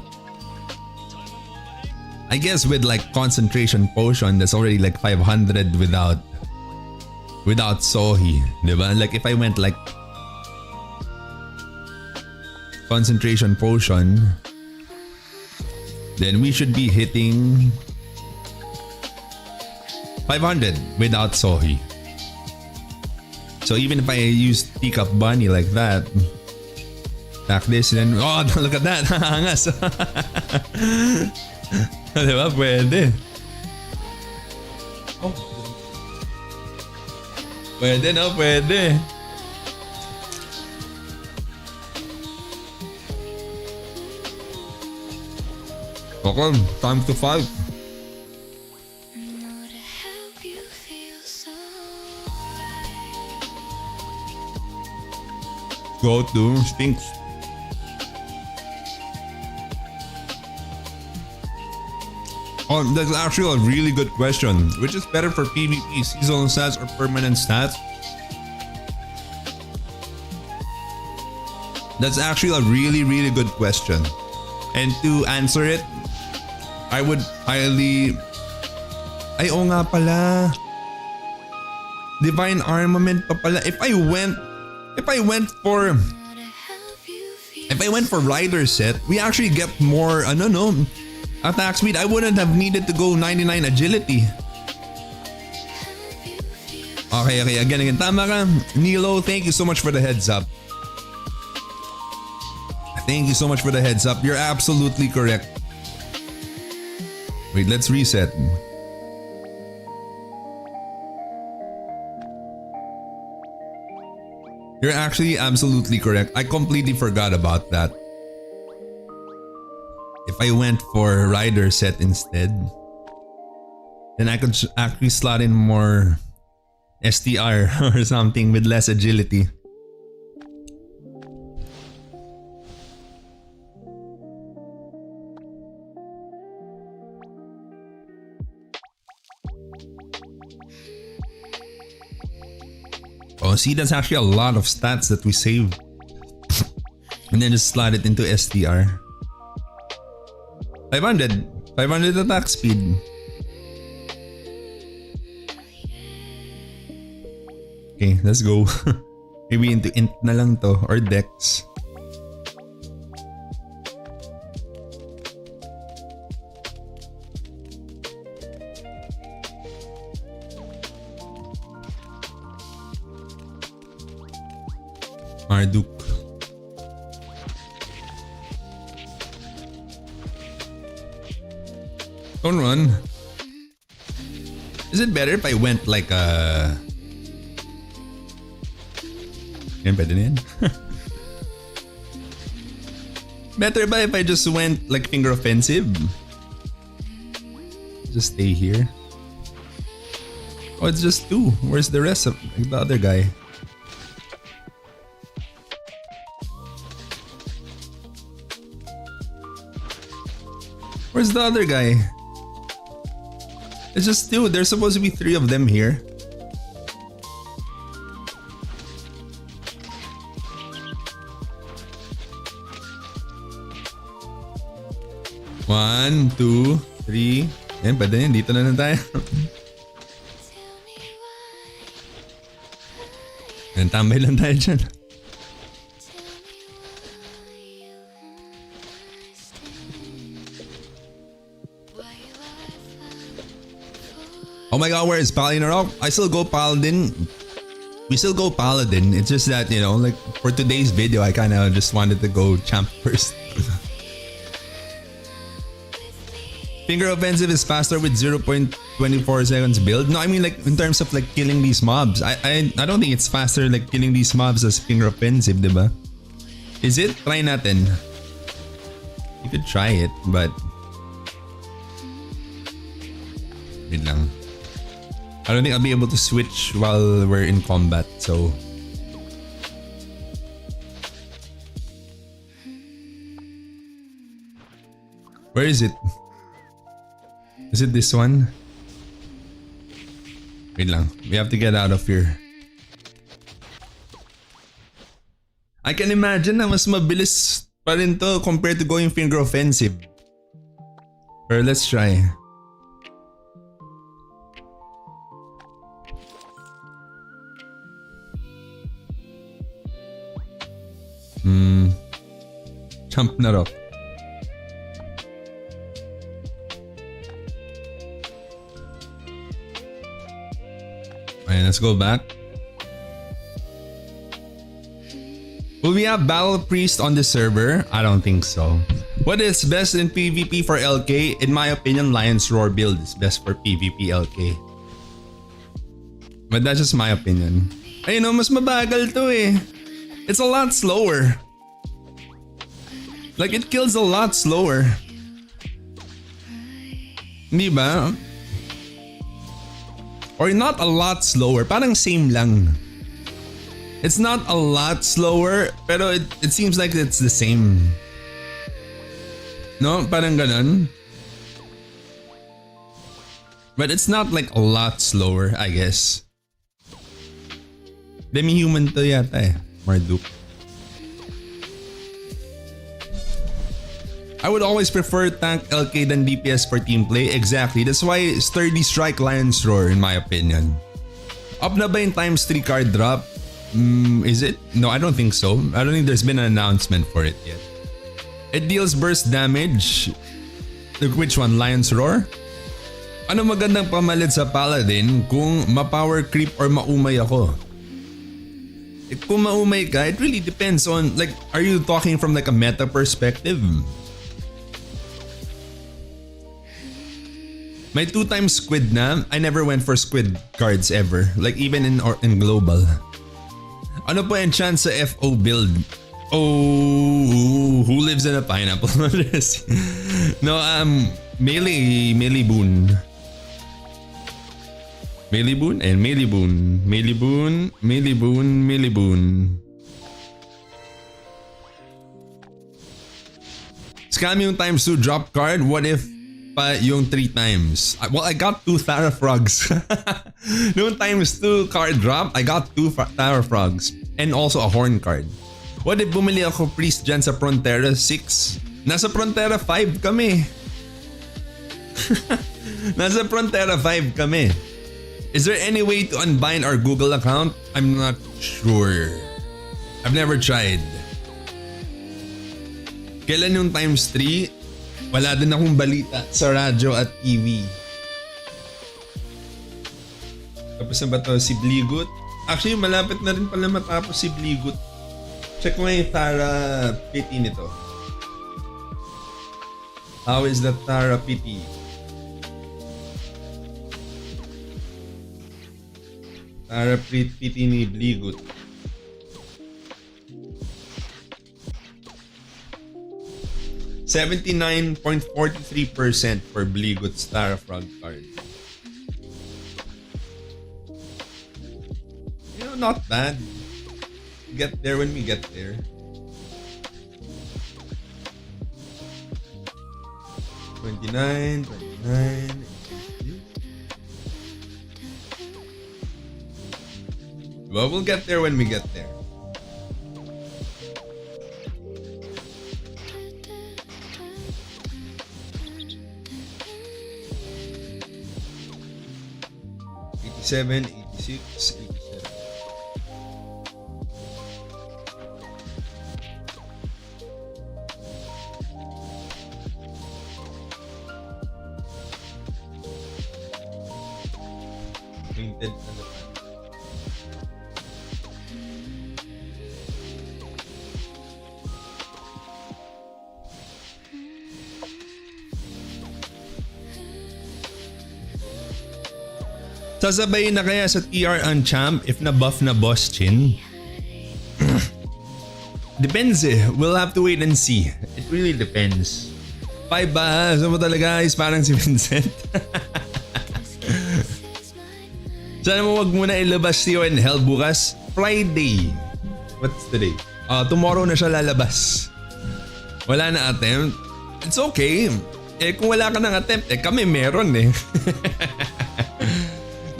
I guess with like concentration potion, that's already like 500 without Sohi, diba? Like if I went like concentration potion, then we should be hitting 500 without Sohi. So even if I use Teacup Bunny like that, attack this, and then oh, look at that, angas. Diba? Pwede. Oh. Pwede, no? Pwede. Okay, time to fight. Go to Stinks. Oh, that's actually a really good question. Which is better for PvP, seasonal stats or permanent stats? That's actually a really, really good question. And to answer it, I would highly... Ay, oo nga pala. Divine Armament pa pala. If I went for Rider set, we actually get more, attack speed. I wouldn't have needed to go 99 agility. Okay. Again. Tama ka. Nilo, thank you so much for the heads up. Thank you so much for the heads up. You're absolutely correct. Wait, let's reset. You're actually absolutely correct. I completely forgot about that. If I went for rider set instead, then I could actually slot in more STR or something with less agility. Oh, see, that's actually a lot of stats that we saved. And then just slot it into STR. 500 attack speed. Okay, let's go. Maybe into int na lang to or dex. Marduk. Don't run. Is it better if I went like a... Yan, pwede na yan. Better ba if I just went like finger offensive? Just stay here. Oh, it's just 2. Where's the rest of the other guy? Where's the other guy? It's just 2. There's supposed to be 3 of them here. One, 2, 3. Yan, pwede yan. Dito na tayo. Yan, tambay lang tayo dyan. Oh my god, where is PALLYNAROK? I still go Paladin. We still go Paladin. It's just that, you know, like for today's video, I kind of just wanted to go champ first. Finger offensive is faster with 0.24 seconds build. No, I mean like in terms of like killing these mobs. I don't think it's faster like killing these mobs as finger offensive, diba? Is it? Try natin. You could try it, but... Wait lang. I don't think I'll be able to switch while we're in combat, so... Where is it? Is it this one? Wait lang. We have to get out of here. I can imagine na mas mabilis pa rin to compared to going finger offensive. Or let's try. Ragnarok. Alright, let's go back. Will we have Battle Priest on the server? I don't think so. What is best in PvP for LK? In my opinion, Lion's Roar build is best for PvP LK. But that's just my opinion. Ay no, mas mabagal to eh. It's a lot slower. Like it kills a lot slower. Di ba? Or not a lot slower, parang same lang. It's not a lot slower, pero it seems like it's the same. No, parang ganun. But it's not like a lot slower, I guess. Demi-human to yata eh, Marduk. I would always prefer tank LK than DPS for team play. Exactly. That's why Sturdy Strike Lion's Roar in my opinion. Up na ba yung times 3 card drop? Is it? No, I don't think so. I don't think there's been an announcement for it yet. It deals burst damage. Which one? Lion's Roar? Ano magandang pamalit sa Paladin kung ma-power creep or maumay ako? Kung maumay ka, it really depends on like, are you talking from like a meta perspective? May 2 times squid na. I never went for squid cards ever. Like even in global. Ano po yung chance sa FO build? Oh, who lives in a pineapple? No, Melee Boon. Melee Boon and Melee Boon. Melee Boon, Melee Boon, Melee Boon. Scam yung times 2 drop card. What if pa yung 3 times? Well, I got 2 Thara Frogs. Noong times 2 card drop, I got 2 Thara Frogs. And also a horn card. What if bumili ako priest dyan sa Frontera 6? Nasa Frontera 5 kami. Nasa Frontera 5 kami. Is there any way to unbind our Google account? I'm not sure. I've never tried. Kailan yung times 3? Wala din akong balita sa radyo at TV. Tapos na ba to si Bligut? Actually, malapit na rin pala matapos si Bligut. Check mo yung Thara Pity nito. How is the Thara Pity? Thara Pity ni Bligut. $79.43% for Bligut's Thara Frog card. You know, not bad. Get there when we get there. $29. Well, we'll get there when we get there. $87, $86, $87. Printed na naman. Sasabayin na kaya sa TR ang champ if na-buff na Boss Chin? Depends eh. We'll have to wait and see. It really depends. 5 ba? Saan mo talaga guys? Parang si Vincent. Sana mo wag muna ilabas si and Hell bukas. Friday. What's the day? Tomorrow na siya lalabas. Wala na attempt. It's okay. Eh kung wala ka ng attempt, kami meron eh.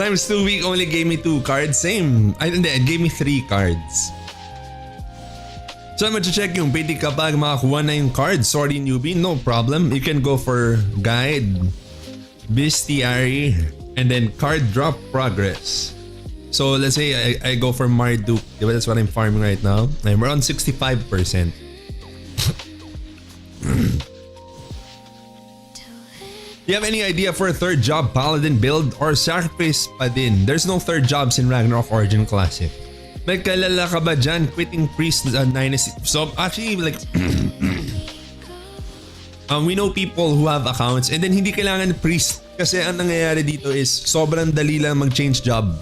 Times 2 week only gave me 2 cards. Same. It gave me 3 cards. So I'm gonna check yung pwede kapag makakuha na yung cards. Sorry newbie, no problem. You can go for guide, bestiary, and then card drop progress. So let's say I go for Marduk. That's what I'm farming right now. I'm around 65%. You have any idea for a third job paladin build or sacrifice pa din? There's no third jobs in Ragnarok Origin Classic. May kalala ka ba dyan quitting priest dynasty? So actually like we know people who have accounts and then hindi kailangan priest kasi ang nangyayari dito is sobrang dali lang mag-change job.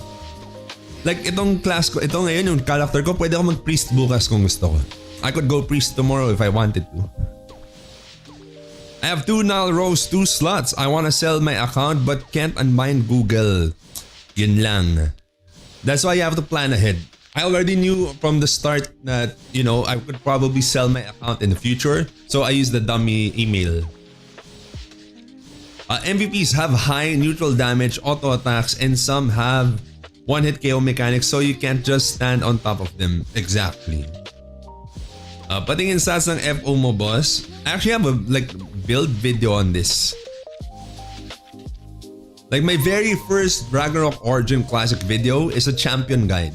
Like itong class ko, ito ngayon yung character ko, pwede ako mag-priest bukas kung gusto ko. I could go priest tomorrow if I wanted to. I have 2 null rows, 2 slots. I want to sell my account but can't unbind Google. Yun lang. That's why you have to plan ahead. I already knew from the start that, you know, I could probably sell my account in the future. So I used the dummy email. MVPs have high neutral damage, auto attacks, and some have one-hit KO mechanics so you can't just stand on top of them. Exactly. Patingin stats ng FO mo, boss. I actually have a build video on this. Like my very first Ragnarok Origin Classic video is a champion guide.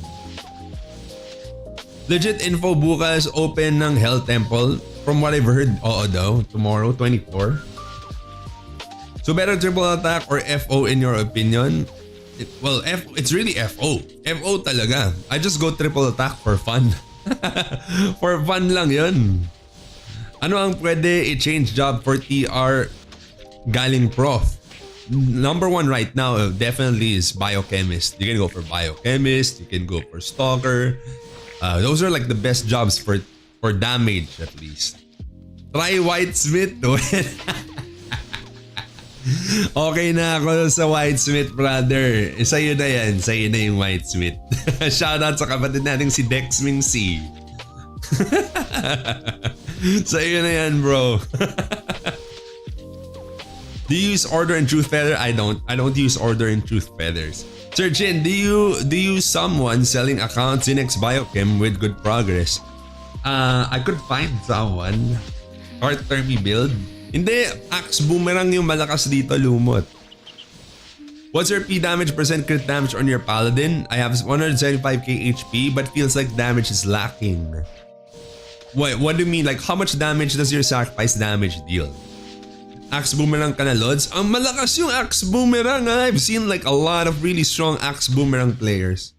Legit info bukas open ng Hell Temple. From what I've heard, oo daw, tomorrow 24. So better triple attack or FO in your opinion? It's really FO. FO talaga. I just go triple attack for fun. For fun lang yun. Ano ang pwede i-change job for TR galing prof? Number 1 right now definitely is biochemist. You can go for biochemist, you can go for stalker, Those are like the best jobs for damage at least. Try Whitesmith. Okay na ako sa Whitesmith, brother. Sa'yo na yan. Sa'yo na yung Whitesmith. Shoutout sa kapatid nating si Dexming C. Sa'yo na yan, bro. Do you use Order and Truth Feather? I don't use Order and Truth Feathers. Sir Jin, do you someone selling accounts in X Biochem with good progress? I could find someone. Short termy build. Hindi, Axe Boomerang yung malakas dito, lumot. What's your P damage percent crit damage on your Paladin? I have 175k HP but feels like damage is lacking. Wait, what do you mean? Like how much damage does your sacrifice damage deal? Axe Boomerang ka na, Lods? Ang malakas yung Axe Boomerang. I've seen like a lot of really strong Axe Boomerang players.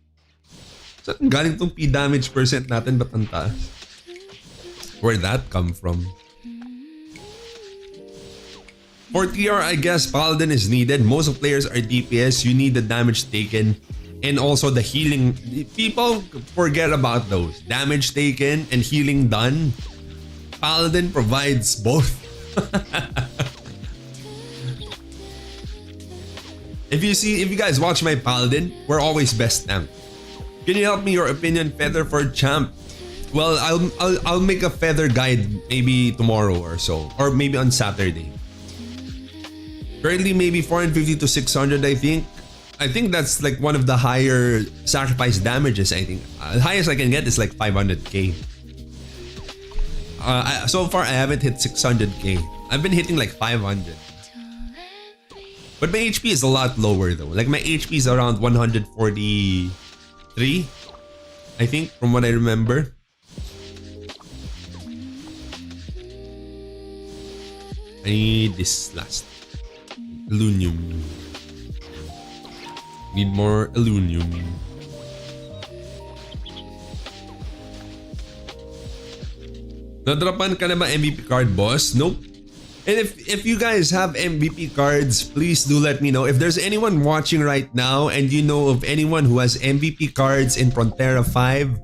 Saan galing tong P damage percent natin? Ba't ang taas? Where'd that come from? For TR, I guess Paladin is needed. Most of players are DPS. You need the damage taken and also the healing. People forget about those. Damage taken and healing done. Paladin provides both. If you guys watch my Paladin, we're always best temp. Can you help me your opinion feather for champ? Well, I'll make a feather guide maybe tomorrow or so, or maybe on Saturday. Currently maybe 450 to 600, I think. I think that's like one of the higher sacrifice damages, I think. The highest I can get is like 500k. So far I haven't hit 600k. I've been hitting like 500. But my HP is a lot lower though. Like my HP is around 143, I think, from what I remember. I need this last. Aluminum. Need more aluminum. Nadrapan ka na ba MVP card, boss? Nope. And if you guys have MVP cards, please do let me know. If there's anyone watching right now and you know of anyone who has MVP cards in Frontera 5,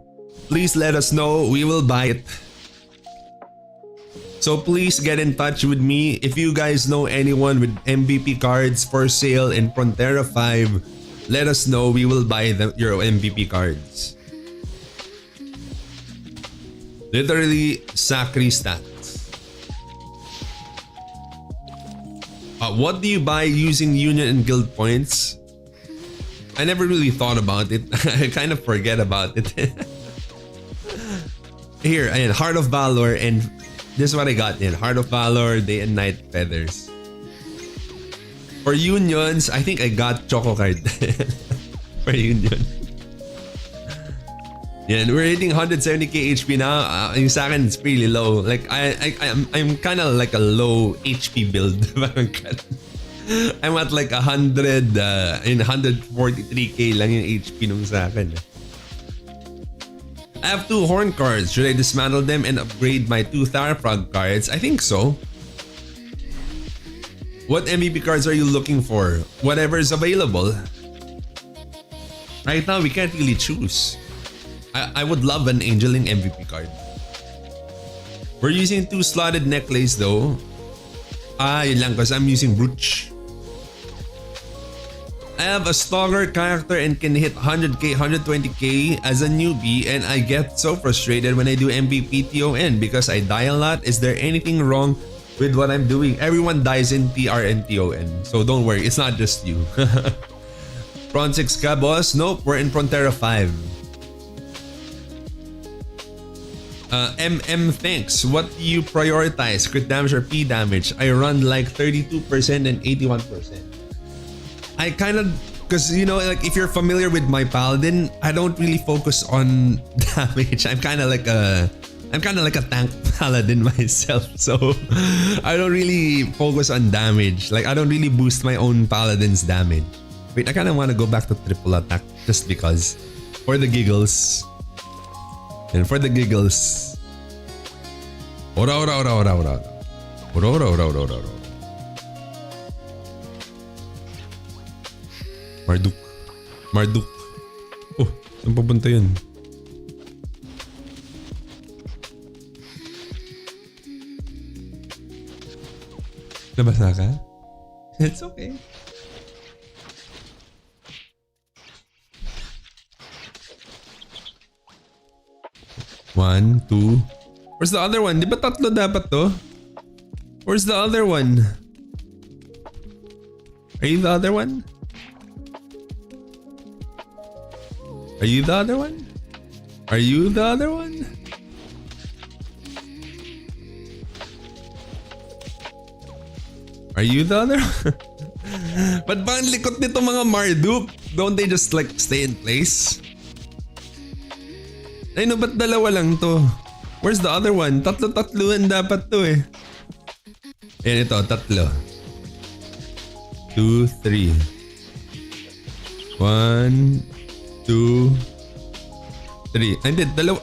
please let us know. We will buy it. So please get in touch with me. If you guys know anyone with MVP cards for sale in Frontera 5, let us know. We will buy your MVP cards. Literally, Sacri stats. What do you buy using Union and Guild points? I never really thought about it. I kind of forget about it. Here, ayan, Heart of Valor, and this is what I got in. Heart of Valor, Day and Night Feathers. For Unions, I think I got Choco Card. For Union. Yeah, we're hitting 170k HP now. Yung sa akin, it's really low. Like, I'm kind of like a low HP build. I'm at like 143k lang yung HP nung sa akin. I have 2 Horn cards. Should I dismantle them and upgrade my 2 Tharafrog cards? I think so. What MVP cards are you looking for? Whatever is available. Right now, we can't really choose. I would love an Angeling MVP card. We're using 2 slotted necklace though. Yun lang because I'm using Brooch. I have a Stalker character and can hit 100k, 120k as a newbie, and I get so frustrated when I do MVP TON because I die a lot. Is there anything wrong with what I'm doing? Everyone dies in TR and TON, so don't worry, it's not just you. Front 6 ka, boss? Nope, we're in Frontera 5. MM thanks. What do you prioritize? Crit damage or P damage? I run like 32% and 81%. I kind of, because you know, like if you're familiar with my Paladin, I don't really focus on damage. I'm kind of like a tank Paladin myself, so I don't really focus on damage. Like I don't really boost my own Paladin's damage. Wait, I kind of want to go back to triple attack just because, for the giggles. And for the giggles. Ora ora ora ora ora. Ora ora ora ora ora. Marduk. Oh, saan papunta yun? Nabasa ka? It's okay. One, two. Where's the other one? Di ba tatlo dapat to? Where's the other one? Are you the other one? Are you the other one? Are you the other one? Are you the other one? Ba't ba ang likot nito mga Marduk? Don't they just like stay in place? Ay no, ba't dalawa lang to? Where's the other one? Tatlo-tatluan dapat to eh. Ayan ito, tatlo. 2, 3. 1, 2, 3. Ay hindi, dalawa.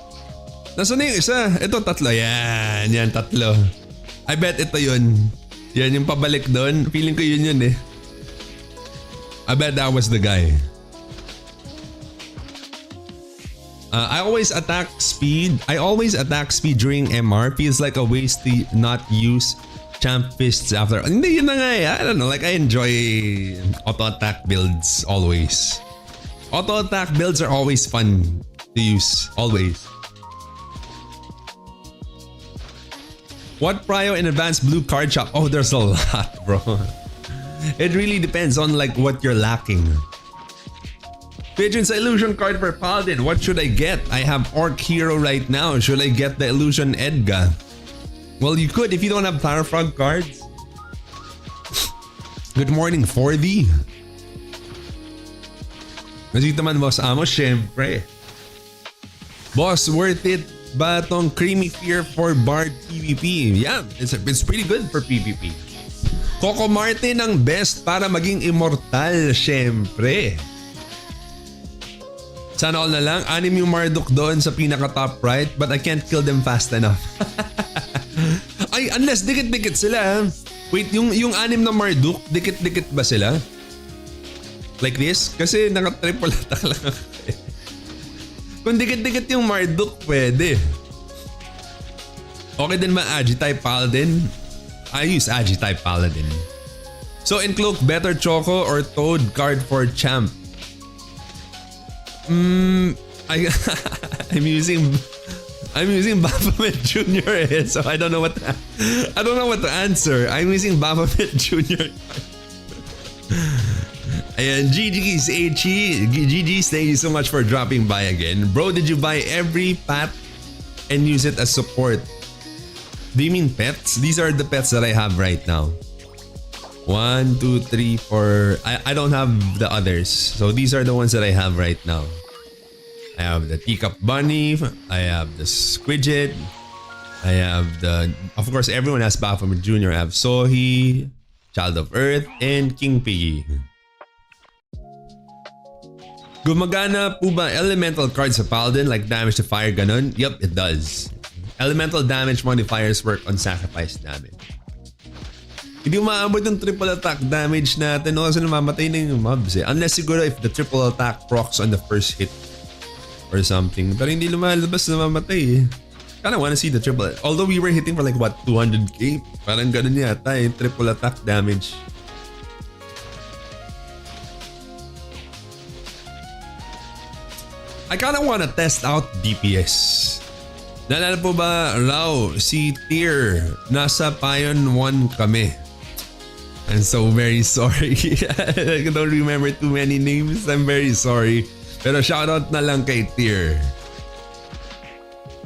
Nasaan na yung isa? Ito, tatlo. Yan, tatlo. I bet ito yun. Yan yung pabalik doon. Feeling ko yun eh. I bet that was the guy. I always attack speed during MR. Feels like a waste to not use champ fists after. Hindi, yun na nga eh. I don't know. Like I enjoy auto attack builds always. Auto attack builds are always fun to use. Always. What prio in advanced blue card shop? Oh, there's a lot, bro. It really depends on like what you're lacking. Pigeon's illusion card for Paladin. What should I get? I have Orc Hero right now. Should I get the illusion Edga? Well, you could if you don't have Tarfrog cards. Good morning, 4D. Nasita man, Boss Amos, syempre. Boss, worth it ba tong creamy fear for Bard PvP? Yeah, it's pretty good for PvP. Coco Martin ang best para maging immortal, syempre. Sana all na lang, 6 yung Marduk doon sa pinaka-top right, but I can't kill them fast enough. Ay, unless dikit-dikit sila. Wait, yung 6 na Marduk, dikit-dikit ba sila? Like this? Kasi naka-triple attack lang ako. Kung dikit-dikit yung Marduk, pwede. Okay din ba Agi-type Paladin? I use Agi-type Paladin. So in Cloak, better Choco or Toad card for Champ? I'm using Baphomet Jr. So I don't know what to answer. I'm using Baphomet Jr. Ayan, GG's HE. GG's, thank you so much for dropping by again. Bro, did you buy every pat and use it as support? Do you mean pets? These are the pets that I have right now. 1, 2, 3, 4. I don't have the others. So these are the ones that I have right now. I have the Teacup Bunny. I have the Squidget. I have the... Of course, everyone has Baphomet Jr. I have Sohi, Child of Earth, and King Piggy. Gumagana po ba elemental cards sa Paladin like damage to fire ganon? Yup, it does. Elemental damage modifiers work on sacrifice damage. Hindi umaabot yung triple attack damage natin no? Kasi namamatay na yung mobs eh. Unless siguro if the triple attack procs on the first hit or something. Pero hindi lumalabas na mamatay eh. Kinda wanna see the triple. Although we were hitting for like what, 200k? Parang ganun yata eh, triple attack damage. I kinda wanna test out DPS. Naalala po ba, Rao, si Tier, nasa Pion 1 kami. I'm so very sorry. I don't remember too many names. I'm very sorry. Pero shoutout na lang kay Tier.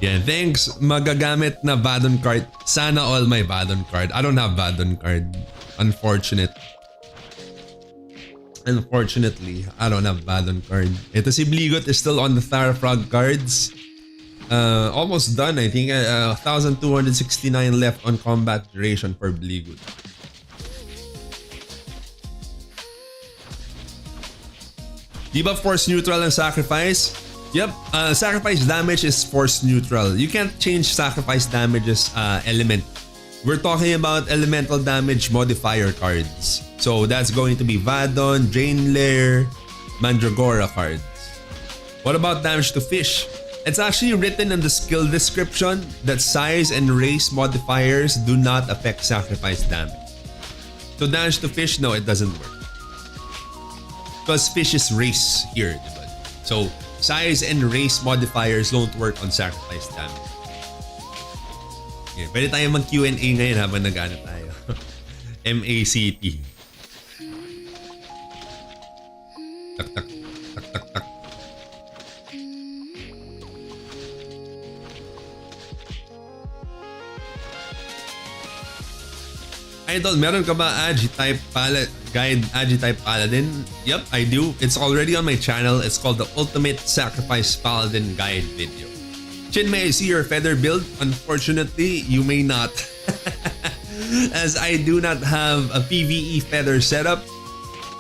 Yeah, thanks. Magagamit na Vadon card. Sana all my Vadon card. I don't have Vadon card. Unfortunately, I don't have Vadon card. Ito si Bligot is still on the Tharfrog cards. Almost done, I think. 1,269 left on combat duration for Bligot. Di ba force neutral ang sacrifice? Yep, sacrifice damage is force neutral. You can't change sacrifice damage's element. We're talking about elemental damage modifier cards. So that's going to be Vadon, Drainlair, Mandragora cards. What about damage to fish? It's actually written in the skill description that size and race modifiers do not affect sacrifice damage. So damage to fish, no, it doesn't work. Because fish is race here, diba? So size and race modifiers don't work on sacrifice damage. Okay, pwede tayo mag Q&A ngayon habang nag-ano tayo. MACT. Tak tak tak tak tak. Idol, meron ka ba Agi-type Agi-type Paladin? Yep, I do. It's already on my channel. It's called the Ultimate Sacrifice Paladin Guide video. Chin, may I see your feather build? Unfortunately, you may not. As I do not have a PvE feather setup.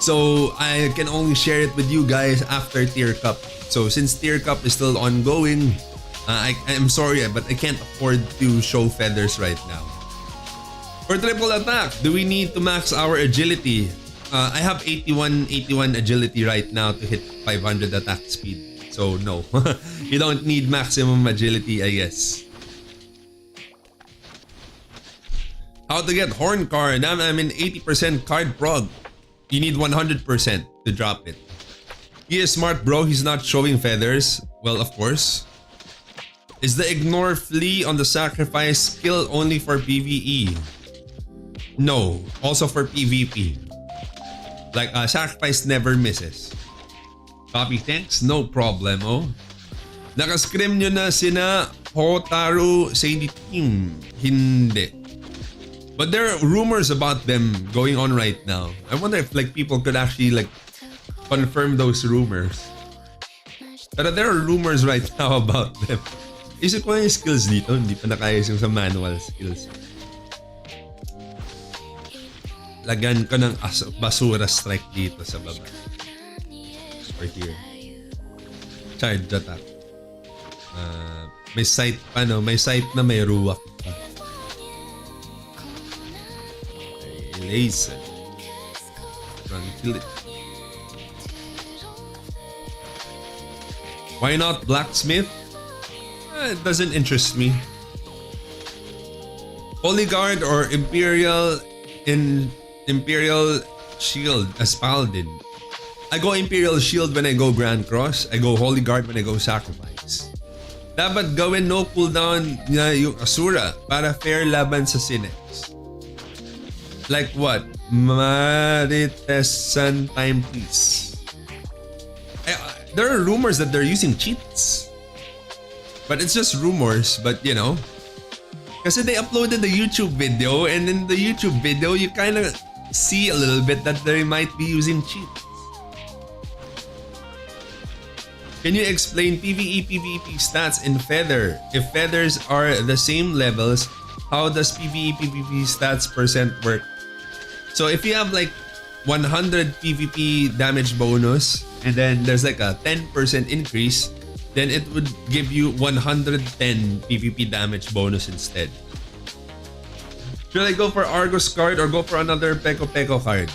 So I can only share it with you guys after Tier Cup. So since Tier Cup is still ongoing, I'm sorry, but I can't afford to show feathers right now. For triple attack, do we need to max our agility? I have 81 agility right now to hit 500 attack speed. So no, you don't need maximum agility, I guess. How to get horn card? I'm in 80% card prog. You need 100% to drop it. He is smart, bro. He's not showing feathers. Well, of course. Is the ignore flee on the sacrifice skill only for PvE? No, also for PvP. Like sacrifice never misses. Copy, thanks, no problemo. Nakascrim nyo na sina Hotaru Sadie Team? Hindi. But there are rumors about them going on right now. I wonder if like people could actually like confirm those rumors. But there are rumors right now about them. Isip ko yung skills dito, hindi pa nakayos yung sa manual skills. Lagyan ko ng basura strike dito sa baba. Or here. Charge attack. May sight pa, no? May sight na may ruwak pa. Okay, laser. Run, kill it. Why not blacksmith? It doesn't interest me. Holy Guard or Imperial Shield as Paladin. I go Imperial Shield when I go Grand Cross. I go Holy Guard when I go Sacrifice. Dapat gawin no cooldown na yung Asura para fair laban sa Sinex. Like what? Maritesan time please. There are rumors that they're using cheats. But it's just rumors, but you know. Kasi they uploaded the YouTube video, and in the YouTube video, you kind of see a little bit that they might be using cheats. Can you explain PvE PvP stats in Feather? If feathers are the same levels, how does PvE PvP stats percent work? So if you have like 100 PvP damage bonus, and then there's like a 10% increase, then it would give you 110 PvP damage bonus instead. Should I go for Argos card or go for another Peko Peko card?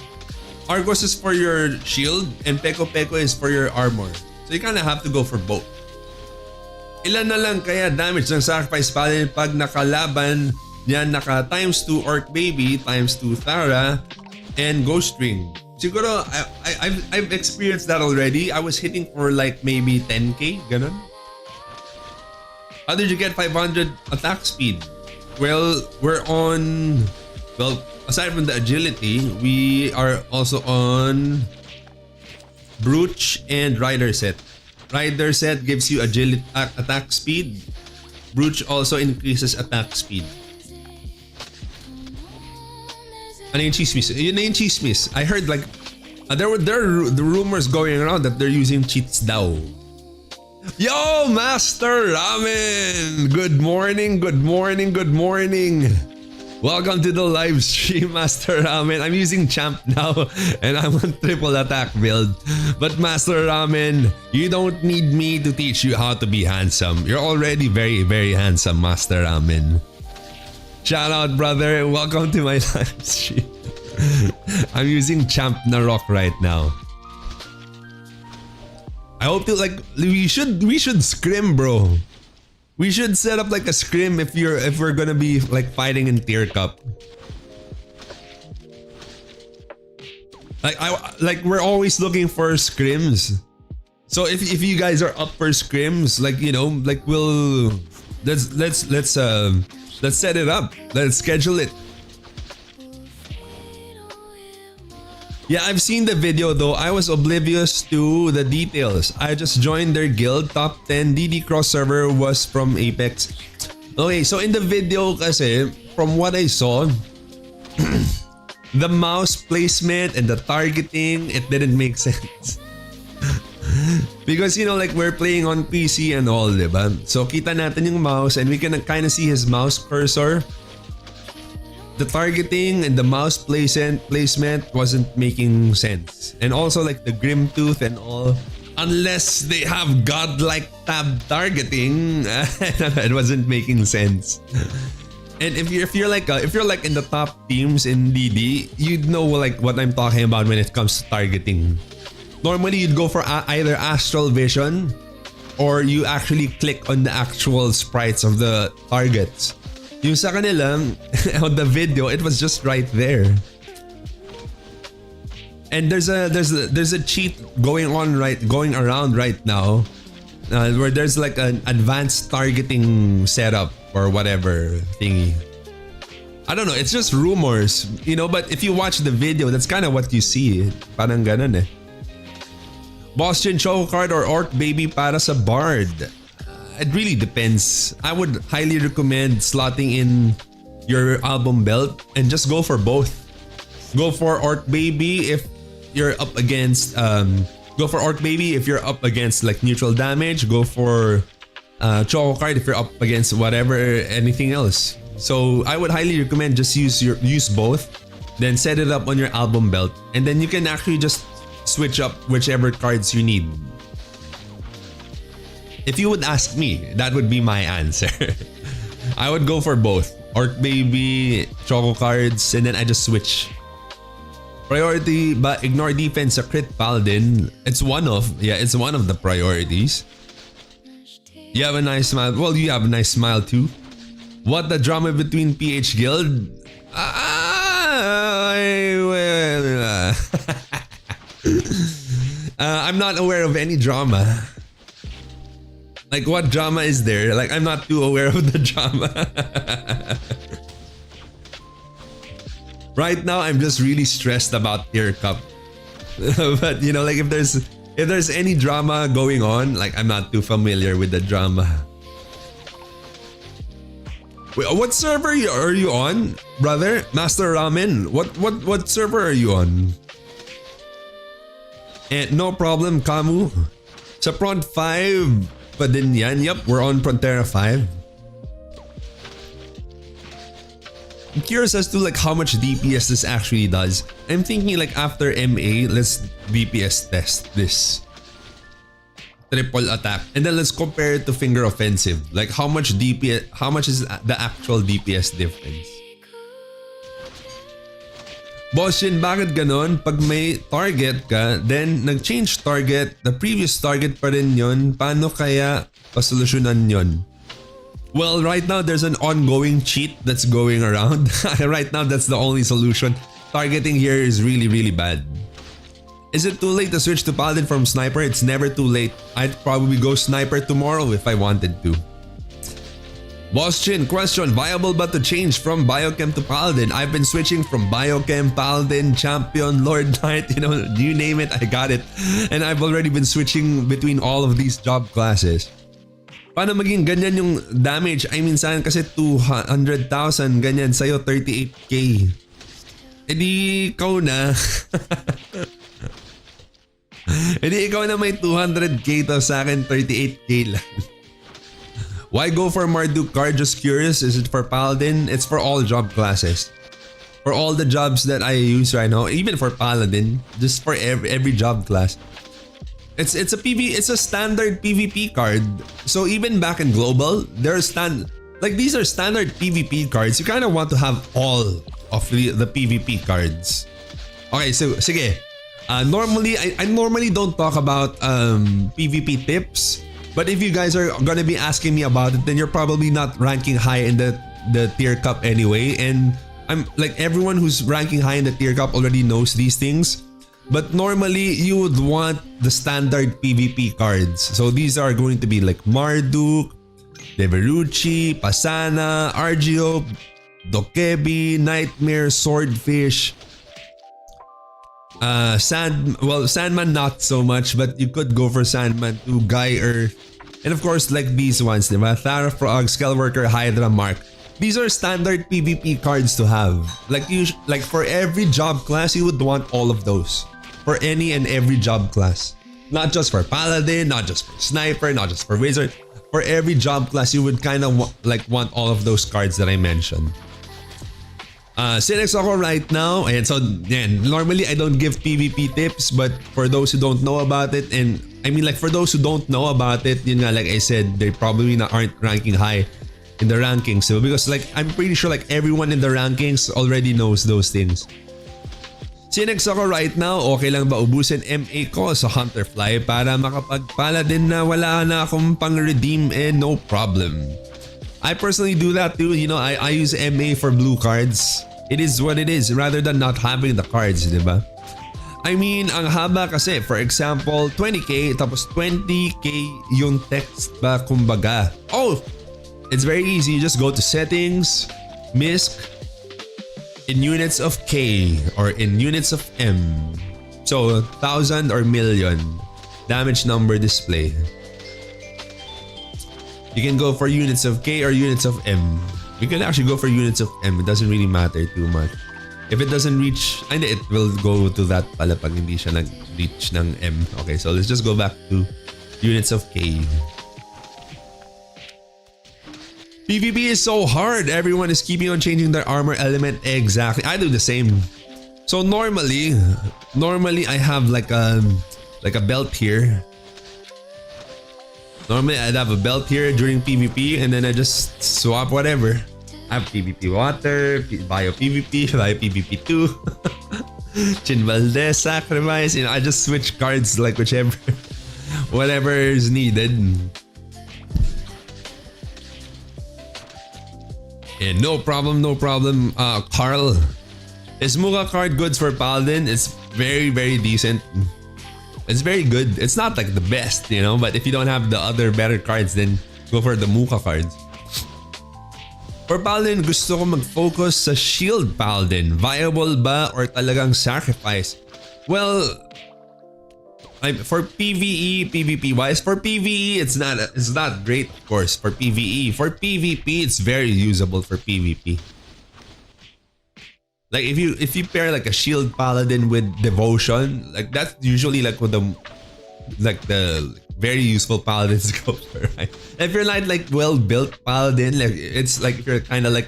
Argos is for your shield and Peko Peko is for your armor. So you kind of have to go for both. Ilan na lang kaya damage ng Sacrifice Paladin pag nakalaban yan naka times 2 Orc Baby, times 2 Thara, and Ghost Ring. Siguro, I've experienced that already. I was hitting for like maybe 10k, ganun. How did you get 500 attack speed? Well, we're on... Well, aside from the agility, we are also on Brooch and Rider set. Rider set gives you agility, attack speed. Brooch also increases attack speed. Ano yung chismis? Yun na yung chismis. I heard like there are the rumors going around that they're using cheats daw. Yo, Master Ramen! Good morning, good morning, good morning. Welcome to the live stream, Master Ramen. I'm using Champ now and I'm on triple attack build. But Master Ramen, you don't need me to teach you how to be handsome. You're already very, very handsome, Master Ramen. Shout out, brother. Welcome to my live stream. I'm using Champ Narok right now. I hope to like we should scrim, bro. We should set up like a scrim if we're gonna be like fighting in Tier Cup. Like we're always looking for scrims. So if you guys are up for scrims, like you know, like let's set it up. Let's schedule it. Yeah, I've seen the video though. I was oblivious to the details. I just joined their guild. Top 10 DD Cross server was from Apex. Okay, so in the video kasi, from what I saw, the mouse placement and the targeting, it didn't make sense. Because you know, like we're playing on PC and all, diba? So kita natin yung mouse and we can kind of see his mouse cursor. The targeting and the mouse placement wasn't making sense. And also like the grim tooth and all, unless they have godlike tab targeting, it wasn't making sense. And if you're like in the top teams in DD, you'd know like what I'm talking about when it comes to targeting. Normally you'd go for either astral vision or you actually click on the actual sprites of the targets. Yung sa kanila, on the video, it was just right there. And there's a cheat going around right now, where there's like an advanced targeting setup or whatever thingy. I don't know, it's just rumors, you know, but if you watch the video, that's kind of what you see. Parang ganun eh. Boston Choco Card or Orc Baby para sa Bard? It really depends. I would highly recommend slotting in your album belt and just go for both. Go for Orc Baby if you're up against like neutral damage. Go for Choco Card if you're up against anything else. So I would highly recommend just use both, then set it up on your album belt, and then you can actually just switch up whichever cards you need. If you would ask me, that would be my answer. I would go for both. Orc Baby, Choco Cards, and then I just switch. Priority, but ignore defense sa crit paladin. It's one of the priorities. You have a nice smile. Well, you have a nice smile too. What the drama between PH Guild? I'm not aware of any drama. Like, what drama is there? Like, I'm not too aware of the drama. Right now, I'm just really stressed about Tier Cup. But you know, like if there's any drama going on, like I'm not too familiar with the drama. Wait, what server are you on, brother? Master Ramen. What server are you on? And no problem, Kamu. Sa Front 5 pa din yan. Yup, we're on Frontera 5. I'm curious as to like how much DPS this actually does. I'm thinking like after MA, let's DPS test this. Triple attack. And then let's compare it to Finger Offensive. Like how much is the actual DPS difference? Boss Shin, bakit ganon? Pag may target ka, then nag-change target, the previous target pa rin yun, paano kaya pasolusyonan yun? Well, right now there's an ongoing cheat that's going around. Right now that's the only solution. Targeting here is really, really bad. Is it too late to switch to Paladin from Sniper? It's never too late. I'd probably go Sniper tomorrow if I wanted to. Boss Chin, question, viable ba to change from Biochem to Paladin? I've been switching from Biochem, Paladin, Champion, Lord Knight, you know, you name it, I got it. And I've already been switching between all of these job classes. Paano maging ganyan yung damage? Ay minsan kasi 200,000, ganyan sa'yo 38k. E di ikaw na. E di ikaw na may 200k to sa akin 38k lang. Why go for Marduk card? Just curious. Is it for Paladin? It's for all job classes. For all the jobs that I use right now, even for Paladin, just for every job class. It's a standard PvP card. So even back in global, these are standard PvP cards. You kind of want to have all of the PvP cards. Okay, so sige. Normally I normally don't talk about PvP tips. But if you guys are gonna be asking me about it, then you're probably not ranking high in the tier cup anyway. And I'm like everyone who's ranking high in the tier cup already knows these things. But normally, you would want the standard PvP cards. So these are going to be like Marduk, Deverucci, Pasana, Argio, Dokebi, Nightmare, Swordfish, Sandman not so much, but you could go for Sandman too, Gaia, and of course like these ones, diba? Tharafrog, Skellworker, Hydra, Mark. These are standard PvP cards to have. Like for every job class, you would want all of those. For any and every job class. Not just for Paladin, not just for Sniper, not just for Wizard. For every job class, you would kind of want all of those cards that I mentioned. Sinex ako right now, and so normally I don't give PvP tips, but for those who don't know about it, and I mean like for those who don't know about it, yun nga, like I said, they probably aren't ranking high in the rankings. So because like I'm pretty sure like everyone in the rankings already knows those things. Sinex ako right now, okay lang ba ubusin MA ko sa Hunterfly para makapagpala din na wala na akong pang-redeem and no problem. I personally do that too, you know, I use MA for blue cards. It is what it is rather than not having the cards, diba? I mean, ang haba kasi, for example, 20k tapos 20k yung text ba kumbaga. Oh, it's very easy. You just go to settings, MISC, in units of K or in units of M. So 1,000 or million damage number display. You can go for units of K or units of M. You can actually go for units of M. It doesn't really matter too much. If it doesn't reach, and it will go to that pala pag hindi siya nag-reach ng M. Okay, so let's just go back to units of K. PvP is so hard. Everyone is keeping on changing their armor element. Exactly. I do the same. So normally I have like a belt here. Normally I'd have a belt here during PvP and then I just swap whatever. I have PvP water, bio PvP, bio PvP 2, Chin Valdez, sacrifice. You know, I just switch cards like whichever, whatever is needed. And no problem. Carl, is Muka card goods for Paladin? It's very, very decent. It's very good. It's not like the best, you know, but if you don't have the other better cards, then go for the Muka cards. For Paladin, gusto ko mag-focus sa Shield Paladin. Viable ba or talagang sacrifice? Well, for PvE, PvP wise, for PvE, it's not great, of course, for PvE. For PvP, it's very usable for PvP. Like if you pair like a Shield Paladin with Devotion, like that's usually like what the very useful paladins go for, right? If you're not like well-built paladin, like it's like if you're kind of like,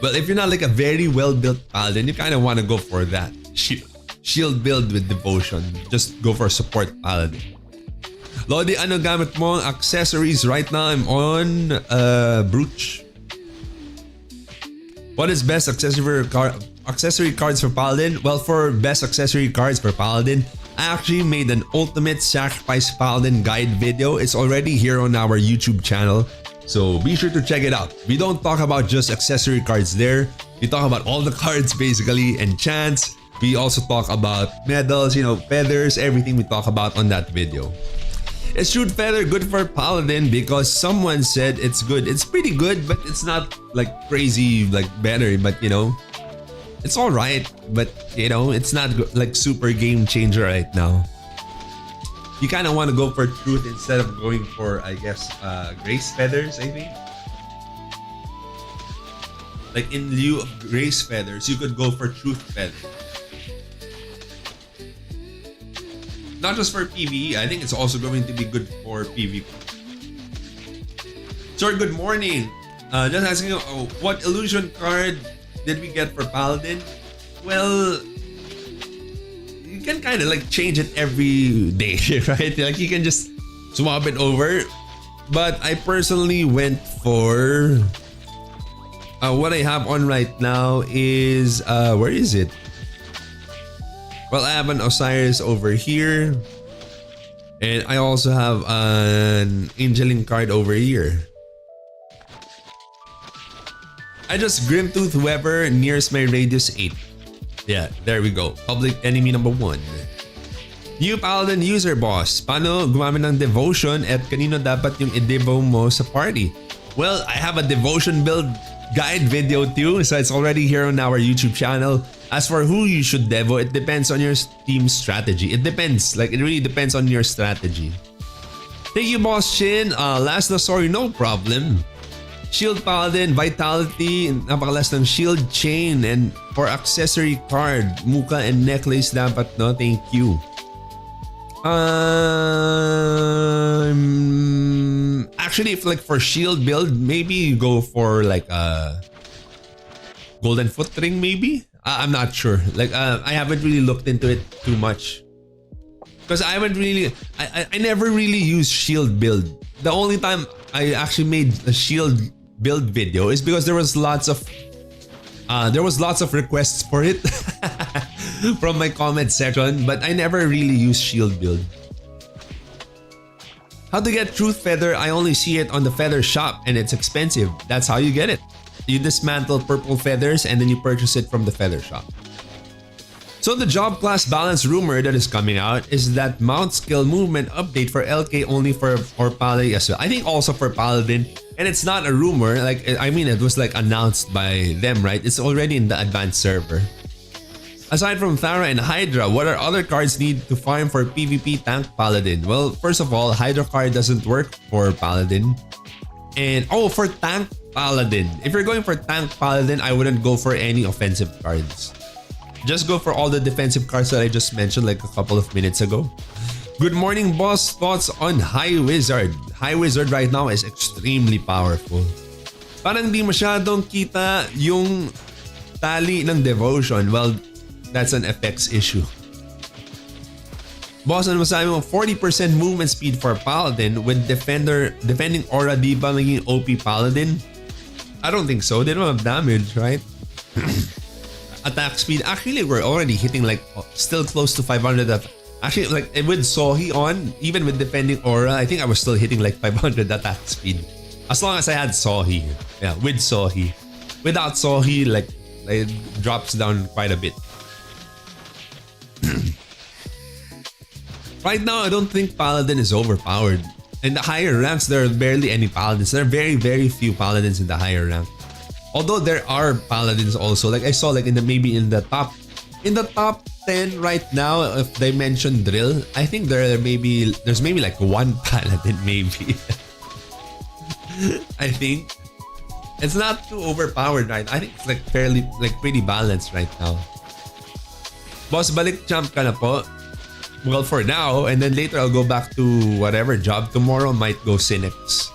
well, if you're not like a very well-built paladin, you kind of want to go for that shield build with Devotion. Just go for support paladin. Lodi, ano gamit mo accessories right now? I'm on Brooch. What is best accessory cards for Paladin? Well, for best accessory cards for Paladin, I actually made an Ultimate Sacrifice Paladin guide video. It's already here on our YouTube channel, so be sure to check it out. We don't talk about just accessory cards there. We talk about all the cards basically, and chants. We also talk about medals, you know, feathers, everything we talk about on that video. Is Shoot Feather good for Paladin? Because someone said it's good. It's pretty good, but it's not like crazy, like better, but you know, it's alright, but you know, it's not like super game changer right now. You kind of want to go for Truth instead of going for, I guess, Grace Feathers, I think. Like in lieu of Grace Feathers, you could go for Truth Feathers. Not just for PvE, I think it's also going to be good for PvP. Sorry, good morning. Just asking, what illusion card did we get for Paladin? Well, you can kind of like change it every day, right? Like you can just swap it over. But I personally went for what I have on right now is where is it? Well, I have an Osiris over here. And I also have an Angeling card over here. I just Grimtooth whoever nears my radius 8. Yeah, there we go. Public enemy number 1. New Paladin user boss. Paano gumamit ng devotion at kanino dapat yung i-devo mo sa party? Well, I have a devotion build guide video too, so it's already here on our YouTube channel. As for who you should devo, it depends on your team's strategy. It depends. Like, it really depends on your strategy. Thank you, Boss Shin. Last na sorry, no problem. Shield Paladin, Vitality, napakalas ng Shield Chain, and for accessory card, Muka and Necklace dapat, no? Thank you. Actually, if like for shield build, maybe you go for like a golden foot ring, maybe? I'm not sure. Like I haven't really looked into it too much. Because I never really used shield build. The only time I actually made a shield build video is because there was lots of requests for it from my comment section, but I never really used shield build. How to get Truth Feather? I only see it on the feather shop and it's expensive. That's how you get it. You dismantle purple feathers and then you purchase it from the feather shop. So the job class balance rumor that is coming out is that mount skill movement update for LK only for Pally as well. I think also for Paladin. And it's not a rumor. Like, I mean, it was like announced by them, right? It's already in the advanced server. Aside from Thara and Hydra, what are other cards need to farm for PvP tank Paladin? Well, first of all, Hydra card doesn't work for Paladin. And for tank Paladin. If you're going for tank Paladin, I wouldn't go for any offensive cards. Just go for all the defensive cards that I just mentioned like a couple of minutes ago. Good morning, boss. Thoughts on High Wizard? High Wizard right now is extremely powerful. Parang di masyadong kita yung tally ng devotion. Well, that's an FX issue. Boss, ano masabi mo? 40% movement speed for Paladin with defending aura, di ba maging OP Paladin? I don't think so. They don't have damage, right? Attack speed. Actually, we're already hitting like still close to 500. Actually, like with Sohi on, even with defending aura, I think I was still hitting like 500 attack speed. As long as I had Sohi. Yeah, with Sohi. Without Sohi, like it drops down quite a bit. Right now, I don't think Paladin is overpowered. In the higher ranks, there are barely any Paladins. There are very, very few Paladins in the higher rank. Although there are Paladins also. Like I saw like in the top 10 right now, if they mention drill, I think there's maybe like one Paladin maybe. I think. It's not too overpowered, right? I think it's like fairly, like pretty balanced right now. Boss, balik champ ka na po. Well, for now, and then later I'll go back to whatever job. Tomorrow might go Cynics.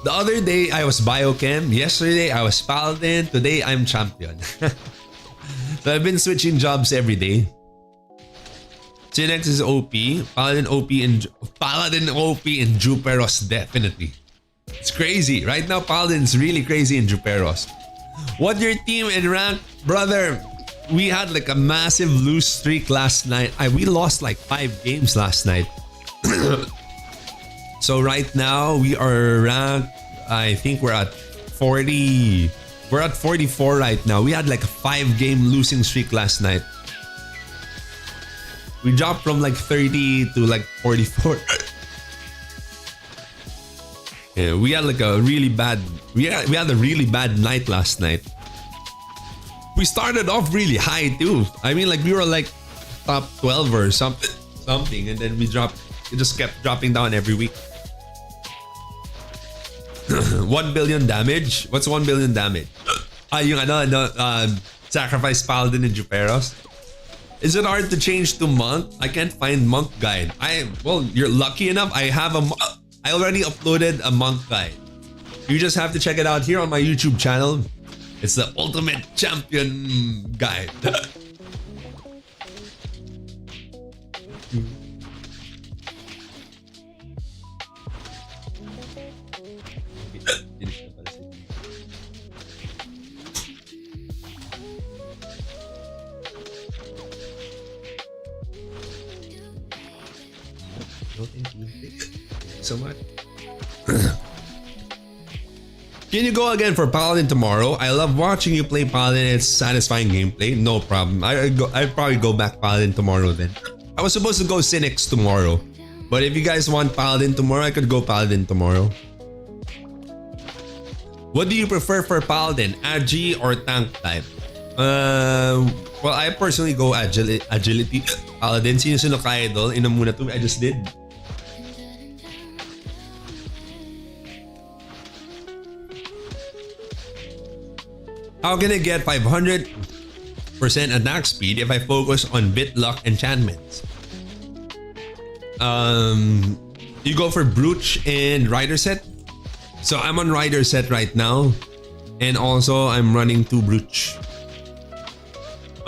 The other day I was Biochem. Yesterday I was Paladin. Today I'm champion. So I've been switching jobs every day. Cynics is OP. Paladin OP in Juperos, definitely. It's crazy. Right now, Paladin's really crazy in Juperos. What your team in rank? Brother, we had like a massive lose streak last night. We lost like 5 games last night. So right now we are ranked, I think we're at 40. We're at 44 right now. We had like a 5-game losing streak last night. We dropped from like 30 to like 44. Yeah, we had like a really bad we had a really bad night last night. We started off really high too. I mean, like we were like top 12 or something, and then we dropped. It just kept dropping down every week. 1 billion damage. What's 1 billion damage? Yung sacrifice Paladin in Juperos. Is it hard to change to monk? I can't find monk guide. Well, you're lucky enough. I already uploaded a monk guide. You just have to check it out here on my YouTube channel. It's the ultimate champion guide. So much. Can you go again for Paladin tomorrow? I love watching you play Paladin. It's satisfying gameplay. No problem. I'd probably go back Paladin tomorrow then. I was supposed to go Cynics tomorrow. But if you guys want Paladin tomorrow, I could go Paladin tomorrow. What do you prefer for Paladin? Agi or tank type? Well, I personally go agility. Paladin, sino ka idol? Inom muna to. I just did. How can I get 500% attack speed if I focus on bit luck enchantments? You go for Brooch and Rider set. So I'm on Rider set right now. And also I'm running 2 Brooch.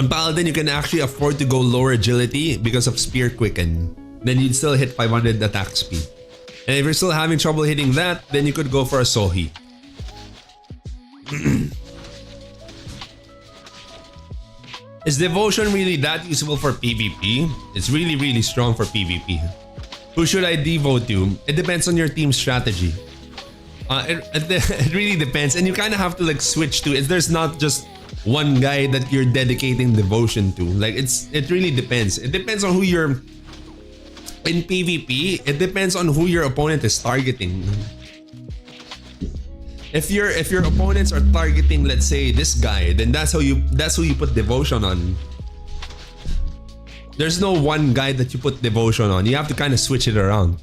On Paladin, you can actually afford to go lower agility because of Spear Quicken. Then you'd still hit 500 attack speed. And if you're still having trouble hitting that, then you could go for a Sohi. Is Devotion really that useful for PvP? It's really strong for PvP. Who should I devote to? It depends on your team strategy. It really depends, and you kind of have to like switch to it. There's not just one guy that you're dedicating devotion to. Like it really depends. It depends on who you're in PvP. It depends on who your opponent is targeting. If your opponents are targeting, let's say, this guy, then that's who you put devotion on. There's no one guy that you put devotion on. You have to kind of switch it around.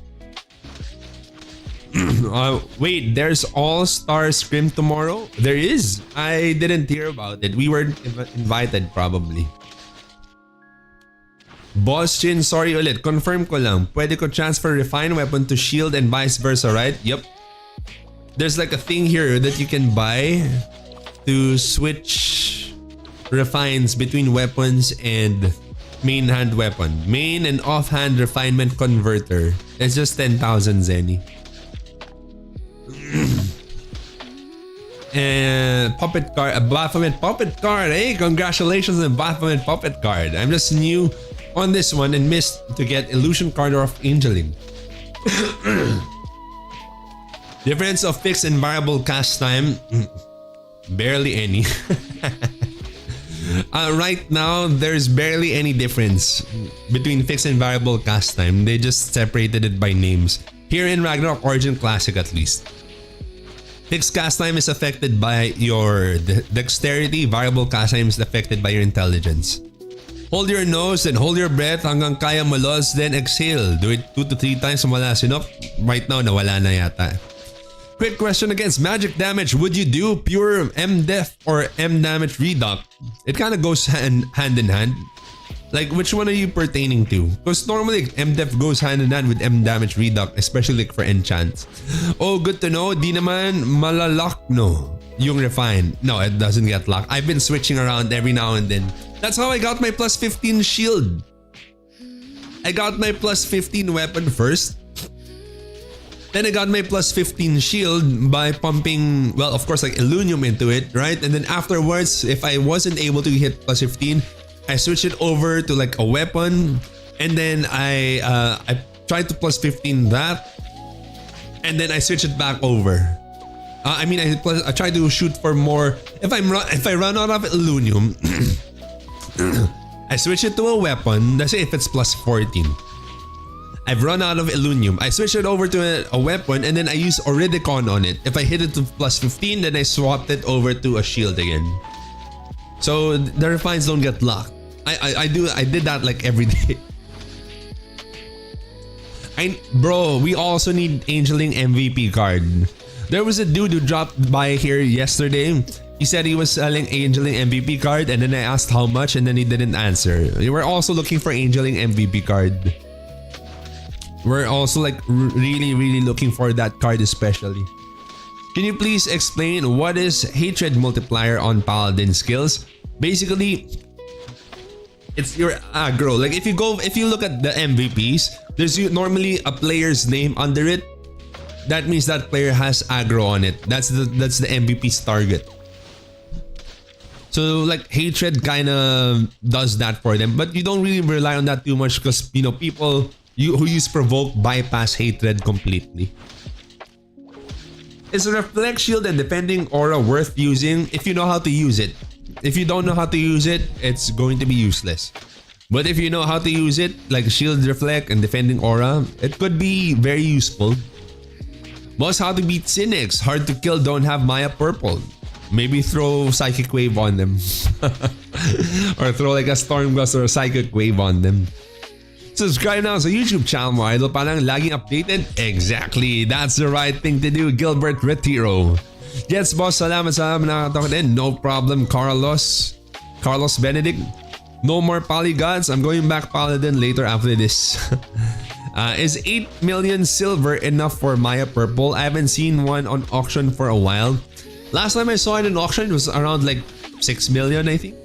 Wait, there's All-Star Scrim tomorrow? There is? I didn't hear about it. We weren't invited probably. Boss Chin, sorry ulit. Confirm ko lang. Pwede ko transfer Refine Weapon to Shield and vice versa, right? Yep. There's like a thing here that you can buy to switch refines between weapons and main hand weapon. Main and offhand refinement converter. It's just 10,000 Zenny. And Puppet card, a Baphomet Puppet card. Hey, congratulations on the Baphomet Puppet card. I'm just new on this one and missed to get Illusion card or of Angeling. Difference of fixed and variable cast time? Barely any. Right now, there's barely any difference between fixed and variable cast time. They just separated it by names. Here in Ragnarok Origin Classic at least. Fixed cast time is affected by your dexterity. Variable cast time is affected by your intelligence. Hold your nose and hold your breath hanggang kaya mo loss, then exhale. Do it 2 to 3 times wala sinop. Right now, nawala na yata. Quick question against magic damage. Would you do pure M-Def or M-Damage Reduct? It kind of goes hand in hand. Like, which one are you pertaining to? Because normally M-Def goes hand in hand with M-Damage Reduct, especially like for enchants. Oh, good to know. Di naman malalock no yung refine. No, it doesn't get locked. I've been switching around every now and then. That's how I got my plus 15 shield. I got my plus 15 weapon first. Then I got my plus 15 shield by pumping, well, of course, like Illunium into it, right? And then afterwards, if I wasn't able to hit plus 15, I switched it over to like a weapon. And then I tried to plus 15 that. And then I switched it back over. I tried to shoot for more. If I run out of Illunium, I switch it to a weapon. Let's say if it's plus 14. I've run out of Illunium. I switch it over to a weapon and then I use Oridicon on it. If I hit it to plus 15, then I swapped it over to a shield again. So the refines don't get locked. I did that like every day. Bro, we also need Angeling MVP card. There was a dude who dropped by here yesterday. He said he was selling Angeling MVP card and then I asked how much and then he didn't answer. We were also looking for Angeling MVP card. We're also like really looking for that card especially. Can you please explain what is hatred multiplier on paladin skills? Basically, it's your aggro. Like if you look at the MVPs, there's normally a player's name under it. That means that player has aggro on it. That's the MVP's target. So like hatred kind of does that for them, but you don't really rely on that too much because people who use provoke bypass hatred completely. Is a Reflect Shield and Defending Aura worth using if you know how to use it? If you don't know how to use it, it's going to be useless. But if you know how to use it, like Shield, Reflect, and Defending Aura, it could be very useful. Boss, how to beat Cynics? Hard to kill, don't have Maya Purple. Maybe throw Psychic Wave on them. Or throw like a Storm Gust or a Psychic Wave on them. Subscribe now sa YouTube channel mo, idol, parang laging updated. Exactly, that's the right thing to do, Gilbert Retiro. Yes, boss, salamat sa nakatawa din. No problem, Carlos Benedict. No more polygons. I'm going back Paladin later after this. Is 8 million silver enough for Maya Purple? I haven't seen one on auction for a while. Last time I saw it in auction, it was around like 6 million, I think.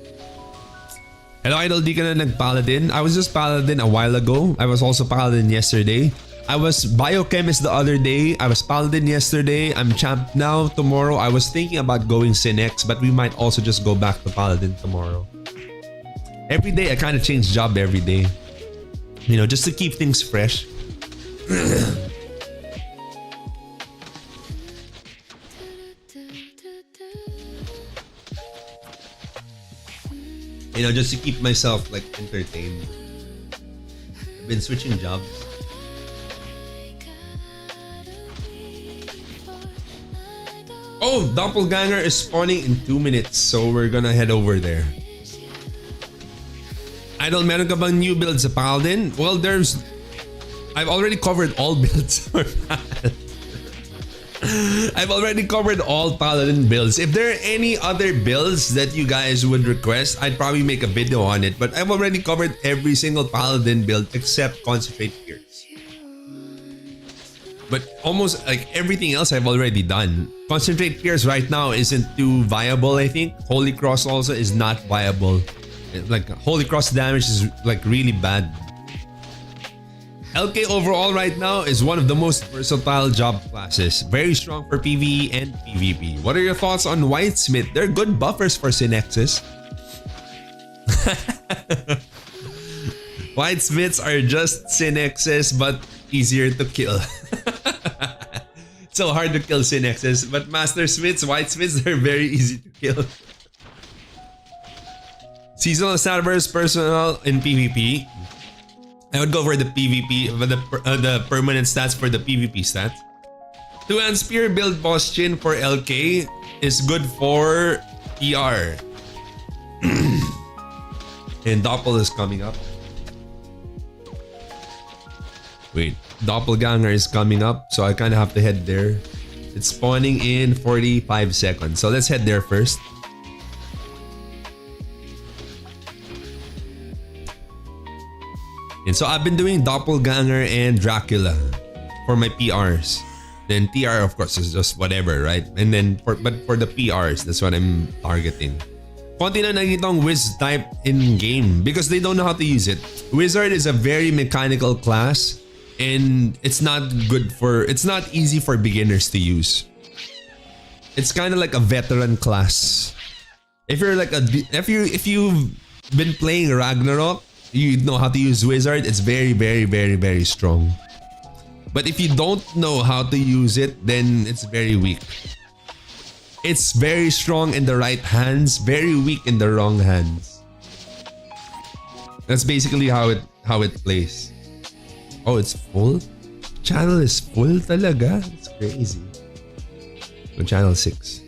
Hello, idol, di ka na nag-Paladin? I was just Paladin a while ago. I was also Paladin yesterday. I was Biochemist the other day. I was Paladin yesterday. I'm Champ now. Tomorrow, I was thinking about going Synex, but we might also just go back to Paladin tomorrow. Every day, I kind of change job every day. You know, just to keep things fresh. You know, just to keep myself like entertained. I've been switching jobs. Oh, Doppelganger is spawning in 2 minutes, so we're gonna head over there. Idol, meron ka bang new builds sa Paladin? Well, I've already covered all builds for Paladin. I've already covered all Paladin builds. If there are any other builds that you guys would request, I'd probably make a video on it. But I've already covered every single Paladin build except Concentrate Pierce. But almost like everything else I've already done. Concentrate Pierce right now isn't too viable, I think. Holy Cross also is not viable. Like Holy Cross damage is like really bad. LK overall right now is one of the most versatile job classes. Very strong for PvE and PvP. What are your thoughts on Whitesmith? They're good buffers for Synexes. Whitesmiths are just Synexes but easier to kill. So hard to kill Synexes, but Master Smiths, Whitesmiths, they're very easy to kill. Seasonal stat versus personal in PvP. I would go for the PvP, the permanent stats for the PvP stats. Two-hand spear build boss chin for LK is good for PR. And Doppel is coming up. Wait, Doppelganger is coming up, so I kind of have to head there. It's spawning in 45 seconds, so let's head there first. And so I've been doing Doppelganger and Dracula for my PRs. Then TR of course is just whatever, right? And then for the PRs, that's what I'm targeting. Konti na nakikita ang Wiz type in game because they don't know how to use it. Wizard is a very mechanical class and it's not easy for beginners to use. It's kind of like a veteran class. If you've been playing Ragnarok, you know how to use Wizard. It's very, very, very, very strong. But if you don't know how to use it, then it's very weak. It's very strong in the right hands, very weak in the wrong hands. That's basically how it plays. Oh, it's full? Channel is full talaga? It's crazy. So channel 6.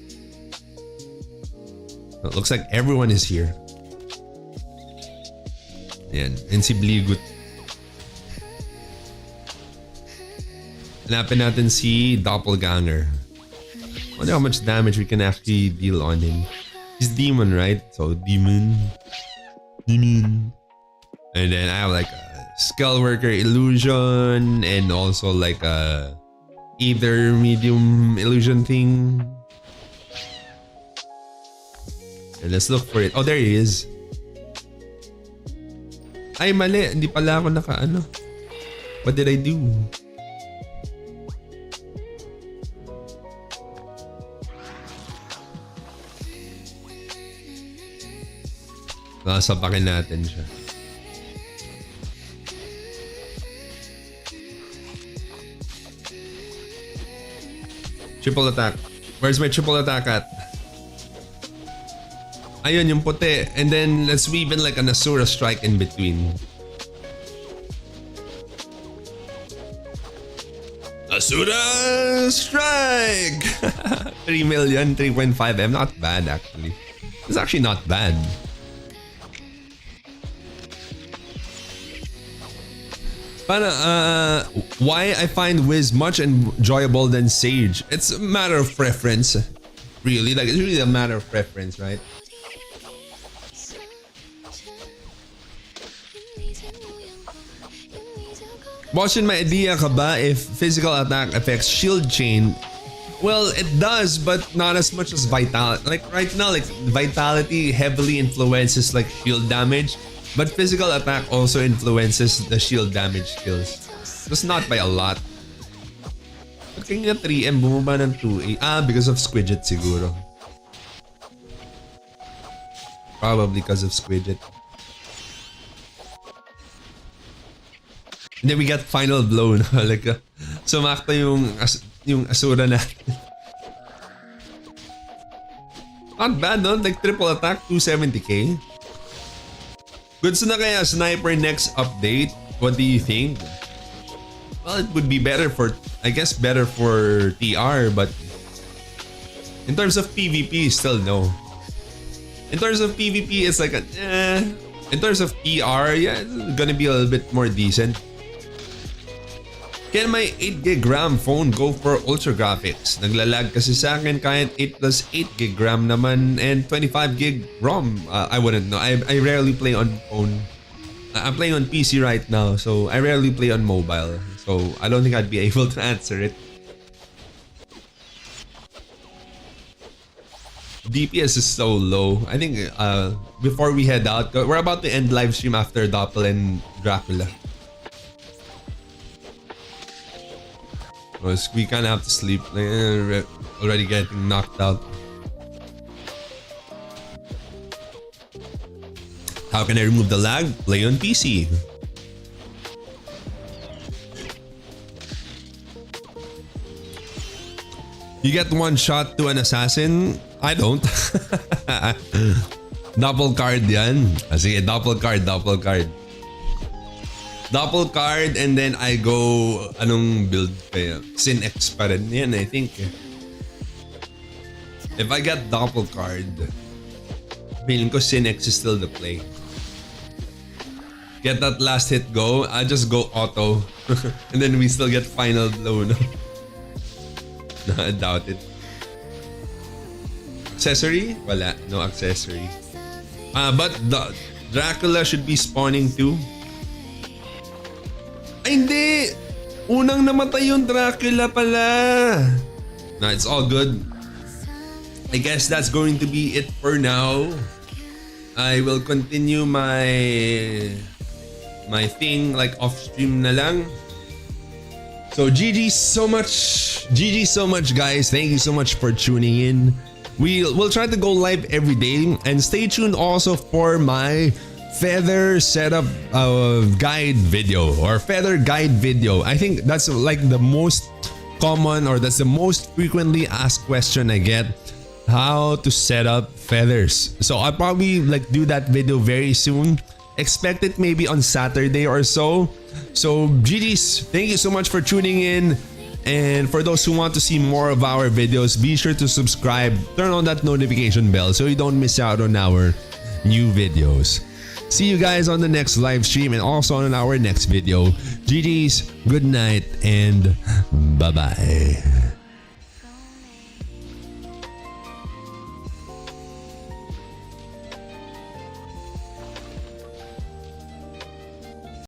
It looks like everyone is here. Ayan, and si Bligut. Hanapin natin si Doppelganger. I wonder how much damage we can actually deal on him. He's demon, right? So demon. And then I have like a Skull Worker illusion and also like a Ether medium illusion thing. And let's look for it. Oh, there he is. Ay, mali. Hindi pala ako naka-ano. What did I do? Sapakin natin siya. Triple attack. Where's my triple attack at? Ayun, yung puti. And then let's weave in like an Asura strike in between. Asura strike! 3 million, 3.5 M. Not bad actually. It's actually not bad. Why I find Wiz much enjoyable than Sage? It's a matter of preference. Really, like it's really a matter of preference, right? Watching my idea ka ba if physical attack affects shield chain? Well, it does, but not as much as vitality. Like right now, like vitality heavily influences like shield damage, but physical attack also influences the shield damage skills. Just not by a lot. But kaya 3M bumaba ng 2A. Because of Squidget siguro. Probably because of Squidget. And then we got final blow na like sumakto yung Asura natin. Not bad, no? Like triple attack, 270k. Goods na kaya sniper next update? What do you think? Well, it would be better for, I guess better for TR, but in terms of PvP, still no. In terms of PvP, it's like in terms of TR, yeah, it's gonna be a little bit more decent. Can my 8GB RAM phone go for ultra graphics? Naglalag kasi sa akin kahit 8 plus 8GB RAM naman and 25GB ROM. I wouldn't know. I rarely play on phone. I'm playing on PC right now, so I rarely play on mobile. So I don't think I'd be able to answer it. DPS is so low. I think before we head out, we're about to end live stream after Doppel and Dracula. We kind of have to sleep. Already getting knocked out. How can I remove the lag? Play on PC. You get one shot to an assassin? I don't. Double card yan. Sige, double card. Double card and then I go, anong build kaya? Sin X pa rin yan, I think. If I get double card, feeling ko Sin X is still the play. Get that last hit go, I just go auto. And then we still get final blow, no? No, I doubt it. Accessory? Wala, no accessory. But the Dracula should be spawning too. Ay, hindi! Unang namatay yung Dracula pala. No, it's all good. I guess that's going to be it for now. I will continue my thing like off stream na lang. So GG so much guys. Thank you so much for tuning in. We'll try to go live every day and stay tuned also for my feather setup guide video or feather guide video. I think that's like the most common or that's the most frequently asked question I get. How to set up feathers. So I'll probably like do that video very soon. Expect it maybe on Saturday or so. So GG's, thank you so much for tuning in. And for those who want to see more of our videos, be sure to subscribe, turn on that notification bell so you don't miss out on our new videos. See you guys on the next live stream and also on our next video. GG's, good night, and bye-bye.